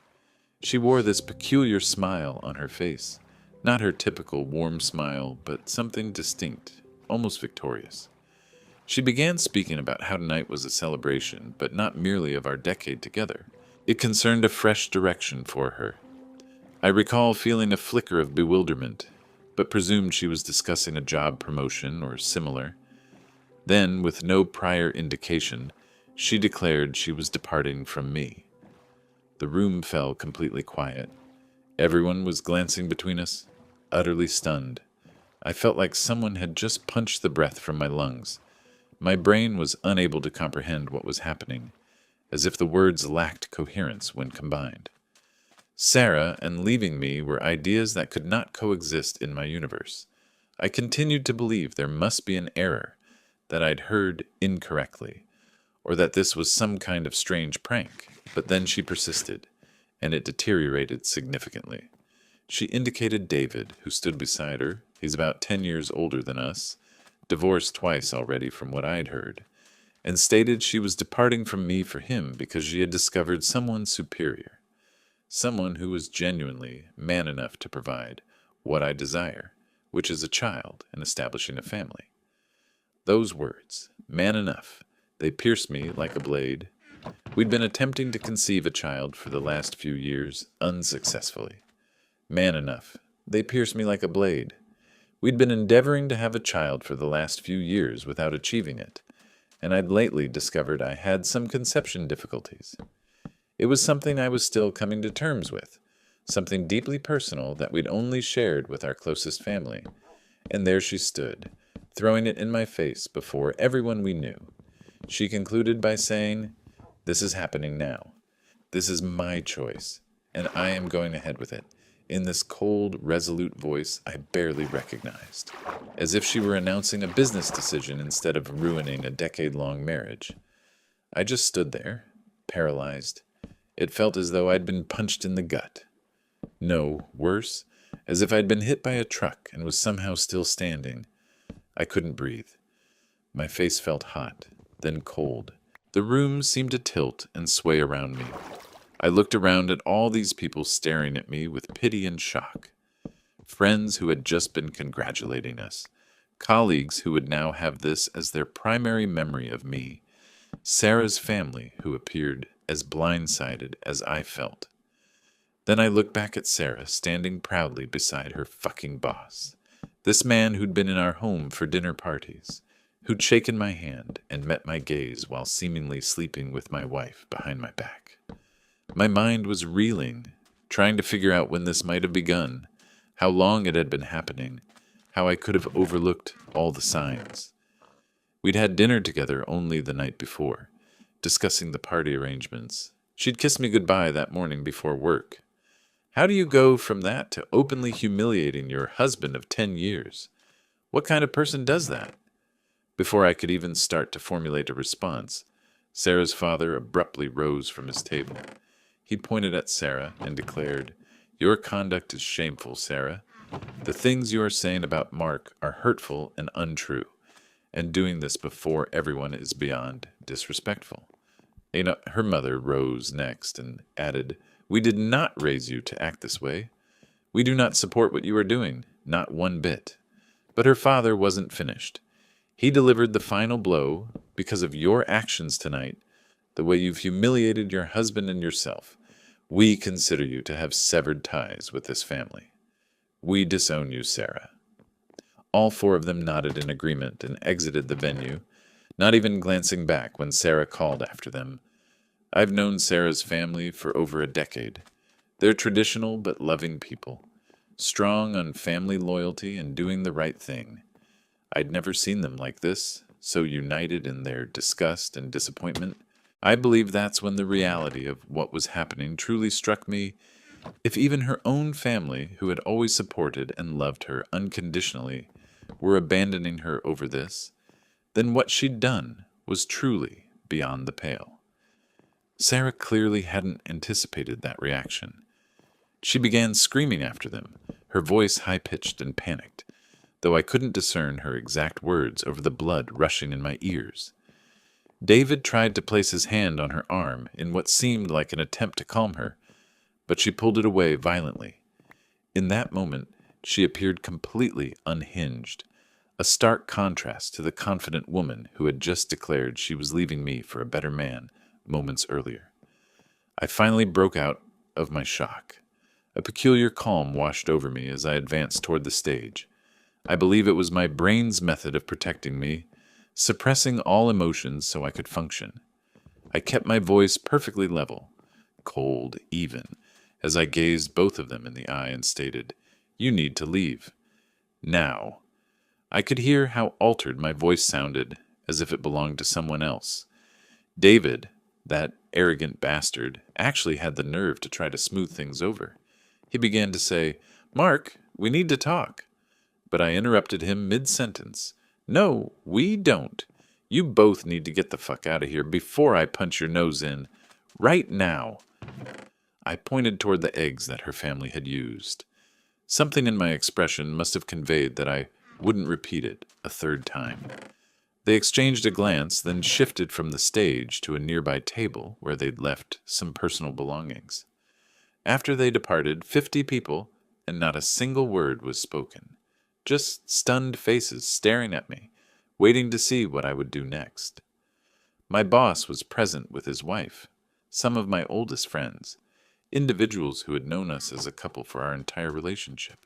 She wore this peculiar smile on her face, not her typical warm smile, but something distinct, almost victorious. She began speaking about how tonight was a celebration, but not merely of our decade together. It concerned a fresh direction for her. I recall feeling a flicker of bewilderment, but presumed she was discussing a job promotion or similar. Then, with no prior indication, she declared she was departing from me. The room fell completely quiet. Everyone was glancing between us, utterly stunned. I felt like someone had just punched the breath from my lungs. My brain was unable to comprehend what was happening, as if the words lacked coherence when combined. Sarah and leaving me were ideas that could not coexist in my universe. I continued to believe there must be an error, that I'd heard incorrectly, or that this was some kind of strange prank. But then she persisted, and it deteriorated significantly. She indicated David, who stood beside her. He's about 10 years older than us, divorced twice already from what I'd heard, and stated she was departing from me for him because she had discovered someone superior, someone who was genuinely man enough to provide what I desire, which is a child and establishing a family. Those words, man enough, They pierced me like a blade. We'd been attempting to conceive a child for the last few years, unsuccessfully. Man enough, they pierced me like a blade. We'd been endeavoring to have a child for the last few years without achieving it, and I'd lately discovered I had some conception difficulties. It was something I was still coming to terms with, something deeply personal that we'd only shared with our closest family. And there she stood, throwing it in my face before everyone we knew. She concluded by saying, "This is happening now. This is my choice, and I am going ahead with it," in this cold, resolute voice I barely recognized, as if she were announcing a business decision instead of ruining a decade-long marriage. I just stood there, paralyzed. It felt as though I'd been punched in the gut. No, worse, as if I'd been hit by a truck and was somehow still standing. I couldn't breathe. My face felt hot, then cold. The room seemed to tilt and sway around me. I looked around at all these people staring at me with pity and shock. Friends who had just been congratulating us. Colleagues who would now have this as their primary memory of me. Sarah's family who appeared as blindsided as I felt. Then I looked back at Sarah standing proudly beside her fucking boss. This man who'd been in our home for dinner parties, who'd shaken my hand and met my gaze while seemingly sleeping with my wife behind my back. My mind was reeling, trying to figure out when this might have begun, how long it had been happening, how I could have overlooked all the signs. We'd had dinner together only the night before, discussing the party arrangements. She'd kissed me goodbye that morning before work. How do you go from that to openly humiliating your husband of 10 years? What kind of person does that? Before I could even start to formulate a response, Sarah's father abruptly rose from his table. He pointed at Sarah and declared, "Your conduct is shameful, Sarah. The things you are saying about Mark are hurtful and untrue, and doing this before everyone is beyond disrespectful." Her mother rose next and added, "We did not raise you to act this way. We do not support what you are doing, not one bit." But her father wasn't finished. He delivered the final blow because of your actions tonight, the way you've humiliated your husband and yourself. We consider you to have severed ties with this family. We disown you, Sarah. All four of them nodded in agreement and exited the venue, not even glancing back when Sarah called after them. I've known Sarah's family for over a decade. They're traditional but loving people, strong on family loyalty and doing the right thing. I'd never seen them like this, so united in their disgust and disappointment. I believe that's when the reality of what was happening truly struck me. If even her own family, who had always supported and loved her unconditionally, were abandoning her over this, then what she'd done was truly beyond the pale. Sarah clearly hadn't anticipated that reaction. She began screaming after them, her voice high-pitched and panicked, though I couldn't discern her exact words over the blood rushing in my ears. David tried to place his hand on her arm in what seemed like an attempt to calm her, but she pulled it away violently. In that moment, she appeared completely unhinged, a stark contrast to the confident woman who had just declared she was leaving me for a better man moments earlier. I finally broke out of my shock. A peculiar calm washed over me as I advanced toward the stage. I believe it was my brain's method of protecting me, suppressing all emotions so I could function. I kept my voice perfectly level, cold, even, as I gazed both of them in the eye and stated, "You need to leave. Now." I could hear how altered my voice sounded, as if it belonged to someone else. David, that arrogant bastard, actually had the nerve to try to smooth things over. He began to say, "Mark, we need to talk." But I interrupted him mid-sentence. "No, we don't. You both need to get the fuck out of here before I punch your nose in. Right now." I pointed toward the eggs that her family had used. Something in my expression must have conveyed that I wouldn't repeat it a third time. They exchanged a glance, then shifted from the stage to a nearby table where they'd left some personal belongings. After they departed, 50 people, and not a single word was spoken. Just stunned faces staring at me, waiting to see what I would do next. My boss was present with his wife, some of my oldest friends, individuals who had known us as a couple for our entire relationship.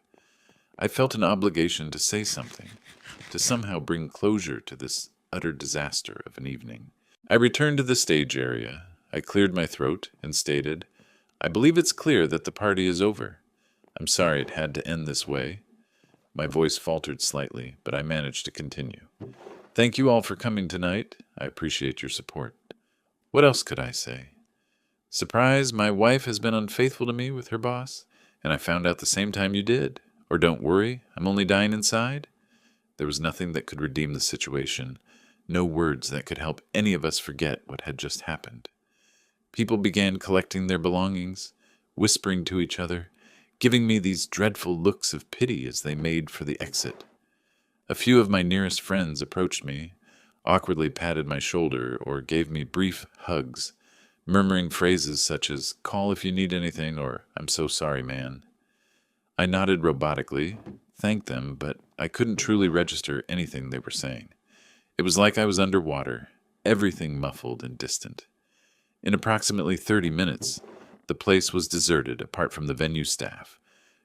I felt an obligation to say something, to somehow bring closure to this utter disaster of an evening. I returned to the stage area. I cleared my throat and stated, "I believe it's clear that the party is over. I'm sorry it had to end this way." My voice faltered slightly, but I managed to continue. "Thank you all for coming tonight. I appreciate your support." What else could I say? "Surprise, my wife has been unfaithful to me with her boss, and I found out the same time you did. Or don't worry, I'm only dying inside." There was nothing that could redeem the situation, no words that could help any of us forget what had just happened. People began collecting their belongings, whispering to each other, giving me these dreadful looks of pity as they made for the exit. A few of my nearest friends approached me, awkwardly patted my shoulder, or gave me brief hugs, murmuring phrases such as, "Call if you need anything," or "I'm so sorry, man." I nodded robotically, thanked them, but I couldn't truly register anything they were saying. It was like I was underwater, everything muffled and distant. In approximately 30 minutes, the place was deserted apart from the venue staff,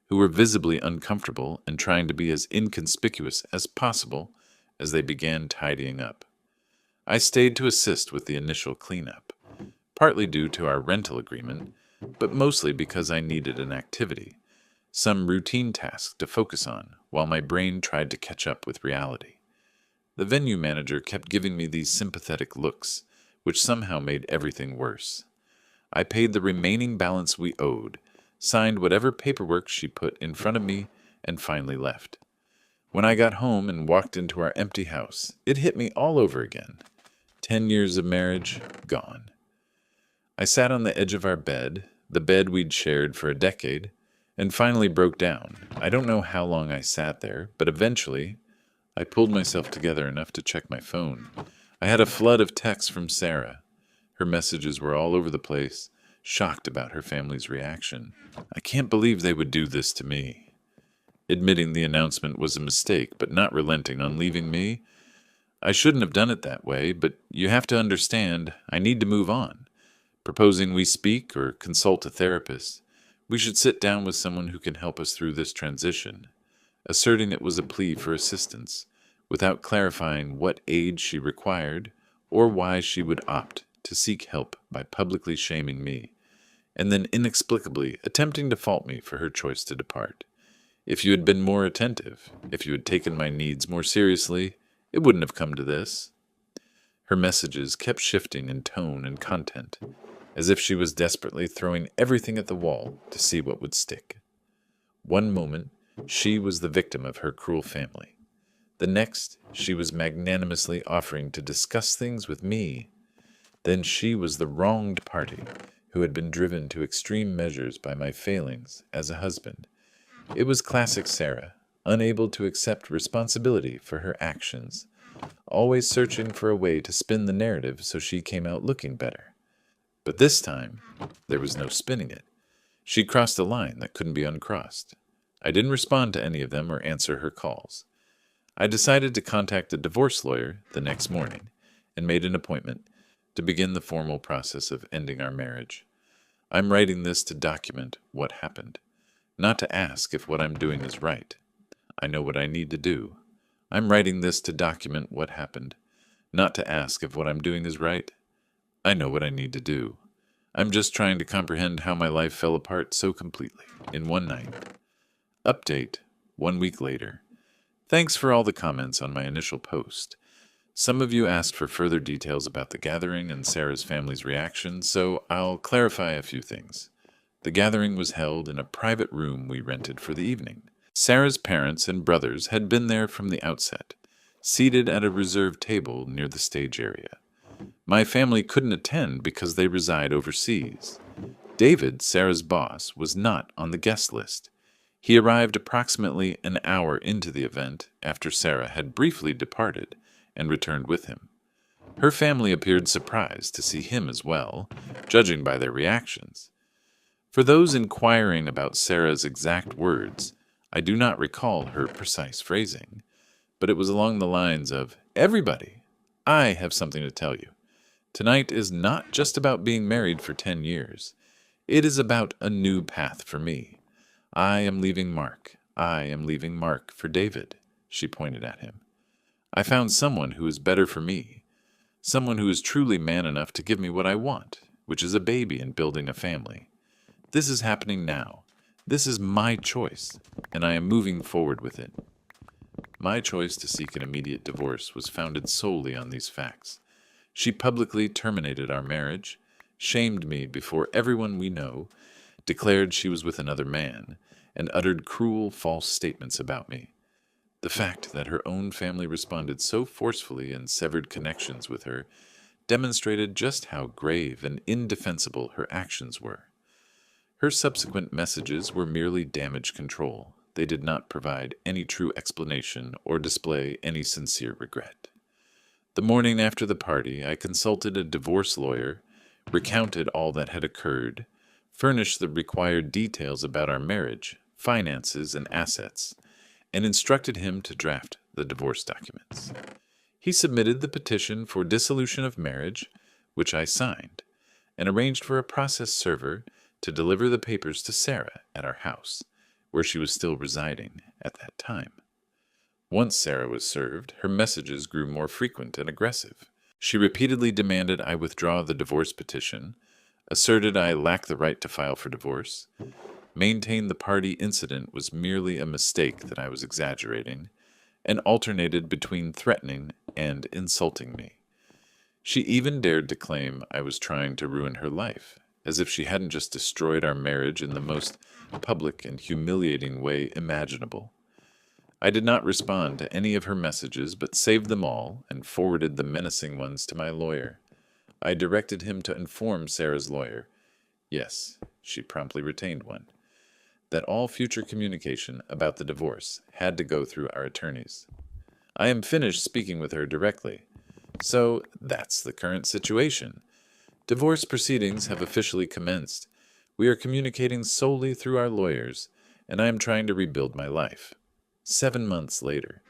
who were visibly uncomfortable and trying to be as inconspicuous as possible as they began tidying up. I stayed to assist with the initial cleanup, partly due to our rental agreement, but mostly because I needed an activity, some routine task to focus on while my brain tried to catch up with reality. The venue manager kept giving me these sympathetic looks, which somehow made everything worse. I paid the remaining balance we owed, signed whatever paperwork she put in front of me, and finally left. When I got home and walked into our empty house, it hit me all over again. 10 years of marriage, gone. I sat on the edge of our bed, the bed we'd shared for a decade, and finally broke down. I don't know how long I sat there, but eventually I pulled myself together enough to check my phone. I had a flood of texts from Sarah. Her messages were all over the place, shocked about her family's reaction. "I can't believe they would do this to me." Admitting the announcement was a mistake, but not relenting on leaving me. "I shouldn't have done it that way, but you have to understand, I need to move on. Proposing we speak or consult a therapist. We should sit down with someone who can help us through this transition." Asserting it was a plea for assistance, without clarifying what aid she required or why she would opt to seek help by publicly shaming me, and then inexplicably attempting to fault me for her choice to depart. If you had been more attentive, if you had taken my needs more seriously, it wouldn't have come to this. Her messages kept shifting in tone and content, as if she was desperately throwing everything at the wall to see what would stick. One moment, she was the victim of her cruel family. The next, she was magnanimously offering to discuss things with me. Then she was the wronged party who had been driven to extreme measures by my failings as a husband. It was classic Sarah, unable to accept responsibility for her actions, always searching for a way to spin the narrative so she came out looking better. But this time, there was no spinning it. She crossed a line that couldn't be uncrossed. I didn't respond to any of them or answer her calls. I decided to contact a divorce lawyer the next morning and made an appointment to begin the formal process of ending our marriage. I'm writing this to document what happened, not to ask if what I'm doing is right. I know what I need to do. I'm writing this to document what happened, not to ask if what I'm doing is right. I know what I need to do. I'm just trying to comprehend how my life fell apart so completely in one night. Update, 1 week later. Thanks for all the comments on my initial post. Some of you asked for further details about the gathering and Sarah's family's reaction, so I'll clarify a few things. The gathering was held in a private room we rented for the evening. Sarah's parents and brothers had been there from the outset, seated at a reserved table near the stage area. My family couldn't attend because they reside overseas. David, Sarah's boss, was not on the guest list. He arrived approximately an hour into the event after Sarah had briefly departed and returned with him. Her family appeared surprised to see him as well, judging by their reactions. For those inquiring about Sarah's exact words, I do not recall her precise phrasing, but it was along the lines of, "Everybody, I have something to tell you. Tonight is not just about being married for 10 years. It is about a new path for me. I am leaving Mark. I am leaving Mark for David, she pointed at him. I found someone who is better for me. Someone who is truly man enough to give me what I want, which is a baby and building a family. This is happening now. This is my choice, and I am moving forward with it. My choice to seek an immediate divorce was founded solely on these facts. She publicly terminated our marriage, shamed me before everyone we know, declared she was with another man, and uttered cruel, false statements about me. The fact that her own family responded so forcefully and severed connections with her demonstrated just how grave and indefensible her actions were. Her subsequent messages were merely damage control. They did not provide any true explanation or display any sincere regret. The morning after the party, I consulted a divorce lawyer, recounted all that had occurred, furnished the required details about our marriage, finances, and assets, and instructed him to draft the divorce documents. He submitted the petition for dissolution of marriage, which I signed, and arranged for a process server to deliver the papers to Sarah at our house, where she was still residing at that time. Once Sarah was served, her messages grew more frequent and aggressive. She repeatedly demanded I withdraw the divorce petition, asserted I lacked the right to file for divorce, maintained the party incident was merely a mistake that I was exaggerating, and alternated between threatening and insulting me. She even dared to claim I was trying to ruin her life, as if she hadn't just destroyed our marriage in the most public and humiliating way imaginable. I did not respond to any of her messages, but saved them all and forwarded the menacing ones to my lawyer. I directed him to inform Sarah's lawyer, yes, she promptly retained one, that all future communication about the divorce had to go through our attorneys. I am finished speaking with her directly. So that's the current situation. Divorce proceedings have officially commenced. We are communicating solely through our lawyers, and I am trying to rebuild my life. 7 months later.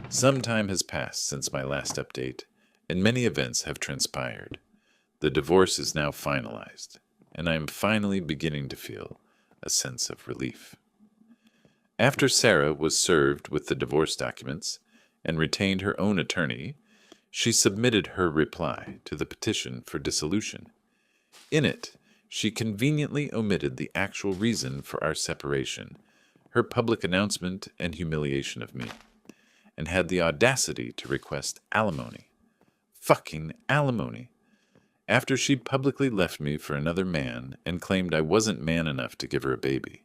Some time has passed since my last update, and many events have transpired. The divorce is now finalized, and I am finally beginning to feel a sense of relief. After Sarah was served with the divorce documents and retained her own attorney, she submitted her reply to the petition for dissolution. In it, she conveniently omitted the actual reason for our separation, her public announcement and humiliation of me, and had the audacity to request alimony. Fucking alimony. After she publicly left me for another man and claimed I wasn't man enough to give her a baby.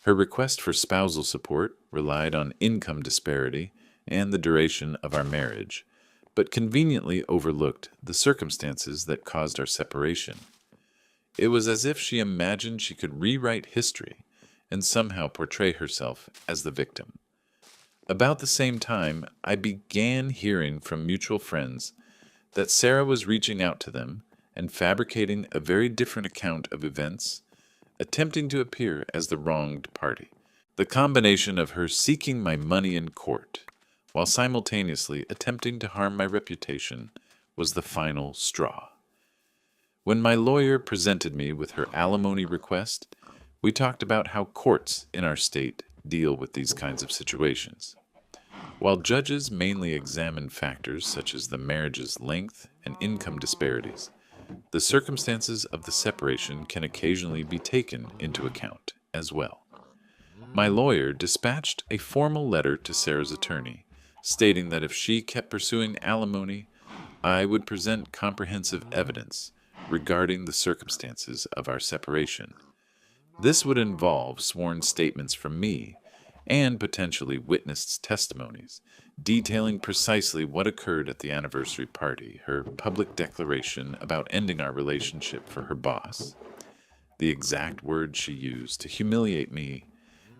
Her request for spousal support relied on income disparity and the duration of our marriage, but conveniently overlooked the circumstances that caused our separation. It was as if she imagined she could rewrite history and somehow portray herself as the victim. About the same time, I began hearing from mutual friends that Sarah was reaching out to them and fabricating a very different account of events, attempting to appear as the wronged party. The combination of her seeking my money in court, while simultaneously attempting to harm my reputation, was the final straw. When my lawyer presented me with her alimony request, we talked about how courts in our state deal with these kinds of situations. While judges mainly examine factors such as the marriage's length and income disparities, the circumstances of the separation can occasionally be taken into account as well. My lawyer dispatched a formal letter to Sarah's attorney, stating that if she kept pursuing alimony, I would present comprehensive evidence regarding the circumstances of our separation. This would involve sworn statements from me and potentially witnessed testimonies, detailing precisely what occurred at the anniversary party, her public declaration about ending our relationship for her boss, the exact words she used to humiliate me,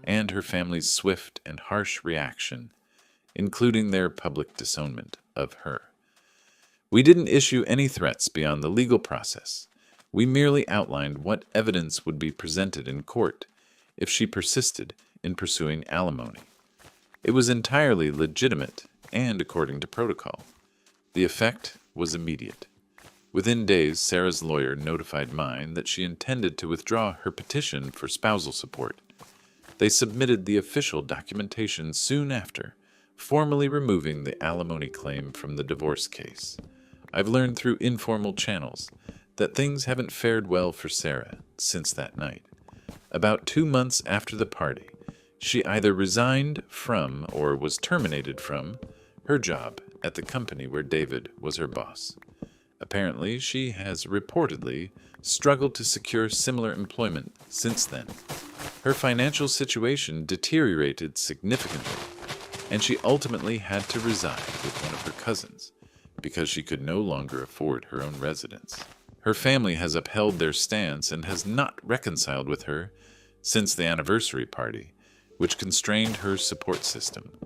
and her family's swift and harsh reaction, including their public disownment of her. We didn't issue any threats beyond the legal process. We merely outlined what evidence would be presented in court if she persisted in pursuing alimony. It was entirely legitimate and according to protocol. The effect was immediate. Within days, Sarah's lawyer notified mine that she intended to withdraw her petition for spousal support. They submitted the official documentation soon after, formally removing the alimony claim from the divorce case. I've learned through informal channels that things haven't fared well for Sarah since that night. About 2 months after the party, she either resigned from or was terminated from her job at the company where David was her boss. Apparently, she has reportedly struggled to secure similar employment since then. Her financial situation deteriorated significantly, and she ultimately had to reside with one of her cousins because she could no longer afford her own residence. Her family has upheld their stance and has not reconciled with her since the anniversary party, which constrained her support system.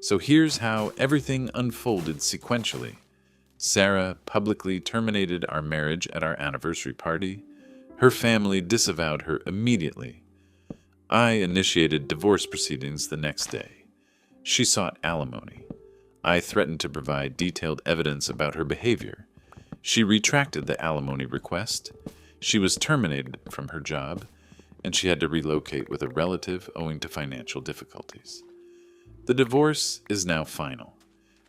So here's how everything unfolded sequentially. Sarah publicly terminated our marriage at our anniversary party. Her family disavowed her immediately. I initiated divorce proceedings the next day. She sought alimony. I threatened to provide detailed evidence about her behavior. She retracted the alimony request. She was terminated from her job, and she had to relocate with a relative owing to financial difficulties. The divorce is now final.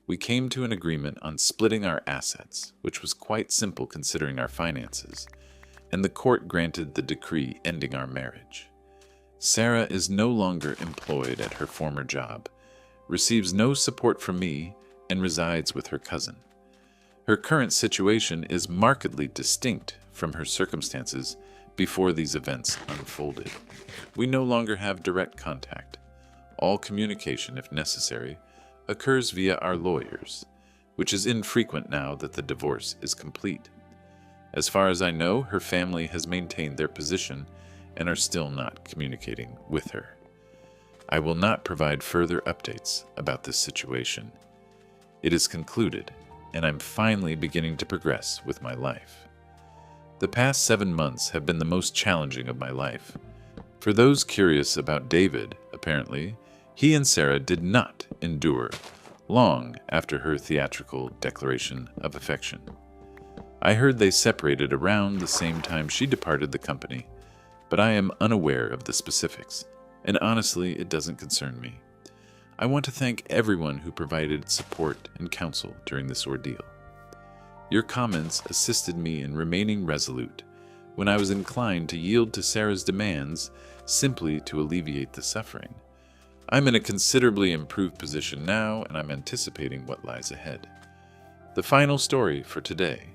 We came to an agreement on splitting our assets, which was quite simple considering our finances, and the court granted the decree ending our marriage. Sarah is no longer employed at her former job, receives no support from me, and resides with her cousin. Her current situation is markedly distinct from her circumstances before these events unfolded. We no longer have direct contact. All communication, if necessary, occurs via our lawyers, which is infrequent now that the divorce is complete. As far as I know, her family has maintained their position and are still not communicating with her. I will not provide further updates about this situation. It is concluded, and I'm finally beginning to progress with my life. The past 7 months have been the most challenging of my life. For those curious about David, apparently, he and Sarah did not endure long after her theatrical declaration of affection. I heard they separated around the same time she departed the company, but I am unaware of the specifics, and honestly, it doesn't concern me. I want to thank everyone who provided support and counsel during this ordeal. Your comments assisted me in remaining resolute when I was inclined to yield to Sarah's demands simply to alleviate the suffering. I'm in a considerably improved position now, and I'm anticipating what lies ahead. The final story for today.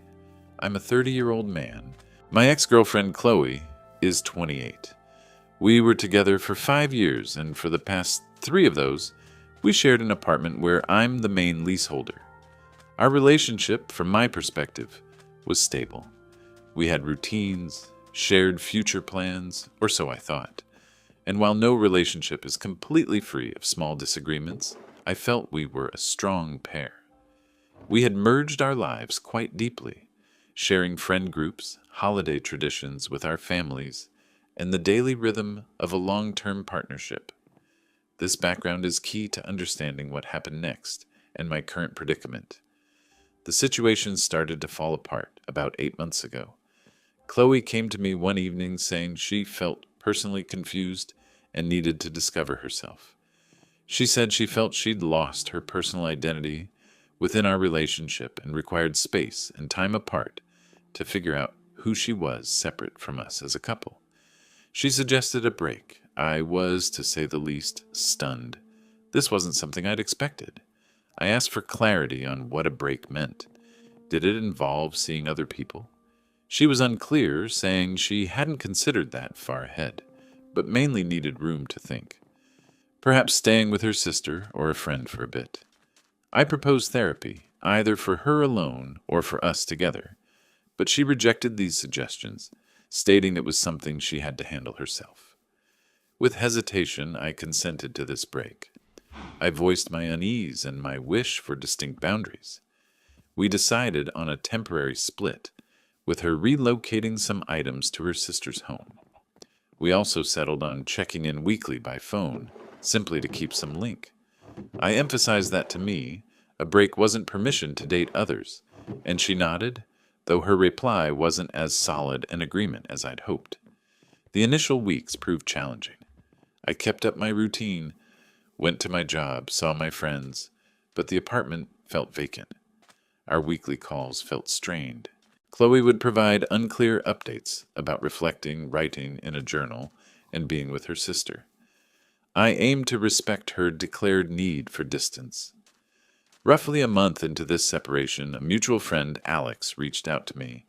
I'm a 30-year-old man. My ex-girlfriend, Chloe, is 28. We were together for 5 years, and for the past 3 of those, we shared an apartment where I'm the main leaseholder. Our relationship, from my perspective, was stable. We had routines, shared future plans, or so I thought. And while no relationship is completely free of small disagreements, I felt we were a strong pair. We had merged our lives quite deeply, sharing friend groups, holiday traditions with our families, and the daily rhythm of a long-term partnership. This background is key to understanding what happened next and my current predicament. The situation started to fall apart about 8 months ago. Chloe came to me one evening saying she felt personally confused and needed to discover herself. She said she felt she'd lost her personal identity within our relationship and required space and time apart to figure out who she was separate from us as a couple. She suggested a break. I was, to say the least, stunned. This wasn't something I'd expected. I asked for clarity on what a break meant. Did it involve seeing other people? She was unclear, saying she hadn't considered that far ahead, but mainly needed room to think. Perhaps staying with her sister or a friend for a bit. I proposed therapy, either for her alone or for us together, but she rejected these suggestions, stating it was something she had to handle herself. With hesitation, I consented to this break. I voiced my unease and my wish for distinct boundaries. We decided on a temporary split, with her relocating some items to her sister's home. We also settled on checking in weekly by phone, simply to keep some link. I emphasized that to me, a break wasn't permission to date others, and she nodded, though her reply wasn't as solid an agreement as I'd hoped. The initial weeks proved challenging. I kept up my routine, went to my job, saw my friends, but the apartment felt vacant. Our weekly calls felt strained. Chloe would provide unclear updates about reflecting, writing in a journal, and being with her sister. I aimed to respect her declared need for distance. Roughly a month into this separation, a mutual friend, Alex, reached out to me.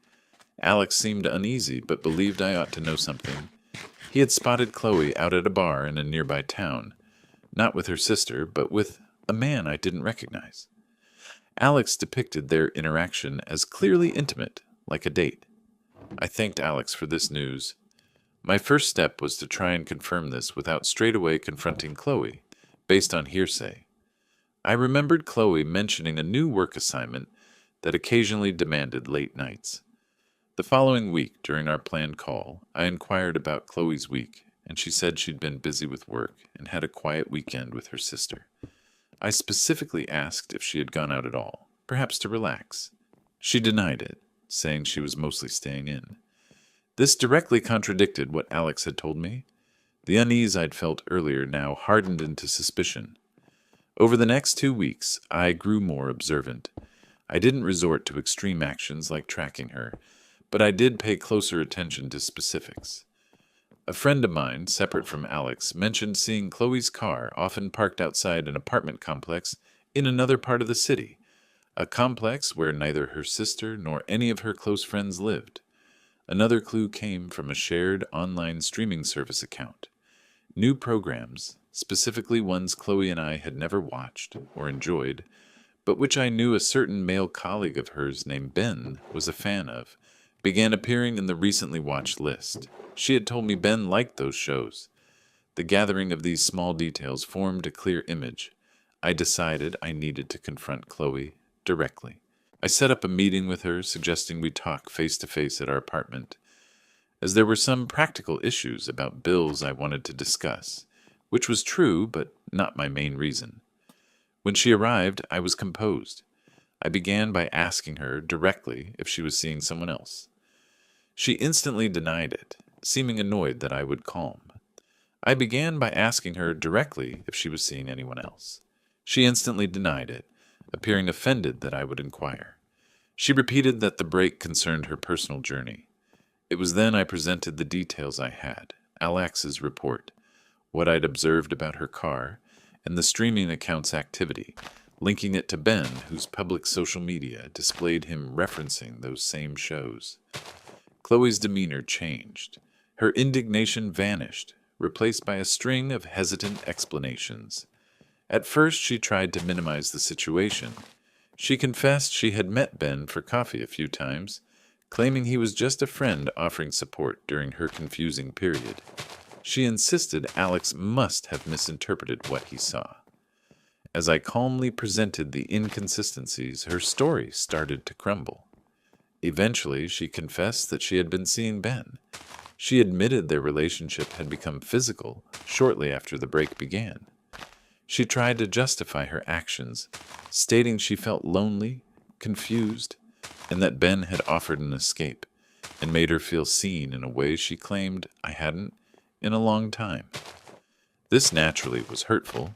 Alex seemed uneasy, but believed I ought to know something. He had spotted Chloe out at a bar in a nearby town, not with her sister, but with a man I didn't recognize. Alex depicted their interaction as clearly intimate, like a date. I thanked Alex for this news. My first step was to try and confirm this without straightaway confronting Chloe, based on hearsay. I remembered Chloe mentioning a new work assignment that occasionally demanded late nights. The following week, during our planned call, I inquired about Chloe's week, and she said she'd been busy with work and had a quiet weekend with her sister. I specifically asked if she had gone out at all, perhaps to relax. She denied it, saying she was mostly staying in. This directly contradicted what Alex had told me. The unease I'd felt earlier now hardened into suspicion. Over the next 2 weeks, I grew more observant. I didn't resort to extreme actions like tracking her, but I did pay closer attention to specifics. A friend of mine, separate from Alex, mentioned seeing Chloe's car often parked outside an apartment complex in another part of the city, a complex where neither her sister nor any of her close friends lived. Another clue came from a shared online streaming service account. New programs, specifically ones Chloe and I had never watched or enjoyed, but which I knew a certain male colleague of hers named Ben was a fan of, began appearing in the recently watched list. She had told me Ben liked those shows. The gathering of these small details formed a clear image. I decided I needed to confront Chloe directly. I set up a meeting with her, suggesting we talk face-to-face at our apartment, as there were some practical issues about bills I wanted to discuss, which was true, but not my main reason. When she arrived, I was composed. I began by asking her directly if she was seeing someone else. She instantly denied it, seeming annoyed that I would calm. I began by asking her directly if she was seeing anyone else. She instantly denied it, appearing offended that I would inquire. She repeated that the break concerned her personal journey. It was then I presented the details I had, Alex's report, what I'd observed about her car, and the streaming account's activity, linking it to Ben, whose public social media displayed him referencing those same shows. Chloe's demeanor changed. Her indignation vanished, replaced by a string of hesitant explanations. At first, she tried to minimize the situation. She confessed she had met Ben for coffee a few times, claiming he was just a friend offering support during her confusing period. She insisted Alex must have misinterpreted what he saw. As I calmly presented the inconsistencies, her story started to crumble. Eventually, she confessed that she had been seeing Ben. She admitted their relationship had become physical shortly after the break began. She tried to justify her actions, stating she felt lonely, confused, and that Ben had offered an escape and made her feel seen in a way she claimed I hadn't in a long time. This naturally was hurtful,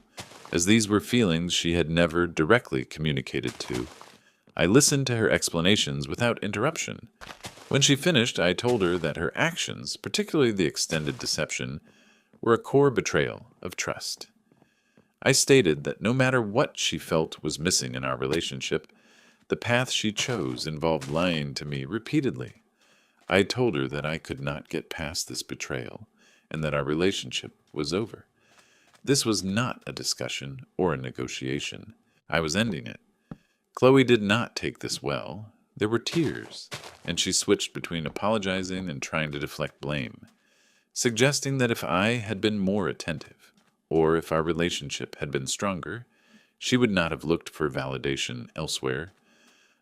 as these were feelings she had never directly communicated to. I listened to her explanations without interruption. When she finished, I told her that her actions, particularly the extended deception, were a core betrayal of trust. I stated that no matter what she felt was missing in our relationship, the path she chose involved lying to me repeatedly. I told her that I could not get past this betrayal and that our relationship was over. This was not a discussion or a negotiation. I was ending it. Chloe did not take this well. There were tears, and she switched between apologizing and trying to deflect blame, suggesting that if I had been more attentive, or if our relationship had been stronger, she would not have looked for validation elsewhere.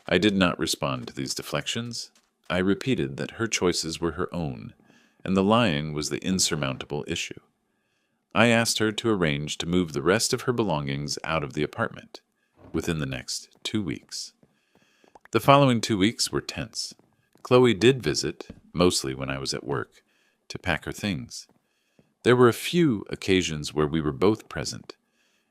I did not respond to these deflections. I repeated that her choices were her own, and the lying was the insurmountable issue. I asked her to arrange to move the rest of her belongings out of the apartment within the next 2 weeks. The following 2 weeks were tense. Chloe did visit, mostly when I was at work, to pack her things. There were a few occasions where we were both present,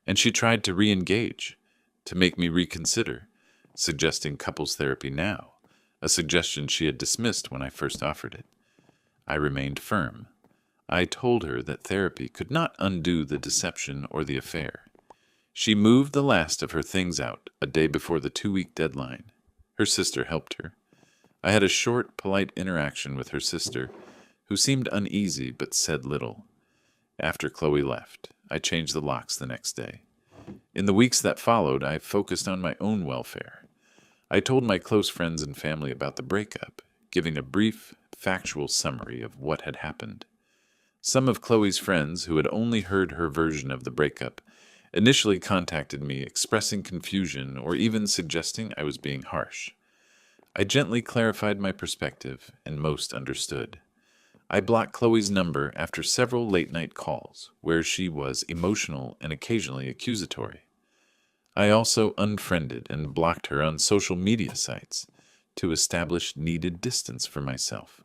and she tried to re-engage, to make me reconsider, suggesting couples therapy now, a suggestion she had dismissed when I first offered it. I remained firm. I told her that therapy could not undo the deception or the affair. She moved the last of her things out a day before the 2-week deadline. Her sister helped her. I had a short, polite interaction with her sister, who seemed uneasy but said little. After Chloe left, I changed the locks the next day. In the weeks that followed, I focused on my own welfare. I told my close friends and family about the breakup, giving a brief, factual summary of what had happened. Some of Chloe's friends, who had only heard her version of the breakup, initially contacted me expressing confusion or even suggesting I was being harsh. I gently clarified my perspective, and most understood. I blocked Chloe's number after several late-night calls, where she was emotional and occasionally accusatory. I also unfriended and blocked her on social media sites to establish needed distance for myself.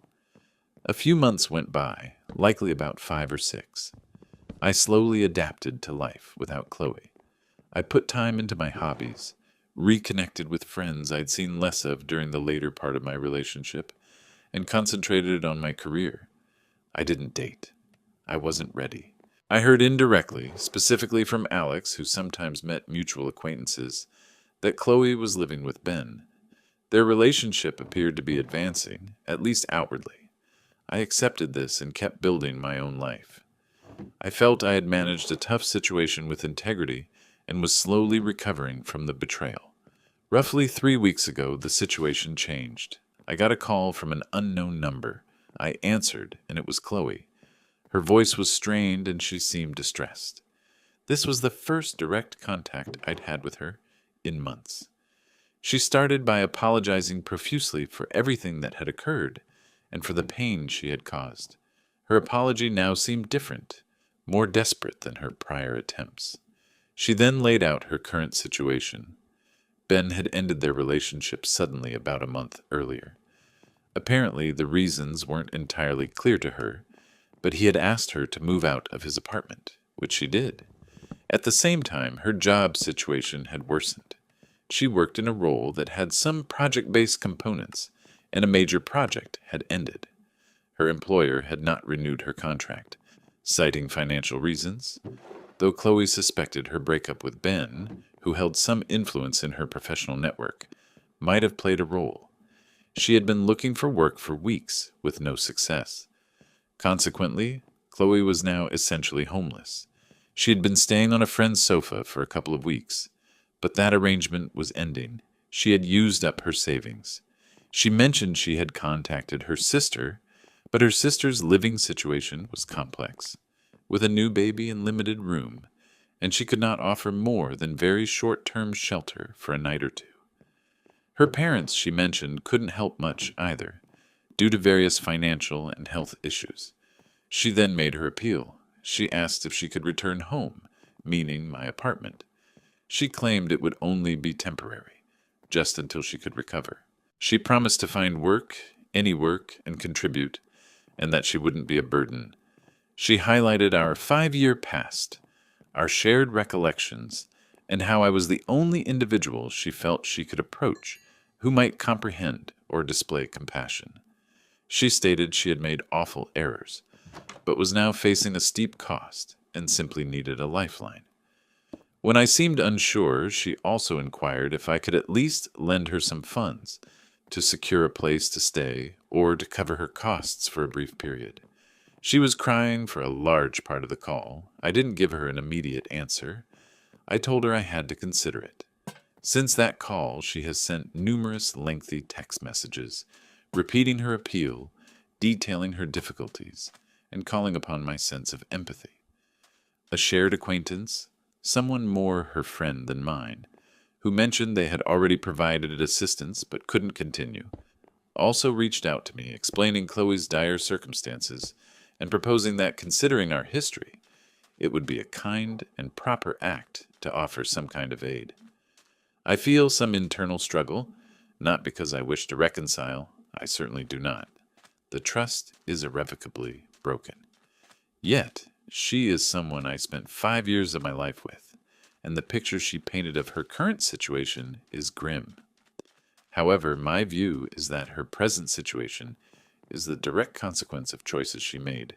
A few months went by, likely about 5 or 6. I slowly adapted to life without Chloe. I put time into my hobbies, reconnected with friends I'd seen less of during the later part of my relationship, and concentrated on my career. I didn't date. I wasn't ready. I heard indirectly, specifically from Alex, who sometimes met mutual acquaintances, that Chloe was living with Ben. Their relationship appeared to be advancing, at least outwardly. I accepted this and kept building my own life. I felt I had managed a tough situation with integrity and was slowly recovering from the betrayal. Roughly 3 weeks ago, the situation changed. I got a call from an unknown number. I answered, and it was Chloe. Her voice was strained, and she seemed distressed. This was the first direct contact I'd had with her in months. She started by apologizing profusely for everything that had occurred and for the pain she had caused. Her apology now seemed different, more desperate than her prior attempts. She then laid out her current situation. Ben had ended their relationship suddenly about a month earlier. Apparently, the reasons weren't entirely clear to her, but he had asked her to move out of his apartment, which she did. At the same time, her job situation had worsened. She worked in a role that had some project-based components, and a major project had ended. Her employer had not renewed her contract, citing financial reasons, though Chloe suspected her breakup with Ben, who held some influence in her professional network, might have played a role. She had been looking for work for weeks with no success. Consequently, Chloe was now essentially homeless. She had been staying on a friend's sofa for a couple of weeks, but that arrangement was ending. She had used up her savings. She mentioned she had contacted her sister, but her sister's living situation was complex, with a new baby and limited room, and she could not offer more than very short-term shelter for a night or two. Her parents, she mentioned, couldn't help much either, due to various financial and health issues. She then made her appeal. She asked if she could return home, meaning my apartment. She claimed it would only be temporary, just until she could recover. She promised to find work, any work, and contribute, and that she wouldn't be a burden. She highlighted our 5-year past, our shared recollections, and how I was the only individual she felt she could approach who might comprehend or display compassion. She stated she had made awful errors, but was now facing a steep cost and simply needed a lifeline. When I seemed unsure, she also inquired if I could at least lend her some funds to secure a place to stay or to cover her costs for a brief period. She was crying for a large part of the call. I didn't give her an immediate answer. I told her I had to consider it. Since that call, she has sent numerous lengthy text messages, repeating her appeal, detailing her difficulties, and calling upon my sense of empathy. A shared acquaintance, someone more her friend than mine, who mentioned they had already provided assistance but couldn't continue, also reached out to me, explaining Chloe's dire circumstances and proposing that, considering our history, it would be a kind and proper act to offer some kind of aid. I feel some internal struggle, not because I wish to reconcile. I certainly do not. The trust is irrevocably broken. Yet, she is someone I spent 5 years of my life with, and the picture she painted of her current situation is grim. However, my view is that her present situation is the direct consequence of choices she made,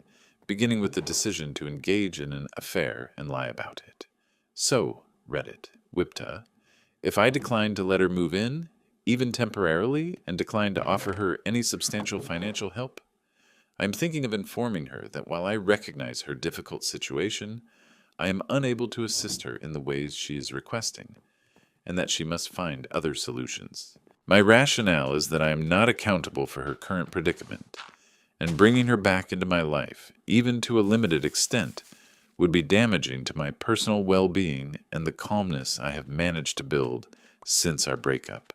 beginning with the decision to engage in an affair and lie about it. So, Reddit, Wipta, if I decline to let her move in, even temporarily, and decline to offer her any substantial financial help, I am thinking of informing her that while I recognize her difficult situation, I am unable to assist her in the ways she is requesting, and that she must find other solutions. My rationale is that I am not accountable for her current predicament, and bringing her back into my life, even to a limited extent, would be damaging to my personal well-being and the calmness I have managed to build since our breakup.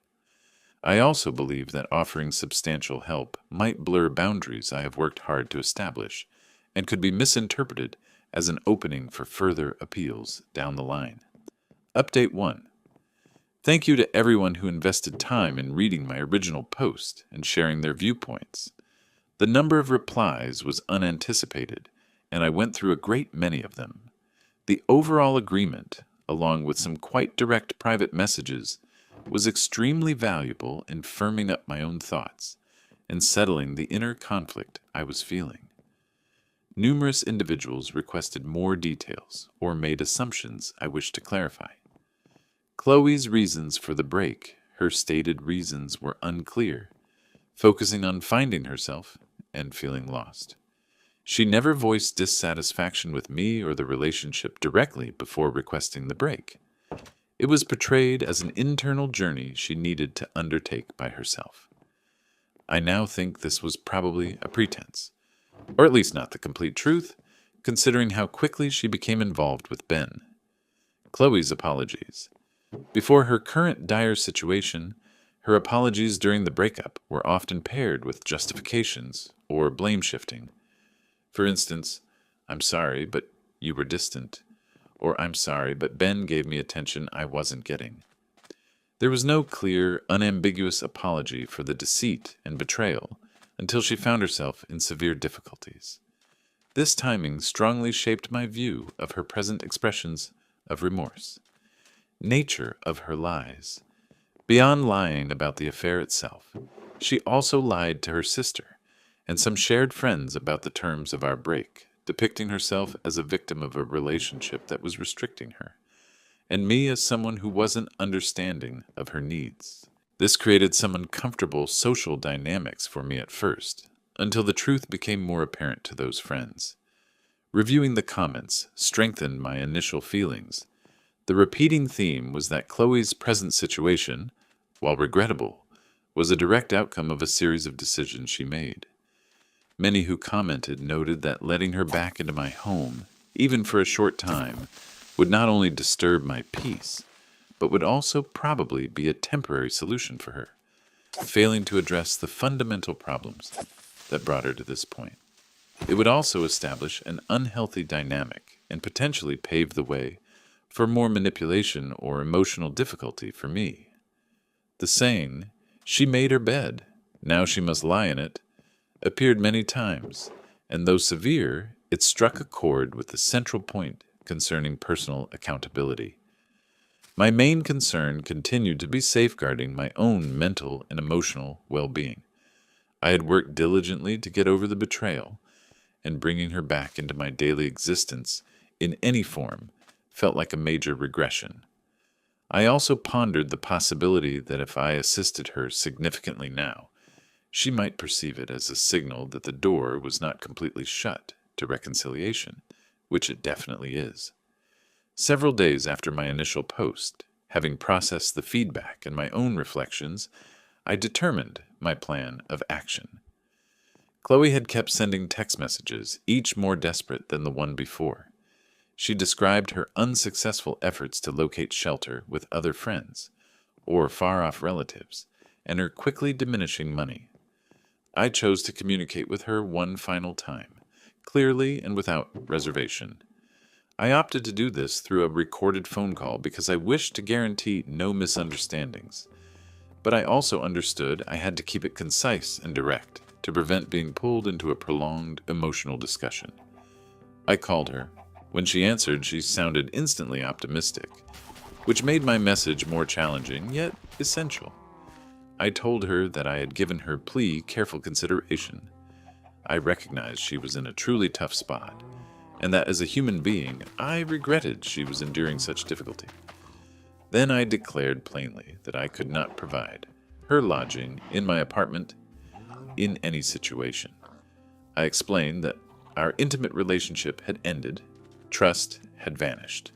I also believe that offering substantial help might blur boundaries I have worked hard to establish, and could be misinterpreted as an opening for further appeals down the line. Update 1. Thank you to everyone who invested time in reading my original post and sharing their viewpoints. The number of replies was unanticipated, and I went through a great many of them. The overall agreement, along with some quite direct private messages, was extremely valuable in firming up my own thoughts and settling the inner conflict I was feeling. Numerous individuals requested more details or made assumptions I wished to clarify. Chloe's reasons for the break, her stated reasons were unclear, focusing on finding herself and feeling lost. She never voiced dissatisfaction with me or the relationship directly before requesting the break. It was portrayed as an internal journey she needed to undertake by herself. I now think this was probably a pretense, or at least not the complete truth, considering how quickly she became involved with Ben. Chloe's apologies. Before her current dire situation, her apologies during the breakup were often paired with justifications or blame shifting. For instance, "I'm sorry, but you were distant," or "I'm sorry, but Ben gave me attention I wasn't getting." There was no clear, unambiguous apology for the deceit and betrayal until she found herself in severe difficulties. This timing strongly shaped my view of her present expressions of remorse. Nature of her lies. Beyond lying about the affair itself, she also lied to her sister and some shared friends about the terms of our break, depicting herself as a victim of a relationship that was restricting her, and me as someone who wasn't understanding of her needs. This created some uncomfortable social dynamics for me at first, until the truth became more apparent to those friends. Reviewing the comments strengthened my initial feelings. The repeating theme was that Chloe's present situation, while regrettable, was a direct outcome of a series of decisions she made. Many who commented noted that letting her back into my home, even for a short time, would not only disturb my peace, but would also probably be a temporary solution for her, failing to address the fundamental problems that brought her to this point. It would also establish an unhealthy dynamic and potentially pave the way for more manipulation or emotional difficulty for me. The saying, "She made her bed, now she must lie in it," appeared many times, and though severe, it struck a chord with the central point concerning personal accountability. My main concern continued to be safeguarding my own mental and emotional well-being. I had worked diligently to get over the betrayal, and bringing her back into my daily existence in any form felt like a major regression. I also pondered the possibility that if I assisted her significantly now, she might perceive it as a signal that the door was not completely shut to reconciliation, which it definitely is. Several days after my initial post, having processed the feedback and my own reflections, I determined my plan of action. Chloe had kept sending text messages, each more desperate than the one before. She described her unsuccessful efforts to locate shelter with other friends or far-off relatives, and her quickly diminishing money. I chose to communicate with her one final time, clearly and without reservation. I opted to do this through a recorded phone call because I wished to guarantee no misunderstandings. but I also understood I had to keep it concise and direct to prevent being pulled into a prolonged emotional discussion. I called her. When she answered, she sounded instantly optimistic, which made my message more challenging, yet essential. I told her that I had given her plea careful consideration. I recognized she was in a truly tough spot, and that as a human being, I regretted she was enduring such difficulty. Then I declared plainly that I could not provide her lodging in my apartment in any situation. I explained that our intimate relationship had ended, trust had vanished,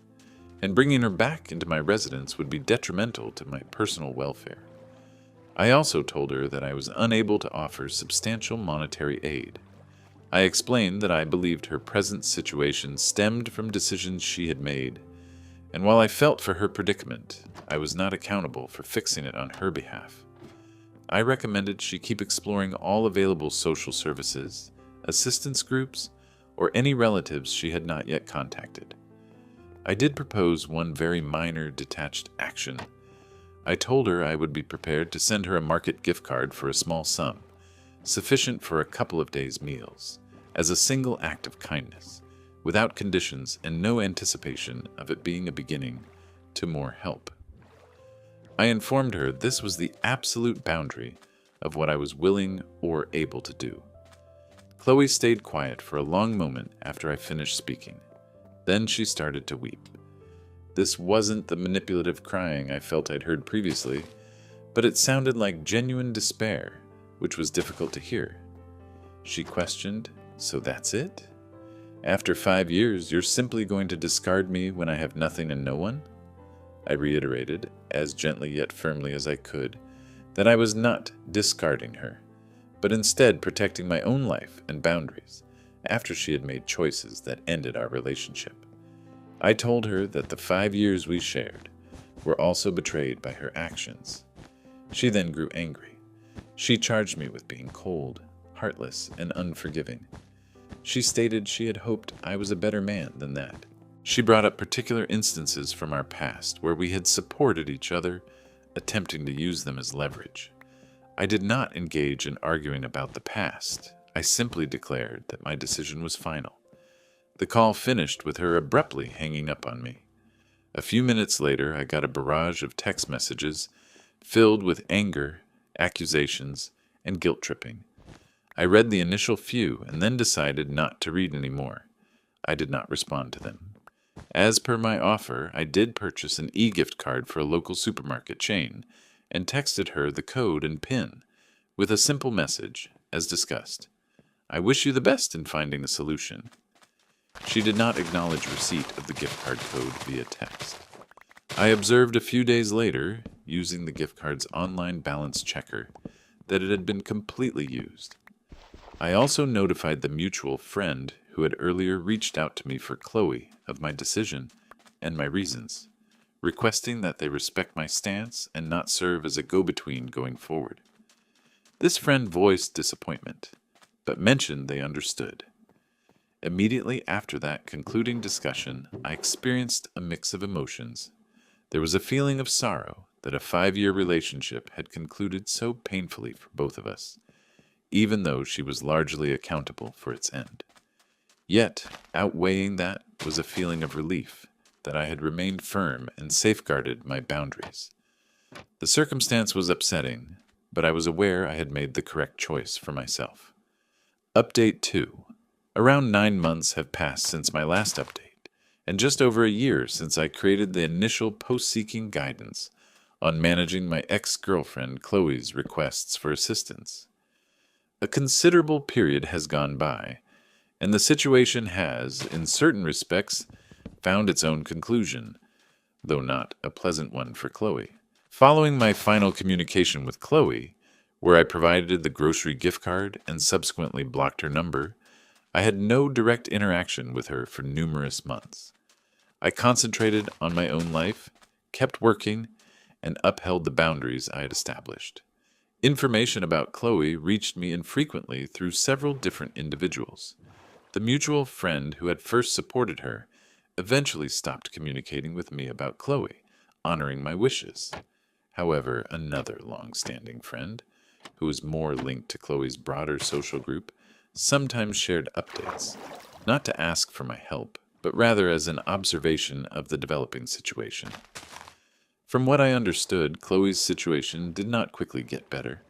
and bringing her back into my residence would be detrimental to my personal welfare. I also told her that I was unable to offer substantial monetary aid. I explained that I believed her present situation stemmed from decisions she had made, and while I felt for her predicament, I was not accountable for fixing it on her behalf. I recommended she keep exploring all available social services, assistance groups, or any relatives she had not yet contacted. I did propose one very minor detached action. I told her I would be prepared to send her a market gift card for a small sum, sufficient for a couple of days' meals, as a single act of kindness, without conditions and no anticipation of it being a beginning to more help. I informed her this was the absolute boundary of what I was willing or able to do. Chloe stayed quiet for a long moment after I finished speaking. Then she started to weep. This wasn't the manipulative crying I felt I'd heard previously, but it sounded like genuine despair, which was difficult to hear. She questioned, "So that's it? After 5 years, you're simply going to discard me when I have nothing and no one?" I reiterated, as gently yet firmly as I could, that I was not discarding her, but instead protecting my own life and boundaries after she had made choices that ended our relationship. I told her that the 5 years we shared were also betrayed by her actions. She then grew angry. She charged me with being cold, heartless, and unforgiving. She stated she had hoped I was a better man than that. She brought up particular instances from our past where we had supported each other, attempting to use them as leverage. I did not engage in arguing about the past. I simply declared that my decision was final. The call finished with her abruptly hanging up on me. A few minutes later, I got a barrage of text messages filled with anger, accusations, and guilt-tripping. I read the initial few and then decided not to read any more. I did not respond to them. As per my offer, I did purchase an e-gift card for a local supermarket chain and texted her the code and PIN with a simple message, as discussed. "I wish you the best in finding a solution." She did not acknowledge receipt of the gift card code via text. I observed a few days later, using the gift card's online balance checker, that it had been completely used. I also notified the mutual friend who had earlier reached out to me for Chloe of my decision and my reasons, requesting that they respect my stance and not serve as a go-between going forward. This friend voiced disappointment, but mentioned they understood. Immediately after that concluding discussion, I experienced a mix of emotions. There was a feeling of sorrow that a 5-year relationship had concluded so painfully for both of us, even though she was largely accountable for its end. Yet, outweighing that was a feeling of relief that I had remained firm and safeguarded my boundaries. The circumstance was upsetting, but I was aware I had made the correct choice for myself. Update 2. Around 9 months have passed since my last update, and just over a year since I created the initial post-seeking guidance on managing my ex-girlfriend Chloe's requests for assistance. A considerable period has gone by, and the situation has, in certain respects, found its own conclusion, though not a pleasant one for Chloe. Following my final communication with Chloe, where I provided the grocery gift card and subsequently blocked her number, I had no direct interaction with her for numerous months. I concentrated on my own life, kept working, and upheld the boundaries I had established. Information about Chloe reached me infrequently through several different individuals. The mutual friend who had first supported her eventually stopped communicating with me about Chloe, honoring my wishes. However, another long-standing friend, who was more linked to Chloe's broader social group, sometimes shared updates, not to ask for my help, but rather as an observation of the developing situation. From what I understood, Chloe's situation did not quickly get better.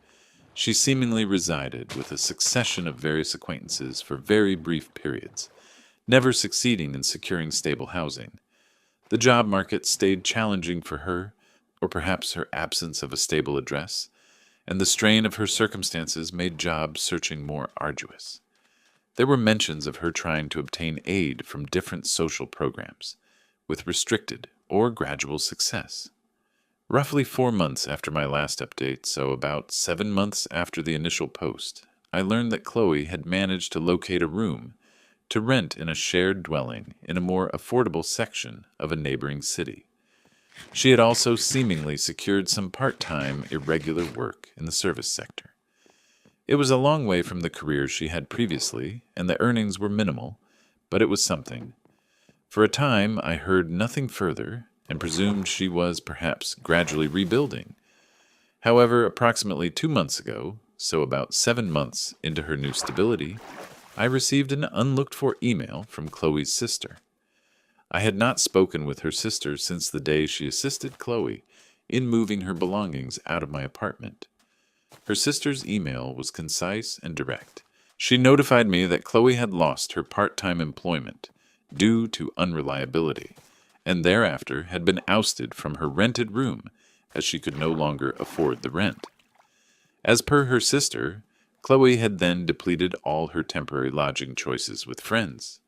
She seemingly resided with a succession of various acquaintances for very brief periods, never succeeding in securing stable housing. The job market stayed challenging for her, or perhaps her absence of a stable address, and the strain of her circumstances made job searching more arduous. There were mentions of her trying to obtain aid from different social programs, with restricted or gradual success. Roughly 4 months after my last update, so about 7 months after the initial post, I learned that Chloe had managed to locate a room to rent in a shared dwelling in a more affordable section of a neighboring city. She had also seemingly secured some part-time, irregular work in the service sector. It was a long way from the career she had previously, and the earnings were minimal, but it was something. For a time, I heard nothing further and presumed she was perhaps gradually rebuilding. However, approximately 2 months ago, so about 7 months into her new stability, I received an unlooked-for email from Chloe's sister. I had not spoken with her sister since the day she assisted Chloe in moving her belongings out of my apartment. Her sister's email was concise and direct. She notified me that Chloe had lost her part-time employment due to unreliability, and thereafter had been ousted from her rented room as she could no longer afford the rent. As per her sister, Chloe had then depleted all her temporary lodging choices with friends.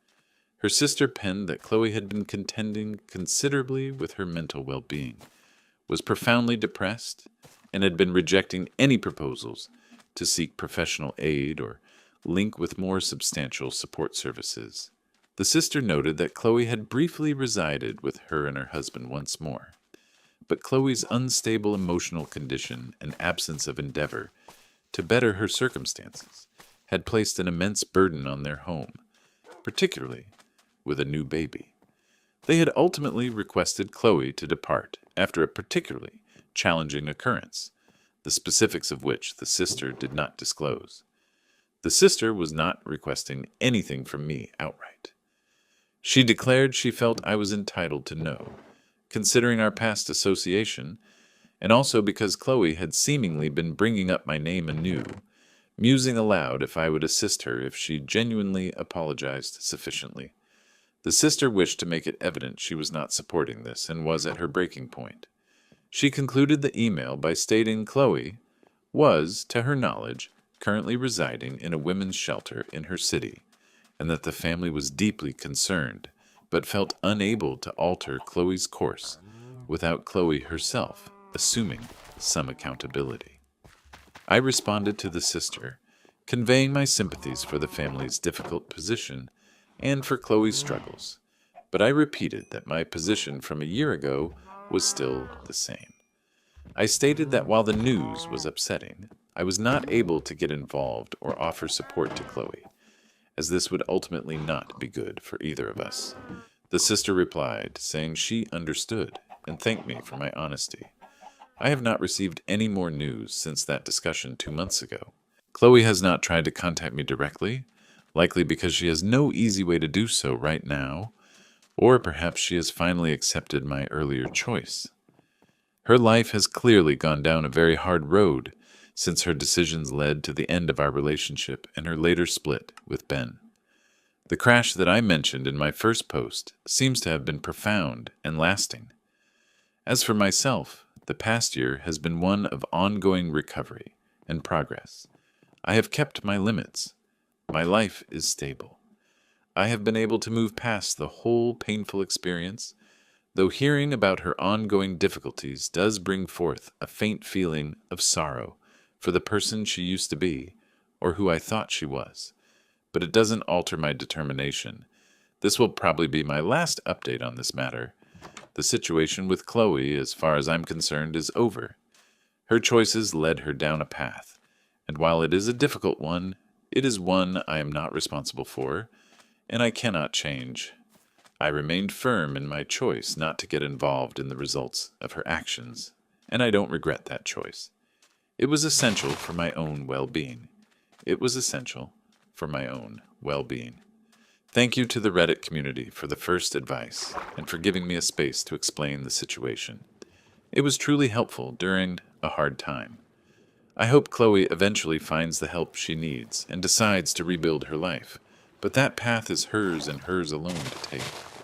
Her sister penned that Chloe had been contending considerably with her mental well-being, was profoundly depressed, and had been rejecting any proposals to seek professional aid or link with more substantial support services. The sister noted that Chloe had briefly resided with her and her husband once more, but Chloe's unstable emotional condition and absence of endeavor to better her circumstances had placed an immense burden on their home, particularly with a new baby. They had ultimately requested Chloe to depart after a particularly challenging occurrence, the specifics of which the sister did not disclose. The sister was not requesting anything from me outright. She declared she felt I was entitled to know, considering our past association, and also because Chloe had seemingly been bringing up my name anew, musing aloud if I would assist her if she genuinely apologized sufficiently. The sister wished to make it evident she was not supporting this and was at her breaking point. She concluded the email by stating Chloe was, to her knowledge, currently residing in a women's shelter in her city, and that the family was deeply concerned, but felt unable to alter Chloe's course without Chloe herself assuming some accountability. I responded to the sister, conveying my sympathies for the family's difficult position and for Chloe's struggles, but I repeated that my position from a year ago was still the same. I stated that while the news was upsetting, I was not able to get involved or offer support to Chloe, as this would ultimately not be good for either of us. The sister replied, saying she understood and thanked me for my honesty. I have not received any more news since that discussion 2 months ago. Chloe has not tried to contact me directly, likely because she has no easy way to do so right now, or perhaps she has finally accepted my earlier choice. Her life has clearly gone down a very hard road since her decisions led to the end of our relationship and her later split with Ben. The crash that I mentioned in my first post seems to have been profound and lasting. As for myself, the past year has been one of ongoing recovery and progress. I have kept my limits. My life is stable. I have been able to move past the whole painful experience, though hearing about her ongoing difficulties does bring forth a faint feeling of sorrow for the person she used to be, or who I thought she was. But it doesn't alter my determination. This will probably be my last update on this matter. The situation with Chloe, as far as I'm concerned, is over. Her choices led her down a path, and while it is a difficult one, it is one I am not responsible for, and I cannot change. I remained firm in my choice not to get involved in the results of her actions and I don't regret that choice. It was essential for my own well-being. It was essential for my own well-being. Thank you to the Reddit community for the first advice and for giving me a space to explain the situation. It was truly helpful during a hard time. I hope Chloe eventually finds the help she needs and decides to rebuild her life, but that path is hers and hers alone to take.